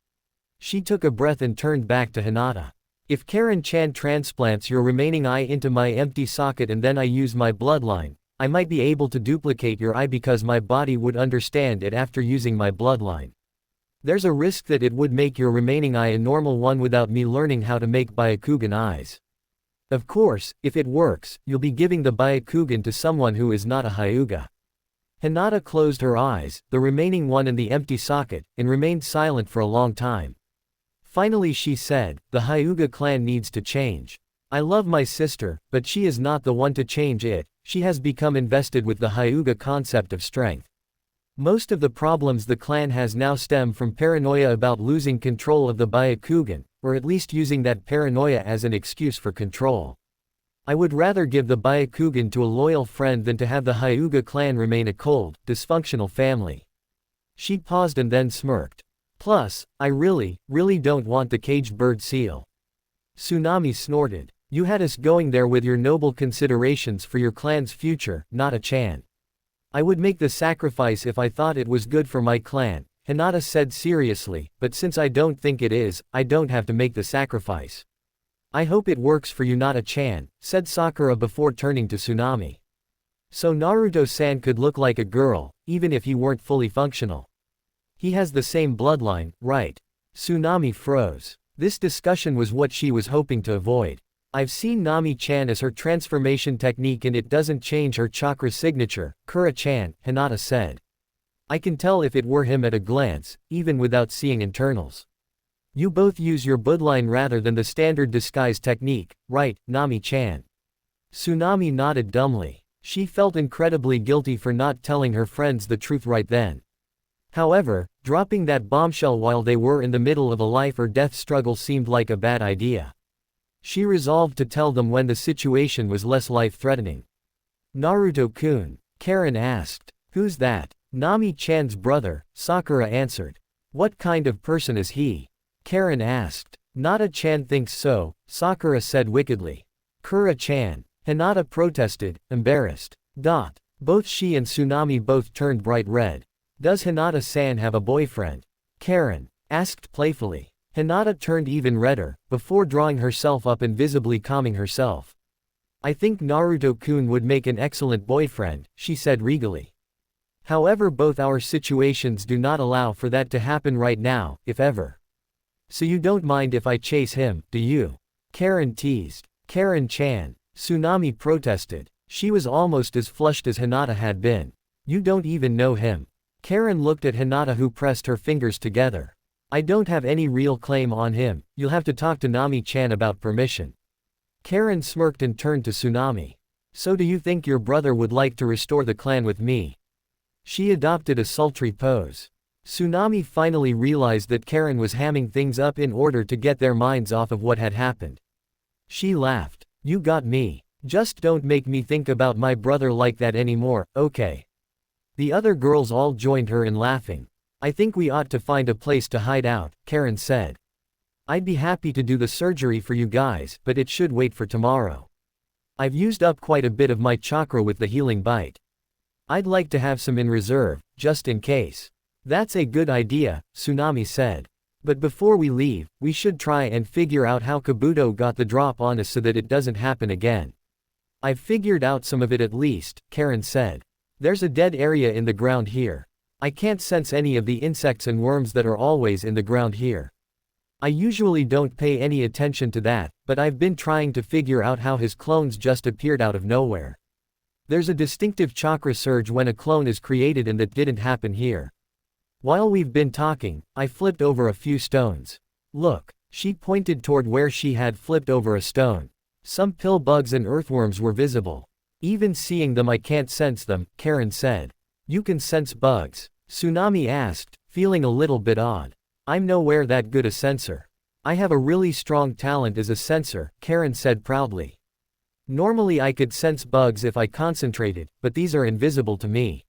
She took a breath and turned back to Hinata. If Karen-chan transplants your remaining eye into my empty socket and then I use my bloodline, I might be able to duplicate your eye because my body would understand it after using my bloodline. There's a risk that it would make your remaining eye a normal one without me learning how to make Byakugan eyes. Of course, if it works, you'll be giving the Byakugan to someone who is not a Hyuga. Hinata closed her eyes, the remaining one in the empty socket, and remained silent for a long time. Finally she said, the Hyuga clan needs to change. I love my sister, but she is not the one to change it. She has become invested with the Hyuga concept of strength. Most of the problems the clan has now stem from paranoia about losing control of the Byakugan, or at least using that paranoia as an excuse for control. I would rather give the Byakugan to a loyal friend than to have the Hyuga clan remain a cold, dysfunctional family. She paused and then smirked. Plus, I really don't want the caged bird seal. Tsunami snorted. You had us going there with your noble considerations for your clan's future, Nata-chan. I would make the sacrifice if I thought it was good for my clan, Hinata said seriously, but since I don't think it is, I don't have to make the sacrifice. I hope it works for you Nata-chan, said Sakura before turning to Tsunami. So Naruto-san could look like a girl, even if he weren't fully functional. He has the same bloodline, right? Tsunami froze. This discussion was what she was hoping to avoid. I've seen Nami-chan as her transformation technique and it doesn't change her chakra signature, Kura-chan, Hinata said. I can tell if it were him at a glance, even without seeing internals. You both use your bloodline rather than the standard disguise technique, right, Nami-chan? Tsunami nodded dumbly. She felt incredibly guilty for not telling her friends the truth right then. However, dropping that bombshell while they were in the middle of a life or death struggle seemed like a bad idea. She resolved to tell them when the situation was less life-threatening. Naruto-kun, Karen asked. Who's that? Nami-chan's brother, Sakura answered. What kind of person is he? Karen asked. Nata-chan thinks so, Sakura said wickedly. Kura-chan. Hinata protested, embarrassed. Both she and Tsunami both turned bright red. Does Hinata-san have a boyfriend? Karen asked playfully. Hinata turned even redder, before drawing herself up and visibly calming herself. I think Naruto-kun would make an excellent boyfriend, she said regally. However, both our situations do not allow for that to happen right now, if ever. So you don't mind if I chase him, do you? Karen teased. Karen-chan. Tsunami protested. She was almost as flushed as Hinata had been. You don't even know him. Karen looked at Hinata, who pressed her fingers together. I don't have any real claim on him, you'll have to talk to Nami-chan about permission. Karen smirked and turned to Tsunami. So do you think your brother would like to restore the clan with me? She adopted a sultry pose. Tsunami finally realized that Karen was hamming things up in order to get their minds off of what had happened. She laughed. You got me. Just don't make me think about my brother like that anymore, okay? The other girls all joined her in laughing. I think we ought to find a place to hide out, Karen said. I'd be happy to do the surgery for you guys, but it should wait for tomorrow. I've used up quite a bit of my chakra with the healing bite. I'd like to have some in reserve, just in case. That's a good idea, Tsunami said. But before we leave, we should try and figure out how Kabuto got the drop on us so that it doesn't happen again. I've figured out some of it at least, Karen said. There's a dead area in the ground here. I can't sense any of the insects and worms that are always in the ground here. I usually don't pay any attention to that, but I've been trying to figure out how his clones just appeared out of nowhere. There's a distinctive chakra surge when a clone is created, and that didn't happen here. While we've been talking, I flipped over a few stones. Look, she pointed toward where she had flipped over a stone. Some pill bugs and earthworms were visible. Even seeing them I can't sense them, Karen said. You can sense bugs? Tsunami asked, feeling a little bit odd. I'm nowhere that good a sensor. I have a really strong talent as a sensor, Karen said proudly. Normally I could sense bugs if I concentrated, but these are invisible to me.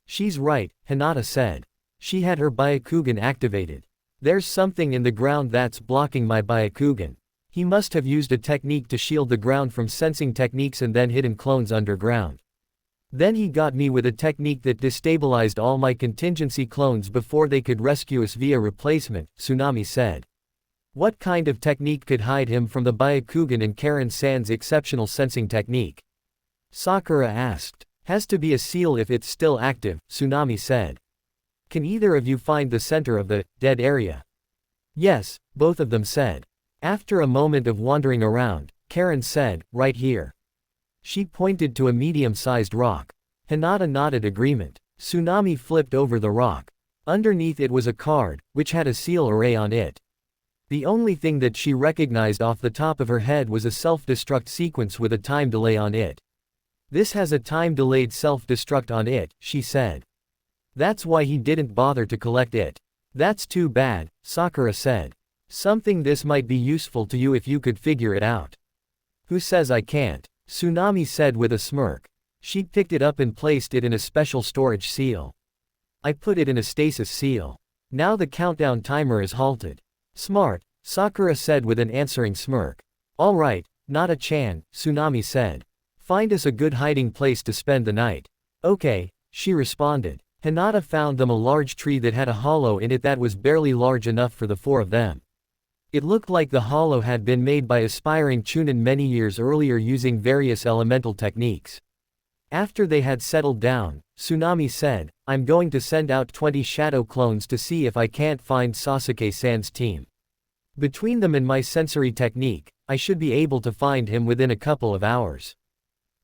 She's right, Hinata said. She had her Byakugan activated. There's something in the ground that's blocking my Byakugan. He must have used a technique to shield the ground from sensing techniques and then hidden clones underground. Then he got me with a technique that destabilized all my contingency clones before they could rescue us via replacement, Tsunami said. What kind of technique could hide him from the Byakugan and Karen-san's exceptional sensing technique? Sakura asked. Has to be a seal if it's still active, Tsunami said. Can either of you find the center of the dead area? Yes, both of them said. After a moment of wandering around, Karen said, right here. She pointed to a medium-sized rock. Hinata nodded agreement. Tsunami flipped over the rock. Underneath it was a card, which had a seal array on it. The only thing that she recognized off the top of her head was a self-destruct sequence with a time delay on it. This has a time-delayed self-destruct on it, she said. That's why he didn't bother to collect it. That's too bad, Sakura said. Something this might be useful to you if you could figure it out. Who says I can't? Tsunami said with a smirk. She picked it up and placed it in a special storage seal. I put it in a stasis seal. Now the countdown timer is halted. Smart, Sakura said with an answering smirk. All right, Nata-chan, Tsunami said. Find us a good hiding place to spend the night. Okay, she responded. Hinata found them a large tree that had a hollow in it that was barely large enough for the four of them. It looked like the hollow had been made by aspiring Chunin many years earlier using various elemental techniques. After they had settled down, Tsunami said, I'm going to send out 20 shadow clones to see if I can't find Sasuke-san's team. Between them and my sensory technique, I should be able to find him within a couple of hours.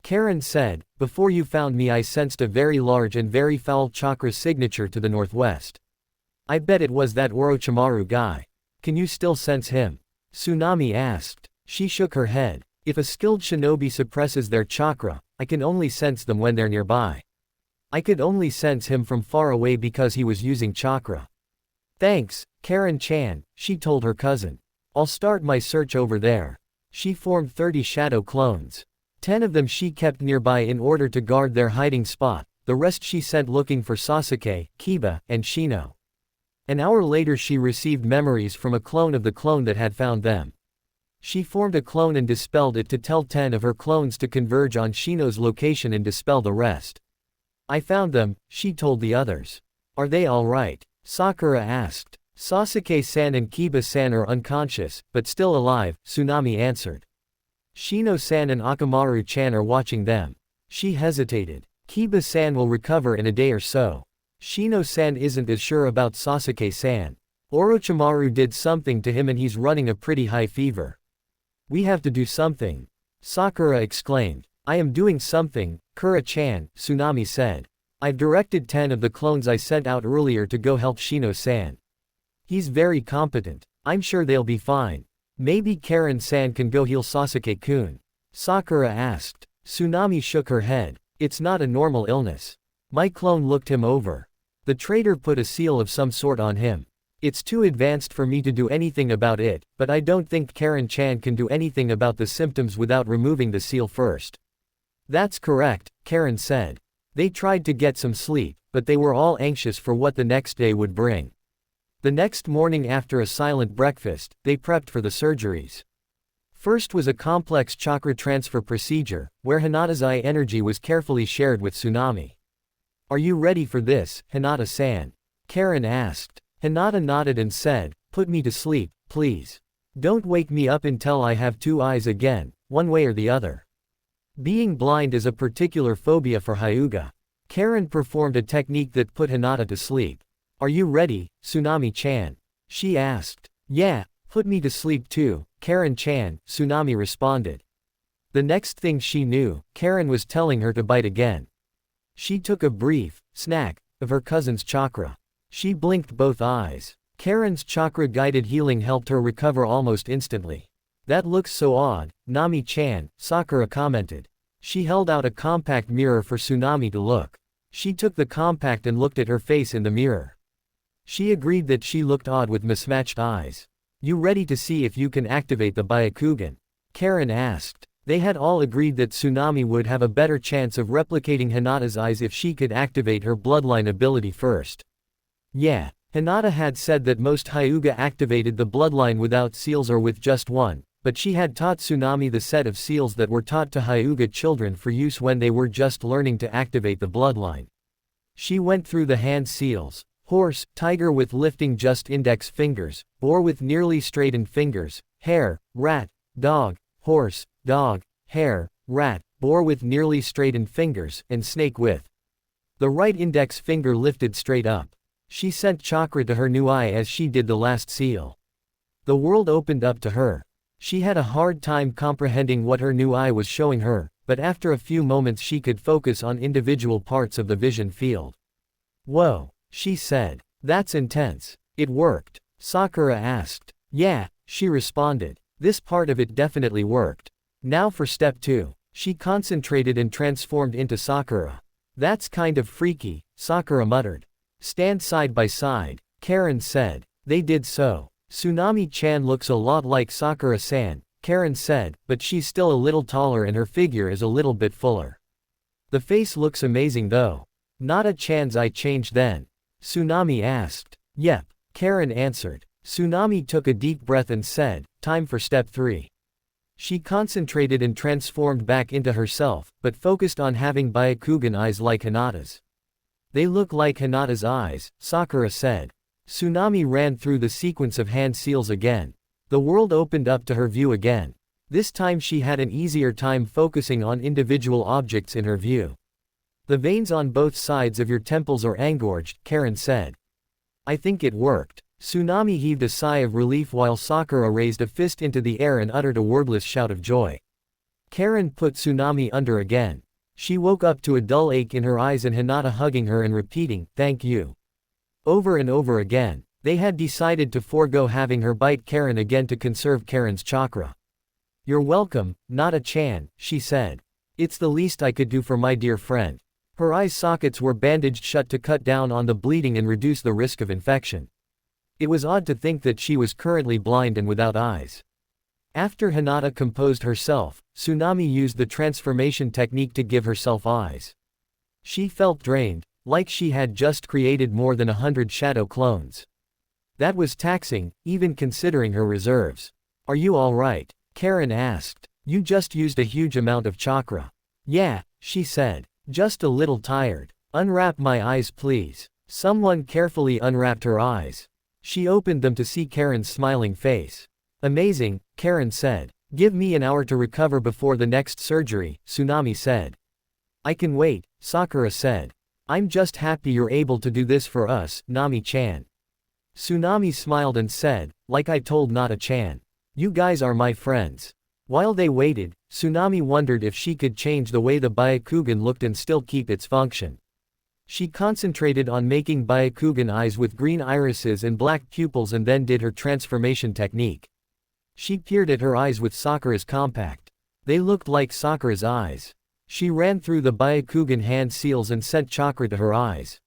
Karen said, before you found me I sensed a very large and very foul chakra signature to the northwest. I bet it was that Orochimaru guy. Can you still sense him? Tsunami asked. She shook her head. If a skilled shinobi suppresses their chakra, I can only sense them when they're nearby. I could only sense him from far away because he was using chakra. Thanks, Karen-chan, she told her cousin. I'll start my search over there. She formed 30 shadow clones. 10 of them she kept nearby in order to guard their hiding spot, the rest she sent looking for Sasuke, Kiba, and Shino. An hour later she received memories from a clone of the clone that had found them. She formed a clone and dispelled it to tell 10 of her clones to converge on Shino's location and dispel the rest. I found them, she told the others. Are they alright? Sakura asked. Sasuke-san and Kiba-san are unconscious, but still alive, Tsunami answered. Shino-san and Akamaru-chan are watching them. She hesitated. Kiba-san will recover in a day or so. Shino-san isn't as sure about Sasuke-san. Orochimaru did something to him and he's running a pretty high fever. We have to do something. Sakura exclaimed. I am doing something, Kura-chan, Tsunami said. I've directed 10 of the clones I sent out earlier to go help Shino-san. He's very competent. I'm sure they'll be fine. Maybe Karen-san can go heal Sasuke-kun. Sakura asked. Tsunami shook her head. It's not a normal illness. My clone looked him over. The traitor put a seal of some sort on him. It's too advanced for me to do anything about it, but I don't think Karen-chan can do anything about the symptoms without removing the seal first. That's correct, Karen said. They tried to get some sleep, but they were all anxious for what the next day would bring. The next morning after a silent breakfast, they prepped for the surgeries. First was a complex chakra transfer procedure, where Hinata's eye energy was carefully shared with Tsunami. Are you ready for this, Hinata-san? Karen asked. Hinata nodded and said, put me to sleep, please. Don't wake me up until I have 2 eyes again, one way or the other. Being blind is a particular phobia for Hyuga. Karen performed a technique that put Hinata to sleep. Are you ready, Tsunami-chan? She asked. Yeah, put me to sleep too, Karen-chan, Tsunami responded. The next thing she knew, Karen was telling her to bite again. She took a brief snack of her cousin's chakra. She blinked both eyes. Karen's chakra-guided healing helped her recover almost instantly. That looks so odd, Nami-chan, Sakura commented. She held out a compact mirror for Tsunami to look. She took the compact and looked at her face in the mirror. She agreed that she looked odd with mismatched eyes. You ready to see if you can activate the Byakugan? Karen asked. They had all agreed that Tsunami would have a better chance of replicating Hinata's eyes if she could activate her bloodline ability first. Yeah, Hinata had said that most Hyuga activated the bloodline without seals or with just one, but she had taught Tsunami the set of seals that were taught to Hyuga children for use when they were just learning to activate the bloodline. She went through the hand seals: horse, tiger with lifting just index fingers, boar with nearly straightened fingers, hare, rat, dog, horse, dog, hare, rat, boar with nearly straightened fingers, and snake with the right index finger lifted straight up. She sent chakra to her new eye as she did the last seal. The world opened up to her. She had a hard time comprehending what her new eye was showing her, but after a few moments she could focus on individual parts of the vision field. Whoa, she said. That's intense. It worked? Sakura asked. Yeah, she responded. This part of it definitely worked. Now for step 2. She concentrated and transformed into Sakura. That's kind of freaky, Sakura muttered. Stand side by side, Karen said. They did so. Tsunami-chan looks a lot like Sakura-san, Karen said, but she's still a little taller and her figure is a little bit fuller. The face looks amazing though. Nata-chan's eye changed then? Tsunami asked. Yep, Karen answered. Tsunami took a deep breath and said, time for step 3. She concentrated and transformed back into herself, but focused on having Byakugan eyes like Hinata's. They look like Hinata's eyes, Sakura said. Tsunami ran through the sequence of hand seals again. The world opened up to her view again. This time she had an easier time focusing on individual objects in her view. The veins on both sides of your temples are engorged, Karen said. I think it worked. Tsunami heaved a sigh of relief while Sakura raised a fist into the air and uttered a wordless shout of joy. Karen put Tsunami under again. She woke up to a dull ache in her eyes and Hinata hugging her and repeating, thank you. Over and over again. They had decided to forego having her bite Karen again to conserve Karen's chakra. You're welcome, Nata-chan, she said. It's the least I could do for my dear friend. Her eye sockets were bandaged shut to cut down on the bleeding and reduce the risk of infection. It was odd to think that she was currently blind and without eyes. After Hinata composed herself, Tsunami used the transformation technique to give herself eyes. She felt drained, like she had just created more than 100 shadow clones. That was taxing, even considering her reserves. "Are you alright?" Karen asked. "You just used a huge amount of chakra." "Yeah," she said. "Just a little tired." "Unwrap my eyes please." Someone carefully unwrapped her eyes. She opened them to see Karen's smiling face. "Amazing," Karen said. "Give me an hour to recover before the next surgery," Tsunami said. "I can wait," Sakura said. "I'm just happy you're able to do this for us, Nami-chan." Tsunami smiled and said, "Like I told Nata-chan. You guys are my friends." While they waited, Tsunami wondered if she could change the way the Byakugan looked and still keep its function. She concentrated on making Byakugan eyes with green irises and black pupils and then did her transformation technique. She peered at her eyes with Sakura's compact. They looked like Sakura's eyes. She ran through the Byakugan hand seals and sent chakra to her eyes.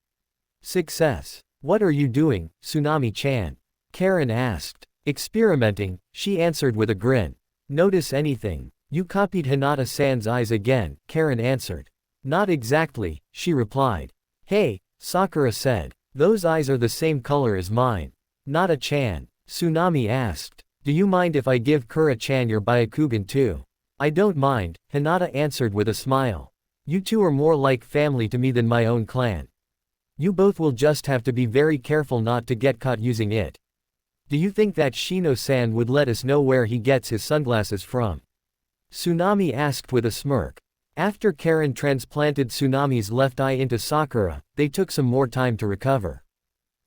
"Success." "What are you doing, Tsunami-chan?" Karen asked. "Experimenting," she answered with a grin. "Notice anything?" "You copied Hinata-san's eyes again," Karen answered. "Not exactly," she replied. "Hey," Sakura said. "Those eyes are the same color as mine." "Nata-chan," Tsunami asked. "Do you mind if I give Kura-chan your Byakugan too?" "I don't mind," Hinata answered with a smile. "You two are more like family to me than my own clan. You both will just have to be very careful not to get caught using it." "Do you think that Shino-san would let us know where he gets his sunglasses from?" Tsunami asked with a smirk. After Karen transplanted Tsunami's left eye into Sakura, they took some more time to recover.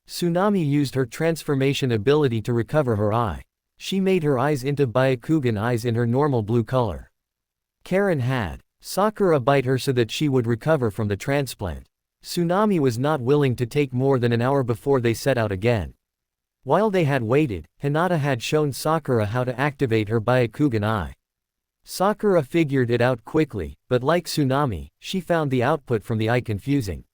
Tsunami used her transformation ability to recover her eye. She made her eyes into Byakugan eyes in her normal blue color. Karen had Sakura bite her so that she would recover from the transplant. Tsunami was not willing to take more than an hour before they set out again. While they had waited, Hinata had shown Sakura how to activate her Byakugan eye. Sakura figured it out quickly, but like Tsunami, she found the output from the eye confusing.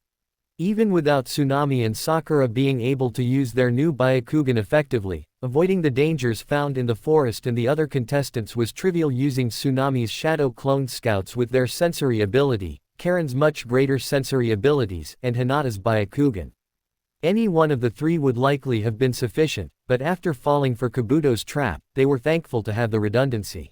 Even without Tsunami and Sakura being able to use their new Byakugan effectively, avoiding the dangers found in the forest and the other contestants was trivial using Tsunami's shadow clone scouts with their sensory ability, Karen's much greater sensory abilities, and Hinata's Byakugan. Any one of the three would likely have been sufficient, but after falling for Kabuto's trap, they were thankful to have the redundancy.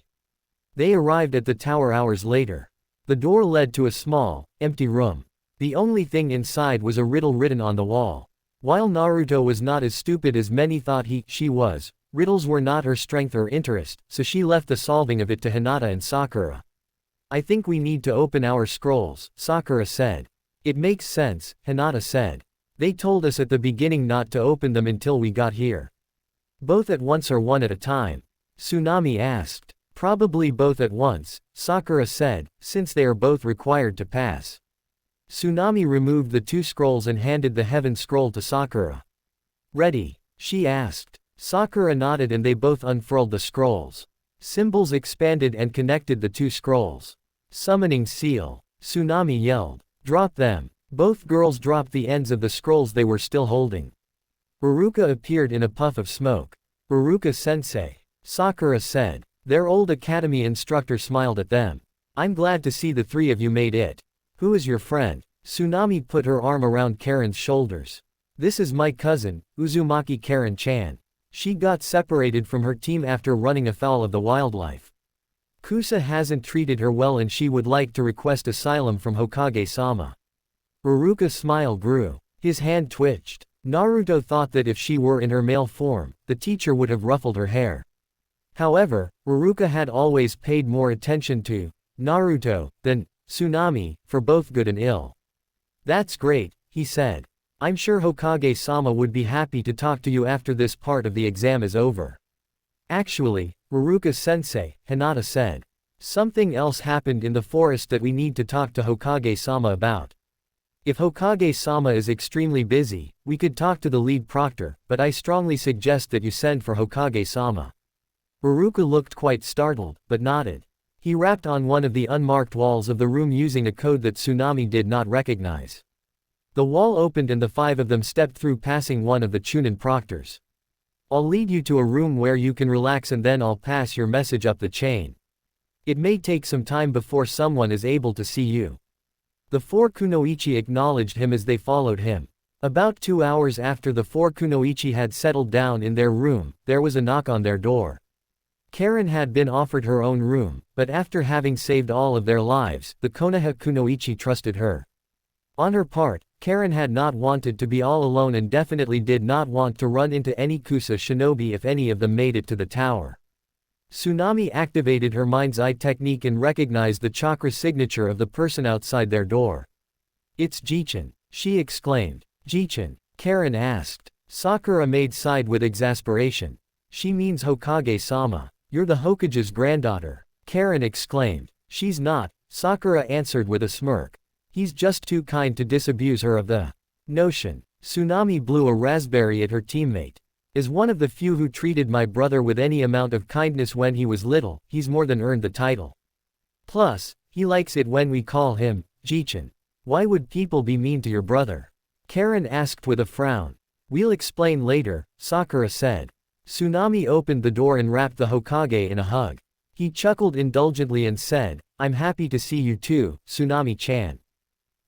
They arrived at the tower hours later. The door led to a small, empty room. The only thing inside was a riddle written on the wall. While Naruto was not as stupid as many thought she was, riddles were not her strength or interest, so she left the solving of it to Hinata and Sakura. "I think we need to open our scrolls," Sakura said. "It makes sense," Hinata said. "They told us at the beginning not to open them until we got here." "Both at once or one at a time?" Tsunami asked. "Probably both at once," Sakura said, "since they are both required to pass." Tsunami removed the two scrolls and handed the heaven scroll to Sakura. "Ready?" she asked. Sakura nodded and they both unfurled the scrolls. Symbols expanded and connected the two scrolls. "Summoning seal," Tsunami yelled. "Drop them." Both girls dropped the ends of the scrolls they were still holding. Uruka appeared in a puff of smoke. "Uruka-sensei," Sakura said. Their old academy instructor smiled at them. "I'm glad to see the three of you made it. Who is your friend?" Tsunami put her arm around Karen's shoulders. "This is my cousin, Uzumaki Karen-chan. She got separated from her team after running afoul of the wildlife. Kusa hasn't treated her well and she would like to request asylum from Hokage-sama." Uruka's smile grew. His hand twitched. Naruto thought that if she were in her male form, the teacher would have ruffled her hair. However, Uruka had always paid more attention to Naruto than Tsunami, for both good and ill. "That's great," he said. "I'm sure Hokage-sama would be happy to talk to you after this part of the exam is over." "Actually, Uruka-sensei," Hinata said. "Something else happened in the forest that we need to talk to Hokage-sama about. If Hokage-sama is extremely busy, we could talk to the lead proctor, but I strongly suggest that you send for Hokage-sama." Uruka looked quite startled, but nodded. He rapped on one of the unmarked walls of the room using a code that Tsunami did not recognize. The wall opened and the 5 of them stepped through, passing one of the Chunin proctors. I'll lead you to a room where you can relax and then I'll pass your message up the chain. It may take some time before someone is able to see you. The 4 kunoichi acknowledged him as they followed him. About 2 hours after the 4 kunoichi had settled down in their room, there was a knock on their door. Karen had been offered her own room, but after having saved all of their lives, the Konoha kunoichi trusted her. On her part, Karen had not wanted to be all alone and definitely did not want to run into any Kusa shinobi if any of them made it to the tower. Tsunami activated her mind's eye technique and recognized the chakra signature of the person outside their door. "It's Jichin," she exclaimed. "Jichin?" Karen asked. Sakura made side with exasperation. "She means Hokage-sama. You're the Hokage's granddaughter," Karen exclaimed. "She's not," Sakura answered with a smirk. "He's just too kind to disabuse her of the notion." Tsunami blew a raspberry at her teammate. "As one of the few who treated my brother with any amount of kindness when he was little, he's more than earned the title. Plus, he likes it when we call him Jichin. Why would people be mean to your brother?" Karen asked with a frown. "We'll explain later," Sakura said. Tsunami opened the door and wrapped the Hokage in a hug. He chuckled indulgently and said, "I'm happy to see you too, Tsunami-chan.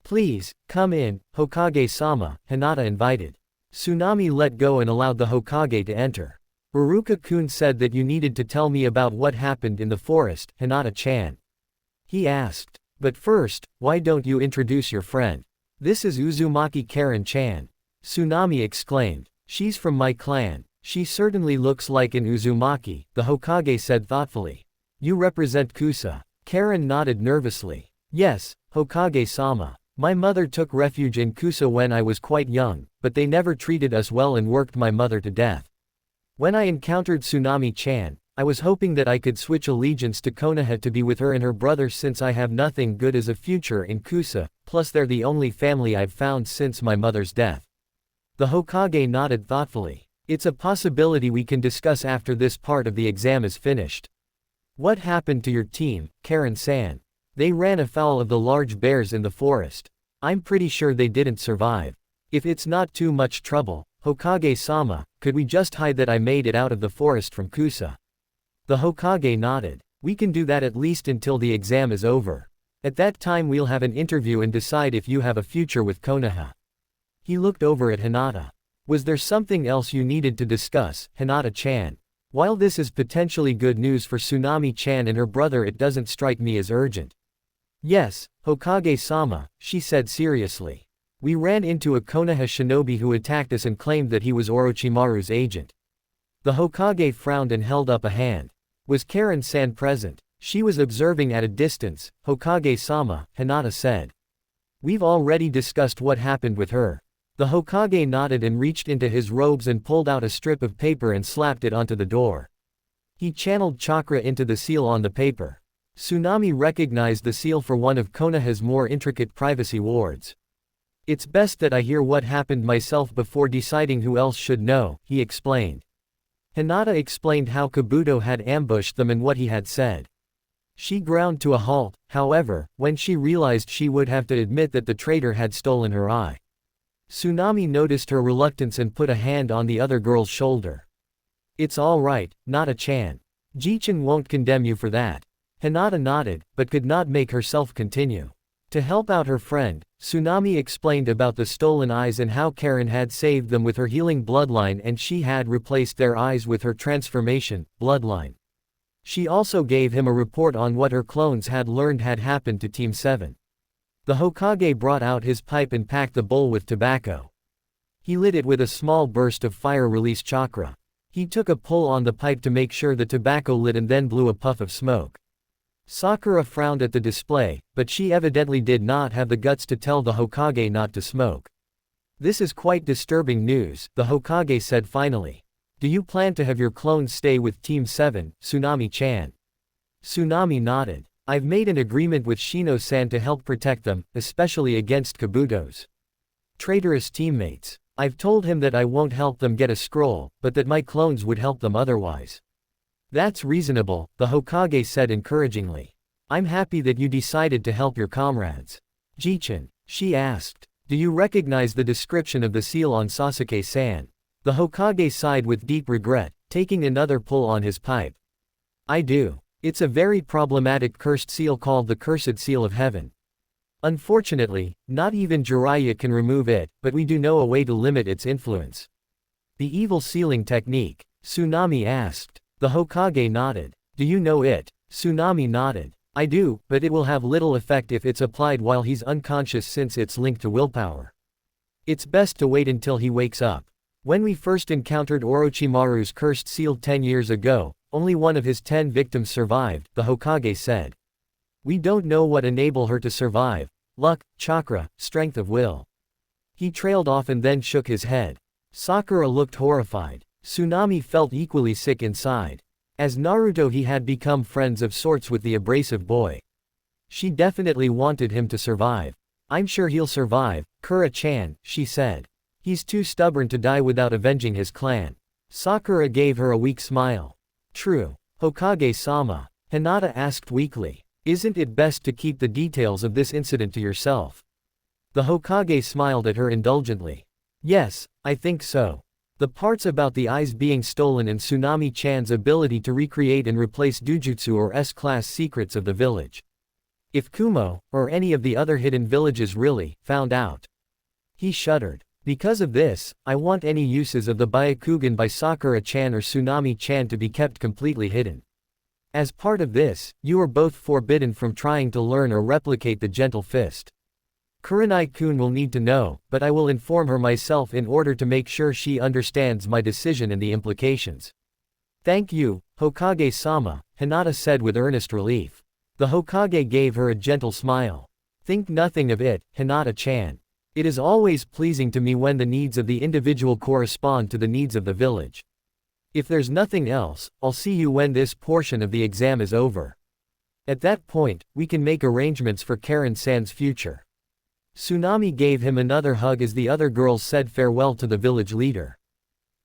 Please, come in, Hokage-sama," Hinata invited. Tsunami let go and allowed the Hokage to enter. "Iruka-kun said that you needed to tell me about what happened in the forest, Hinata-chan," he asked. "But first, why don't you introduce your friend? This is Uzumaki Karen-chan," Tsunami exclaimed. "She's from my clan. She certainly looks like an Uzumaki," the Hokage said thoughtfully. "You represent Kusa?" Karen nodded nervously. "Yes, Hokage-sama. My mother took refuge in Kusa when I was quite young, but they never treated us well and worked my mother to death. When I encountered Tsunami-chan, I was hoping that I could switch allegiance to Konoha to be with her and her brother since I have nothing good as a future in Kusa, plus they're the only family I've found since my mother's death." The Hokage nodded thoughtfully. "It's a possibility we can discuss after this part of the exam is finished. What happened to your team, Karen-san?" "They ran afoul of the large bears in the forest. I'm pretty sure they didn't survive. If it's not too much trouble, Hokage-sama, could we just hide that I made it out of the forest from Kusa?" The Hokage nodded. "We can do that at least until the exam is over. At that time we'll have an interview and decide if you have a future with Konoha." He looked over at Hinata. "Was there something else you needed to discuss, Hinata-chan? While this is potentially good news for Tsunami-chan and her brother, it doesn't strike me as urgent." "Yes, Hokage-sama," she said seriously. "We ran into a Konoha shinobi who attacked us and claimed that he was Orochimaru's agent." The Hokage frowned and held up a hand. "Was Karen-san present?" "She was observing at a distance, Hokage-sama," Hinata said. "We've already discussed what happened with her." The Hokage nodded and reached into his robes and pulled out a strip of paper and slapped it onto the door. He channeled chakra into the seal on the paper. Tsunami recognized the seal for one of Konoha's more intricate privacy wards. "It's best that I hear what happened myself before deciding who else should know," he explained. Hinata explained how Kabuto had ambushed them and what he had said. She ground to a halt, however, when she realized she would have to admit that the traitor had stolen her eye. Tsunami noticed her reluctance and put a hand on the other girl's shoulder. "It's all right, Nata-chan. Jichin won't condemn you for that." Hinata nodded, but could not make herself continue. To help out her friend, Tsunami explained about the stolen eyes and how Karen had saved them with her healing bloodline and she had replaced their eyes with her transformation bloodline. She also gave him a report on what her clones had learned had happened to Team 7. The Hokage brought out his pipe and packed the bowl with tobacco. He lit it with a small burst of fire-release chakra. He took a pull on the pipe to make sure the tobacco lit and then blew a puff of smoke. Sakura frowned at the display, but she evidently did not have the guts to tell the Hokage not to smoke. "This is quite disturbing news," the Hokage said finally. "Do you plan to have your clones stay with Team 7, Tsunami-chan?" Tsunami nodded. "I've made an agreement with Shino-san to help protect them, especially against Kabuto's traitorous teammates. I've told him that I won't help them get a scroll, but that my clones would help them otherwise." "That's reasonable," the Hokage said encouragingly. I'm happy that you decided to help your comrades. Jichin, she asked. Do you recognize the description of the seal on Sasuke-san? The Hokage sighed with deep regret, taking another pull on his pipe. I do. It's a very problematic cursed seal called the Cursed Seal of Heaven. Unfortunately, not even Jiraiya can remove it, but we do know a way to limit its influence. The evil sealing technique? Tsunami asked. The Hokage nodded. Do you know it? Tsunami nodded. I do, but it will have little effect if it's applied while he's unconscious since it's linked to willpower. It's best to wait until he wakes up. When we first encountered Orochimaru's cursed seal 10 years ago, only one of his 10 victims survived, the Hokage said. We don't know what enabled her to survive. Luck, chakra, strength of will. He trailed off and then shook his head. Sakura looked horrified. Tsunami felt equally sick inside. As Naruto, he had become friends of sorts with the abrasive boy. She definitely wanted him to survive. I'm sure he'll survive, Kura-chan, she said. He's too stubborn to die without avenging his clan. Sakura gave her a weak smile. True. Hokage-sama, Hinata asked weakly. Isn't it best to keep the details of this incident to yourself? The Hokage smiled at her indulgently. Yes, I think so. The parts about the eyes being stolen and Tsunami-chan's ability to recreate and replace Dujutsu or S-class secrets of the village. If Kumo, or any of the other hidden villages really, found out. He shuddered. Because of this, I want any uses of the Byakugan by Sakura-chan or Tsunami-chan to be kept completely hidden. As part of this, you are both forbidden from trying to learn or replicate the gentle fist. Kurenai-kun will need to know, but I will inform her myself in order to make sure she understands my decision and the implications. Thank you, Hokage-sama, Hinata said with earnest relief. The Hokage gave her a gentle smile. Think nothing of it, Hinata-chan. It is always pleasing to me when the needs of the individual correspond to the needs of the village. If there's nothing else, I'll see you when this portion of the exam is over. At that point, we can make arrangements for Karen-san's future. Tsunami gave him another hug as the other girls said farewell to the village leader.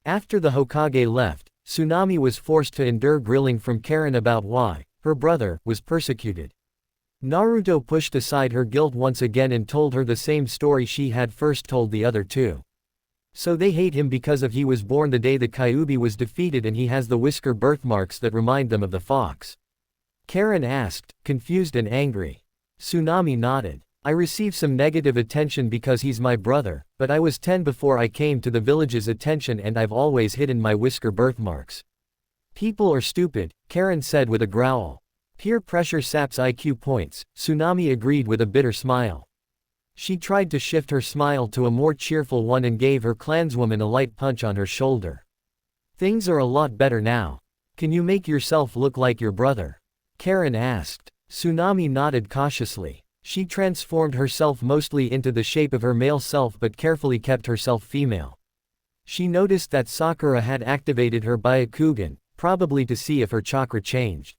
After the Hokage left, Tsunami was forced to endure grilling from Karen about why her brother was persecuted. Naruto pushed aside her guilt once again and told her the same story she had first told the other two. So they hate him because he was born the day the Kyuubi was defeated and he has the whisker birthmarks that remind them of the fox. Karen asked, confused and angry. Tsunami nodded. I receive some negative attention because he's my brother, but I was 10 before I came to the village's attention and I've always hidden my whisker birthmarks. People are stupid, Karen said with a growl. Peer pressure saps IQ points, Tsunami agreed with a bitter smile. She tried to shift her smile to a more cheerful one and gave her clanswoman a light punch on her shoulder. Things are a lot better now. Can you make yourself look like your brother? Karen asked. Tsunami nodded cautiously. She transformed herself mostly into the shape of her male self but carefully kept herself female. She noticed that Sakura had activated her Byakugan, probably to see if her chakra changed.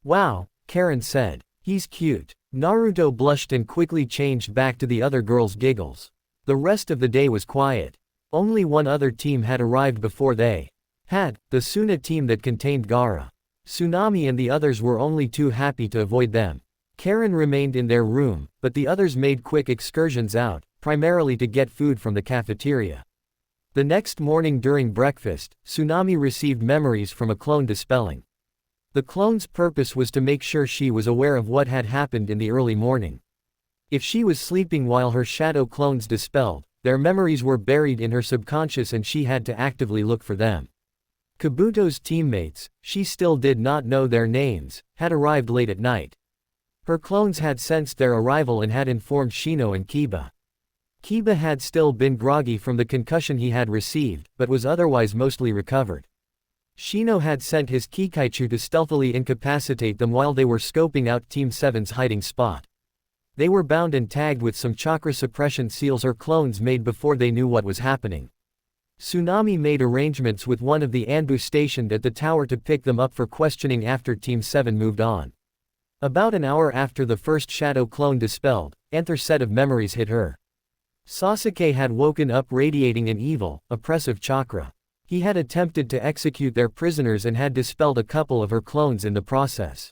Wow, Karen said. He's cute. Naruto blushed and quickly changed back to the other girls' giggles. The rest of the day was quiet. Only one other team had arrived before they had, the Suna team that contained Gaara. Tsunami and the others were only too happy to avoid them. Karen remained in their room, but the others made quick excursions out, primarily to get food from the cafeteria. The next morning during breakfast, Tsunami received memories from a clone dispelling. The clone's purpose was to make sure she was aware of what had happened in the early morning. If she was sleeping while her shadow clones dispelled, their memories were buried in her subconscious and she had to actively look for them. Kabuto's teammates, she still did not know their names, had arrived late at night. Her clones had sensed their arrival and had informed Shino and Kiba. Kiba had still been groggy from the concussion he had received, but was otherwise mostly recovered. Shino had sent his Kikaichu to stealthily incapacitate them while they were scoping out Team 7's hiding spot. They were bound and tagged with some chakra suppression seals or clones made before they knew what was happening. Tsunami made arrangements with one of the Anbu stationed at the tower to pick them up for questioning after Team 7 moved on. About an hour after the first shadow clone dispelled, another set of memories hit her. Sasuke had woken up radiating an evil, oppressive chakra. He had attempted to execute their prisoners and had dispelled a couple of her clones in the process.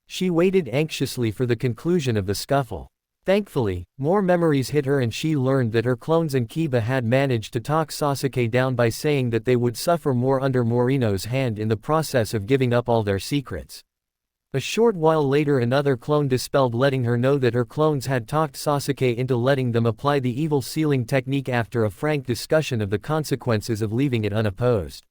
She waited anxiously for the conclusion of the scuffle. Thankfully, more memories hit her and she learned that her clones and Kiba had managed to talk Sasuke down by saying that they would suffer more under Morino's hand in the process of giving up all their secrets. A short while later another clone dispelled, letting her know that her clones had talked Sasuke into letting them apply the evil sealing technique after a frank discussion of the consequences of leaving it unopposed.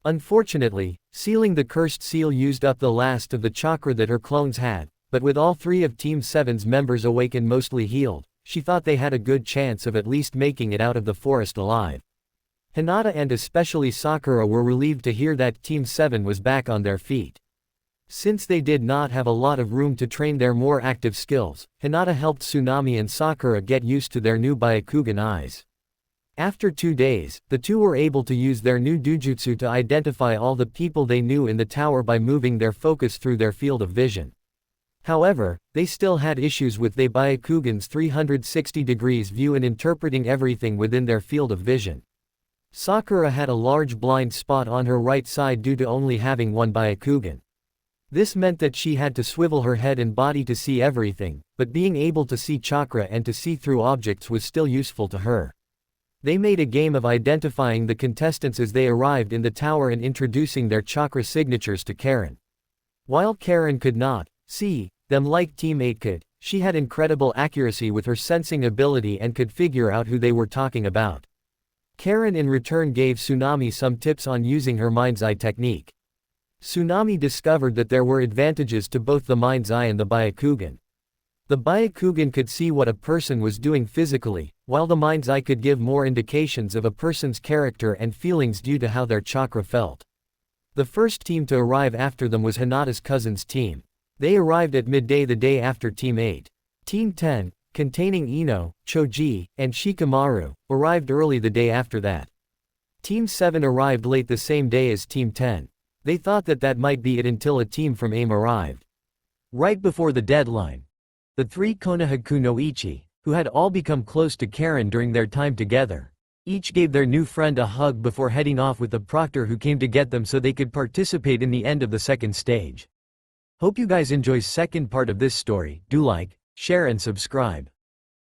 Unfortunately, sealing the cursed seal used up the last of the chakra that her clones had, but with all 3 of Team 7's members awake and mostly healed, she thought they had a good chance of at least making it out of the forest alive. Hinata and especially Sakura were relieved to hear that Team 7 was back on their feet. Since they did not have a lot of room to train their more active skills, Hinata helped Tsunami and Sakura get used to their new Byakugan eyes. After 2 days, the two were able to use their new Dujutsu to identify all the people they knew in the tower by moving their focus through their field of vision. However, they still had issues with the Byakugan's 360 degrees view and interpreting everything within their field of vision. Sakura had a large blind spot on her right side due to only having one Byakugan. This meant that she had to swivel her head and body to see everything, but being able to see chakra and to see through objects was still useful to her. They made a game of identifying the contestants as they arrived in the tower and introducing their chakra signatures to Karen. While Karen could not see them like Team 8 could, she had incredible accuracy with her sensing ability and could figure out who they were talking about. Karen in return gave Tsunami some tips on using her mind's eye technique. Tsunami discovered that there were advantages to both the mind's eye and the Byakugan. The Byakugan could see what a person was doing physically, while the mind's eye could give more indications of a person's character and feelings due to how their chakra felt. The first team to arrive after them was Hinata's cousin's team. They arrived at midday the day after Team 8. Team 10, containing Ino, Choji, and Shikamaru, arrived early the day after that. Team 7 arrived late the same day as Team 10. They thought that that might be it until a team from AIM arrived. Right before the deadline, the 3 Konohaku no Ichi, who had all become close to Karen during their time together, each gave their new friend a hug before heading off with the proctor who came to get them so they could participate in the end of the second stage. Hope you guys enjoy second part of this story. Do like, share and subscribe.